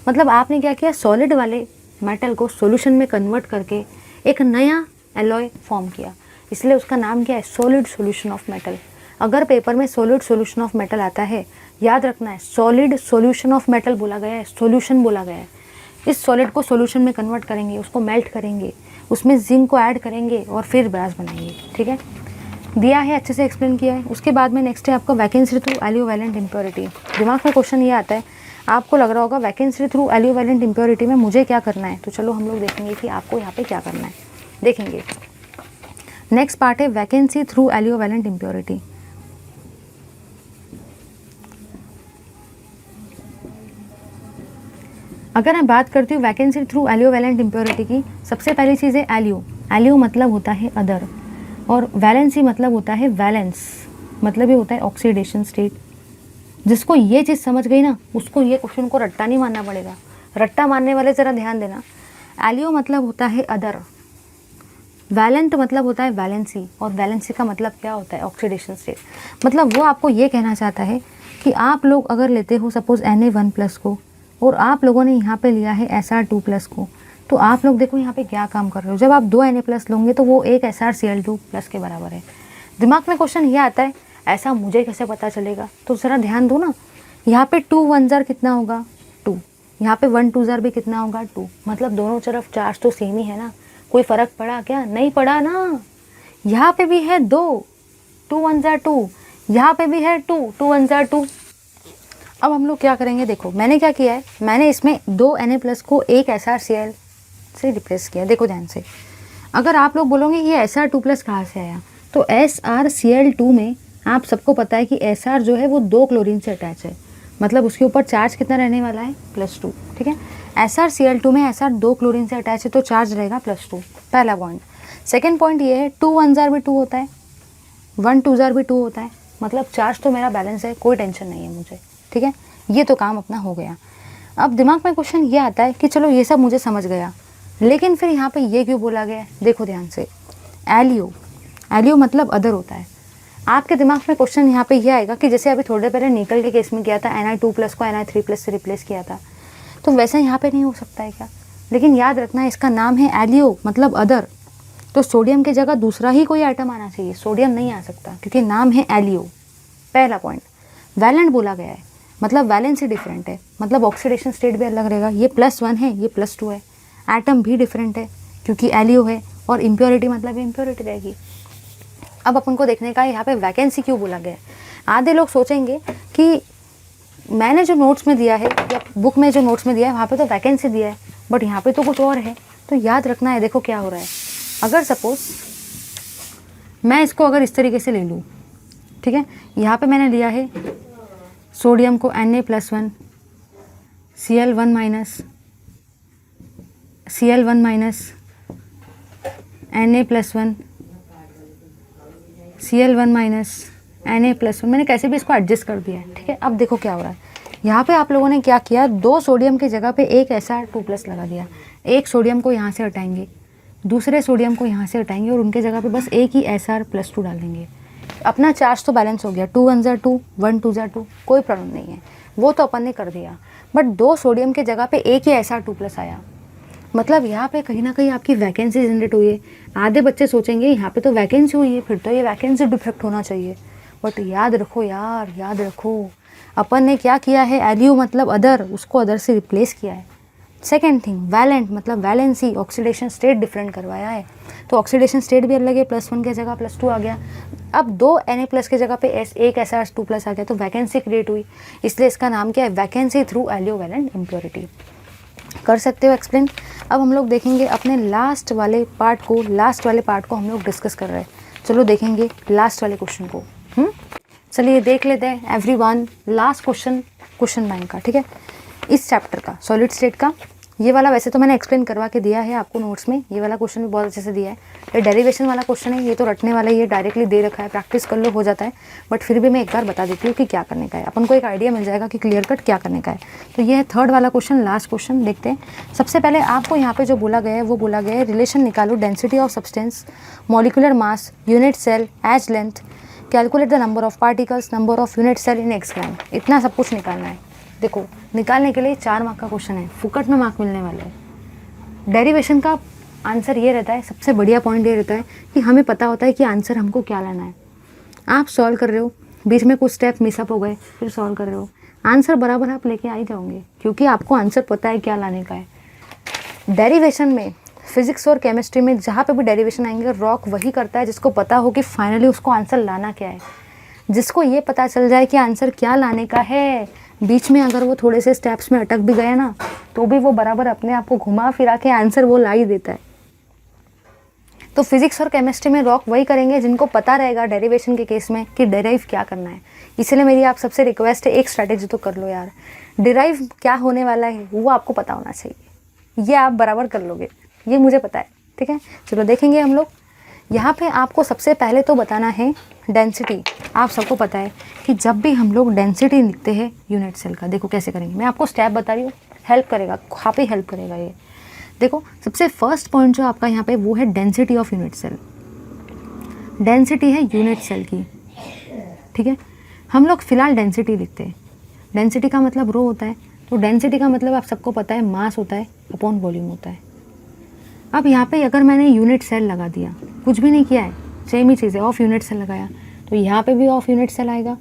S1: मतलब आपने क्या किया, सॉलिड वाले मेटल को सॉल्यूशन में कन्वर्ट करके एक नया एलॉय फॉर्म किया, इसलिए उसका नाम क्या है, सॉलिड सॉल्यूशन ऑफ मेटल। अगर पेपर में सॉलिड सॉल्यूशन ऑफ मेटल आता है, याद रखना है सॉलिड सॉल्यूशन ऑफ मेटल बोला गया है, सॉल्यूशन बोला गया है। इस सॉलिड को सॉल्यूशन में कन्वर्ट करेंगे, उसको मेल्ट करेंगे, उसमें जिंक को ऐड करेंगे और फिर ब्रास बनाएंगे। ठीक है, दिया है, अच्छे से एक्सप्लेन किया है। उसके बाद में नेक्स्ट है आपका वैकेंसी थ्रू एलियोवैलेंट इम्प्योरिटी। दिमाग में क्वेश्चन ये आता है, आपको लग रहा होगा वैकेंसी थ्रू एलियोवैलेंट इम्प्योरिटी में मुझे क्या करना है, तो चलो हम लोग देखेंगे कि आपको यहाँ पे क्या करना है। देखेंगे नेक्स्ट पार्ट है वैकेंसी थ्रू एलियोवैलेंट इम्प्योरिटी। अगर मैं बात करती हूँ वैकेंसी थ्रू एलियोवैलेंट इम्प्योरिटी की, सबसे पहली चीज़ है एलियो। एलियो मतलब होता है अदर, और वैलेंसी मतलब होता है वैलेंस, मतलब ये होता है ऑक्सीडेशन स्टेट। जिसको ये चीज़ समझ गई ना, उसको ये क्वेश्चन को रट्टा नहीं मानना पड़ेगा। रट्टा मानने वाले ज़रा ध्यान देना। एलियो मतलब होता है अदर, वैलेंट मतलब होता है वैलेंसी, और वैलेंसी का मतलब क्या होता है, ऑक्सीडेशन स्टेट। मतलब वो आपको ये कहना चाहता है कि आप लोग अगर लेते हो सपोज Na1+ को, और आप लोगों ने यहाँ पे लिया है Sr2+ को, तो आप लोग देखो यहाँ पे क्या काम कर रहे हो। जब आप 2 Na+ लोगे तो वो एक SrCl2+ के बराबर है। दिमाग में क्वेश्चन ये आता है, ऐसा मुझे कैसे पता चलेगा, तो ज़रा ध्यान दो ना। यहाँ पे 2 1 जार कितना होगा 2, यहाँ पे 1 2 जार भी कितना होगा 2, मतलब दोनों तरफ चार्ज तो सेम ही है ना। कोई फ़र्क पड़ा क्या, नहीं पड़ा ना। यहाँ पे भी है 2 2 1 जार 2, यहाँ पे भी है 2 2 1 जार 2। अब हम लोग क्या करेंगे, देखो मैंने क्या किया है, मैंने इसमें 2 Na+ को एक SrCl से रिप्लेस किया। देखो ध्यान से, अगर आप लोग बोलोगे ये Sr2+ कहाँ से आया, तो SrCl2 में आप सबको पता है कि Sr जो है वो 2 क्लोरीन से अटैच है, मतलब उसके ऊपर चार्ज कितना रहने वाला है +2। ठीक है, SrCl2 में Sr 2 क्लोरीन से अटैच है तो चार्ज रहेगा +2, पहला पॉइंट। सेकेंड पॉइंट ये है 2 1 जार भी 2 होता है, 1 2 जार भी 2 होता है, मतलब चार्ज तो मेरा बैलेंस है, कोई टेंशन नहीं है मुझे। ठीक है, ये तो काम अपना हो गया। अब दिमाग में क्वेश्चन ये आता है कि चलो ये सब मुझे समझ गया, लेकिन फिर यहाँ पे ये क्यों बोला गया है। देखो ध्यान से, एलियो, एलियो मतलब अदर होता है। आपके दिमाग में क्वेश्चन यहाँ पे ये आएगा कि जैसे अभी थोड़ी देर पहले निकल के केस में किया था, Na2+ को Na3+ से रिप्लेस किया था, तो वैसा यहाँ पे नहीं हो सकता है क्या। लेकिन याद रखना इसका नाम है एलियो मतलब अदर, तो सोडियम की जगह दूसरा ही कोई आइटम आना चाहिए, सोडियम नहीं आ सकता क्योंकि नाम है एलियो। पहला पॉइंट। वैलेंट बोला गया है, मतलब वैलेंसी डिफरेंट है, मतलब ऑक्सीडेशन स्टेट भी अलग रहेगा। ये +1 है, ये +2 है, एटम भी डिफरेंट है क्योंकि एलियो है, और इम्प्योरिटी मतलब इम्प्योरिटी रहेगी। अब अपन को देखने का यहाँ पे वैकेंसी क्यों बोला गया है। आधे लोग सोचेंगे कि मैंने जो नोट्स में दिया है या बुक में जो नोट्स में दिया है वहाँ पे तो वैकेंसी दिया है, बट यहाँ पे तो कुछ और है। तो याद रखना है, देखो क्या हो रहा है। अगर सपोज मैं इसको अगर इस तरीके से ले लूँ, ठीक है, यहाँ पे मैंने लिया है सोडियम को Na+1 Cl1 minus Cl1 minus Na+1 Cl1 minus Na+1, मैंने कैसे भी इसको एडजस्ट कर दिया है। ठीक है, अब देखो क्या हो रहा है। यहाँ पे आप लोगों ने क्या किया, 2 सोडियम की जगह पे एक Sr2+ लगा दिया। एक सोडियम को यहाँ से हटाएंगे, दूसरे सोडियम को यहाँ से हटाएंगे, और उनके जगह पे बस एक ही Sr+2 डाल देंगे। अपना चार्ज तो बैलेंस हो गया, 2 1 जार 2 1 2 जार 2, कोई प्रॉब्लम नहीं है, वो तो अपन ने कर दिया। बट 2 सोडियम के जगह पे एक ही Sr2+ आया, मतलब यहाँ पे कहीं ना कहीं आपकी वैकेंसी जनरेट हुई है। आधे बच्चे सोचेंगे यहाँ पे तो वैकेंसी हुई है, फिर तो ये वैकेंसी डिफेक्ट होना चाहिए। बट याद रखो यार, याद रखो, अपन ने क्या किया है, एलियो मतलब अदर, उसको अदर से रिप्लेस किया है। सेकेंड थिंग, वैलेंट मतलब वैलेंसी, ऑक्सीडेशन स्टेट डिफरेंट करवाया है, तो ऑक्सीडेशन स्टेट भी अलग है, +1 की जगह +2 आ गया। अब 2 Na+ की जगह पे एक Sr2+ आ गया, तो वैकेंसी क्रिएट हुई, इसलिए इसका नाम क्या है, वैकेंसी थ्रू एलियोवैलेंट इम्प्योरिटी। कर सकते हो एक्सप्लेन। अब हम लोग देखेंगे अपने लास्ट वाले पार्ट को हम लोग डिस्कस कर रहे हैं। चलो देखेंगे लास्ट वाले क्वेश्चन को। चलिए देख लेते हैं एवरीवन, लास्ट क्वेश्चन बैंक का। ठीक है, इस चैप्टर का सॉलिड स्टेट का, ये वाला वैसे तो मैंने एक्सप्लेन करवा के दिया है आपको नोट्स में, ये वाला क्वेश्चन भी बहुत अच्छे से दिया है। ये डेरिवेशन वाला क्वेश्चन है, ये तो रटने वाला ही है, डायरेक्टली दे रखा है, प्रैक्टिस कर लो हो जाता है, बट फिर भी मैं एक बार बता देती हूँ कि क्या करने का है, अपन को एक आइडिया मिल जाएगा कि क्लियर कट क्या करने का है। तो ये है थर्ड वाला क्वेश्चन, लास्ट क्वेश्चन। देखते हैं। सबसे पहले आपको यहाँ पे जो बोला गया है वो बोला गया है रिलेशन निकालो, density of substance, molecular mass, unit cell, edge length, calculate the number of particles, number of unit cell in X gram. इतना सब कुछ निकालना है। देखो निकालने के लिए 4 मार्क का क्वेश्चन है, फुकट में मार्क मिलने वाले हैं। डेरिवेशन का आंसर ये रहता है, सबसे बढ़िया पॉइंट ये रहता है कि हमें पता होता है कि आंसर हमको क्या लाना है। आप सॉल्व कर रहे हो, बीच में कुछ स्टेप मिसअप हो गए, फिर सॉल्व कर रहे हो, आंसर बराबर आप लेके आ ही जाओगे, क्योंकि आपको आंसर पता है क्या लाने का है। डेरिवेशन में, फिजिक्स और केमिस्ट्री में जहाँ पे भी डेरिवेशन आएंगे, रॉक वही करता है जिसको पता हो कि फाइनली उसको आंसर लाना क्या है। जिसको ये पता चल जाए कि आंसर क्या लाने का है, बीच में अगर वो थोड़े से स्टेप्स में अटक भी गया ना, तो भी वो बराबर अपने आप को घुमा फिरा के आंसर वो ला ही देता है। तो फिजिक्स और केमिस्ट्री में रॉक वही करेंगे जिनको पता रहेगा डेरिवेशन के केस में कि डिराइव क्या करना है। इसलिए मेरी आप सबसे रिक्वेस्ट है, एक स्ट्रैटेजी तो कर लो यार, डिराइव क्या होने वाला है वो आपको पता होना चाहिए, ये आप बराबर कर लोगे, ये मुझे पता है, ठीक है। चलो देखेंगे हम लोग। यहाँ पे आपको सबसे पहले तो बताना है डेंसिटी। आप सबको पता है कि जब भी हम लोग डेंसिटी लिखते हैं यूनिट सेल का, देखो कैसे करेंगे, मैं आपको स्टेप बता रही हूँ, हेल्प करेगा, काफ़ी हेल्प करेगा ये। देखो सबसे फर्स्ट पॉइंट जो आपका यहाँ पे वो है density of unit cell. Density है यूनिट सेल की, ठीक है। हम लोग फिलहाल डेंसिटी लिखते हैं। डेंसिटी का मतलब रो होता है, तो डेंसिटी का मतलब आप सबको पता है मास होता है अपॉन वॉल्यूम होता है। अब यहाँ पे अगर मैंने यूनिट सेल लगा दिया, कुछ भी नहीं किया है, सेम ही चीज़ है, ऑफ यूनिट सेल लगाया, तो यहाँ पे भी ऑफ यूनिट सेल आएगा,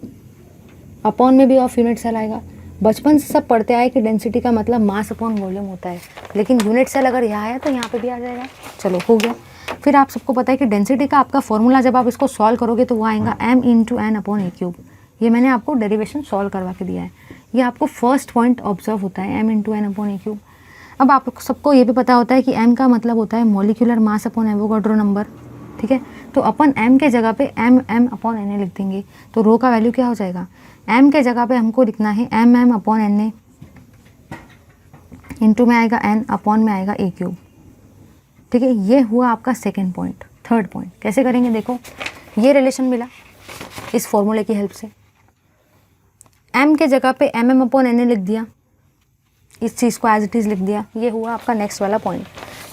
S1: अपॉन में भी ऑफ यूनिट सेल आएगा। बचपन से सब पढ़ते आए कि डेंसिटी का मतलब मास अपॉन वॉल्यूम होता है, लेकिन यूनिट सेल अगर यहाँ आया तो यहाँ पे भी आ जाएगा। चलो हो गया। फिर आप सबको पता है कि डेंसिटी का आपका फॉर्मूला जब आप इसको सॉल्व करोगे तो वो आएगा m/n/a³। ये मैंने आपको डेरिवेशन सॉल्व करवा के दिया है, ये आपको फर्स्ट पॉइंट ऑब्जर्व होता है, m/n/a³। अब आप सबको ये भी पता होता है कि m का मतलब होता है molecular mass upon Avogadro number, ठीक है। तो अपन m के जगह पे m/na लिख देंगे, तो रो का वैल्यू क्या हो जाएगा, m के जगह पे हमको लिखना है m/na, इंटू में आएगा n, अपॉन में आएगा a³, ठीक है। ये हुआ आपका सेकेंड पॉइंट। थर्ड पॉइंट कैसे करेंगे, देखो ये रिलेशन मिला इस फॉर्मूले की हेल्प से, m के जगह पे mm/na लिख दिया, इस चीज़ को एज इट इज़ लिख दिया, ये हुआ आपका नेक्स्ट वाला पॉइंट।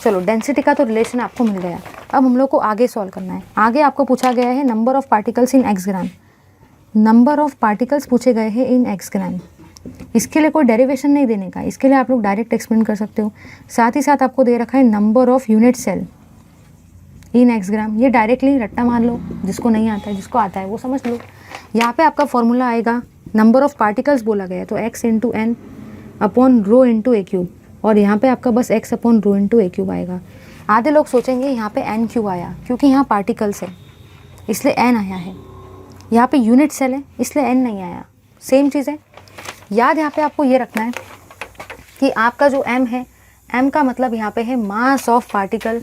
S1: चलो डेंसिटी का तो रिलेशन आपको मिल गया। अब हम लोग को आगे सॉल्व करना है। आगे आपको पूछा गया है number of particles in X gram. Number of particles पूछे गए हैं इन एक्स ग्राम। इसके लिए कोई डेरिवेशन नहीं देने का, इसके लिए आप लोग डायरेक्ट एक्सप्लेन कर सकते हो। साथ ही साथ आपको दे रखा है number of unit cell in X gram. ये डायरेक्टली रट्टा मार लो, जिसको नहीं आता है, जिसको आता है वो समझ लो। यहाँ पे आपका फॉर्मूला आएगा, नंबर ऑफ़ पार्टिकल्स बोला गया है तो x/n upon rho into a³, और यहाँ पे आपका बस x upon rho into a³ आएगा। आधे लोग सोचेंगे यहाँ पे n क्यों आया, क्योंकि यहाँ पार्टिकल्स है इसलिए n आया है, यहाँ पे यूनिट सेल है इसलिए n नहीं आया, सेम चीज़ है। याद यहाँ पे आपको ये रखना है कि आपका जो m है, m का मतलब यहाँ पे है मास ऑफ पार्टिकल,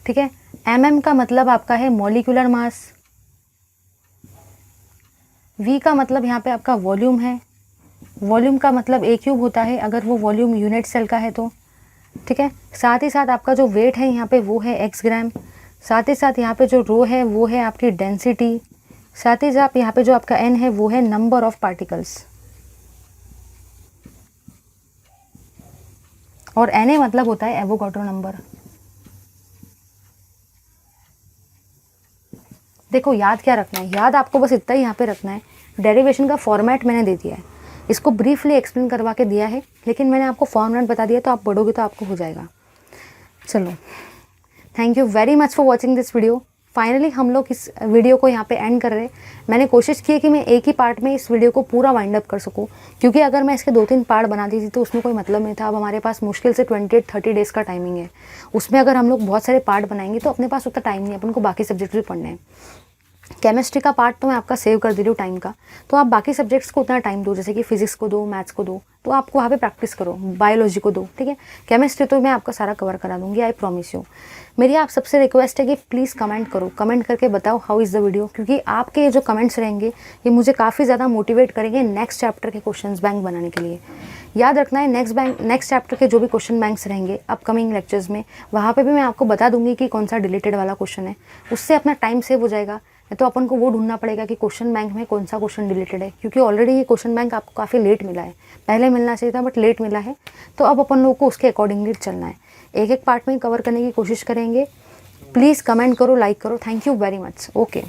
S1: ठीक है। mm का मतलब आपका है मॉलिक्यूलर मास, v का मतलब यहाँ पे आपका वॉल्यूम है, वॉल्यूम का मतलब a³ होता है अगर वो वॉल्यूम यूनिट सेल का है तो, ठीक है। साथ ही साथ आपका जो वेट है यहाँ पे वो है एक्स ग्राम, साथ ही साथ यहाँ पे जो रो है वो है आपकी डेंसिटी, साथ ही साथ यहाँ पे जो आपका n है वो है नंबर ऑफ पार्टिकल्स, और Na मतलब होता है एवोगाड्रो नंबर। देखो याद क्या रखना है, याद आपको बस इतना ही यहाँ पे रखना है। डेरिवेशन का फॉर्मेट मैंने दे दिया है, इसको ब्रीफली एक्सप्लेन करवा के दिया है, लेकिन मैंने आपको फॉर्मेट बता दिया तो आप पढ़ोगे तो आपको हो जाएगा। चलो thank you very much for watching this video. Finally हम लोग इस वीडियो को यहाँ पे एंड कर रहे हैं। मैंने कोशिश की है कि मैं एक ही पार्ट में इस वीडियो को पूरा वाइंड अप कर सकूँ, क्योंकि अगर मैं इसके 2-3 पार्ट बना दी थी तो उसमें कोई मतलब नहीं था। अब हमारे पास मुश्किल से 28-30 डेज़ का टाइमिंग है, उसमें अगर हम लोग बहुत सारे पार्ट बनाएंगे तो अपने पास उतना टाइम नहीं है, अपन को बाकी सब्जेक्ट भी पढ़ने हैं। केमिस्ट्री का पार्ट तो मैं आपका सेव कर दे रही हूँ टाइम का, तो आप बाकी सब्जेक्ट्स को उतना टाइम दो, जैसे कि फिजिक्स को दो, मैथ्स को दो, तो आपको वहाँ पे प्रैक्टिस करो, बायोलॉजी को दो, ठीक है। केमिस्ट्री तो मैं आपका सारा कवर करा दूँगी, आई प्रॉमिस यू। मेरी आप सबसे रिक्वेस्ट है कि प्लीज़ कमेंट करो, कमेंट करके बताओ हाउ इज़ द वीडियो, क्योंकि आपके जो कमेंट्स रहेंगे ये मुझे काफ़ी ज़्यादा मोटिवेट करेंगे नेक्स्ट चैप्टर के क्वेश्चन बैंक बनाने के लिए। याद रखना है नेक्स्ट चैप्टर के जो भी क्वेश्चन बैंक्स रहेंगे अपकमिंग लेक्चर्स में, वहाँ पे भी मैं आपको बता दूंगी कि कौन सा डिलीटेड वाला क्वेश्चन है, उससे अपना टाइम सेव हो जाएगा। तो अपन को वो ढूंढना पड़ेगा कि क्वेश्चन बैंक में कौन सा क्वेश्चन डिलीटेड है, क्योंकि ऑलरेडी ये क्वेश्चन बैंक आपको काफ़ी लेट मिला है, पहले मिलना चाहिए था बट लेट मिला है, तो अब अपन लोगों को उसके अकॉर्डिंगली चलना है। एक एक पार्ट में कवर करने की कोशिश करेंगे। प्लीज़ कमेंट करो, लाइक करो। Thank you very much. Okay.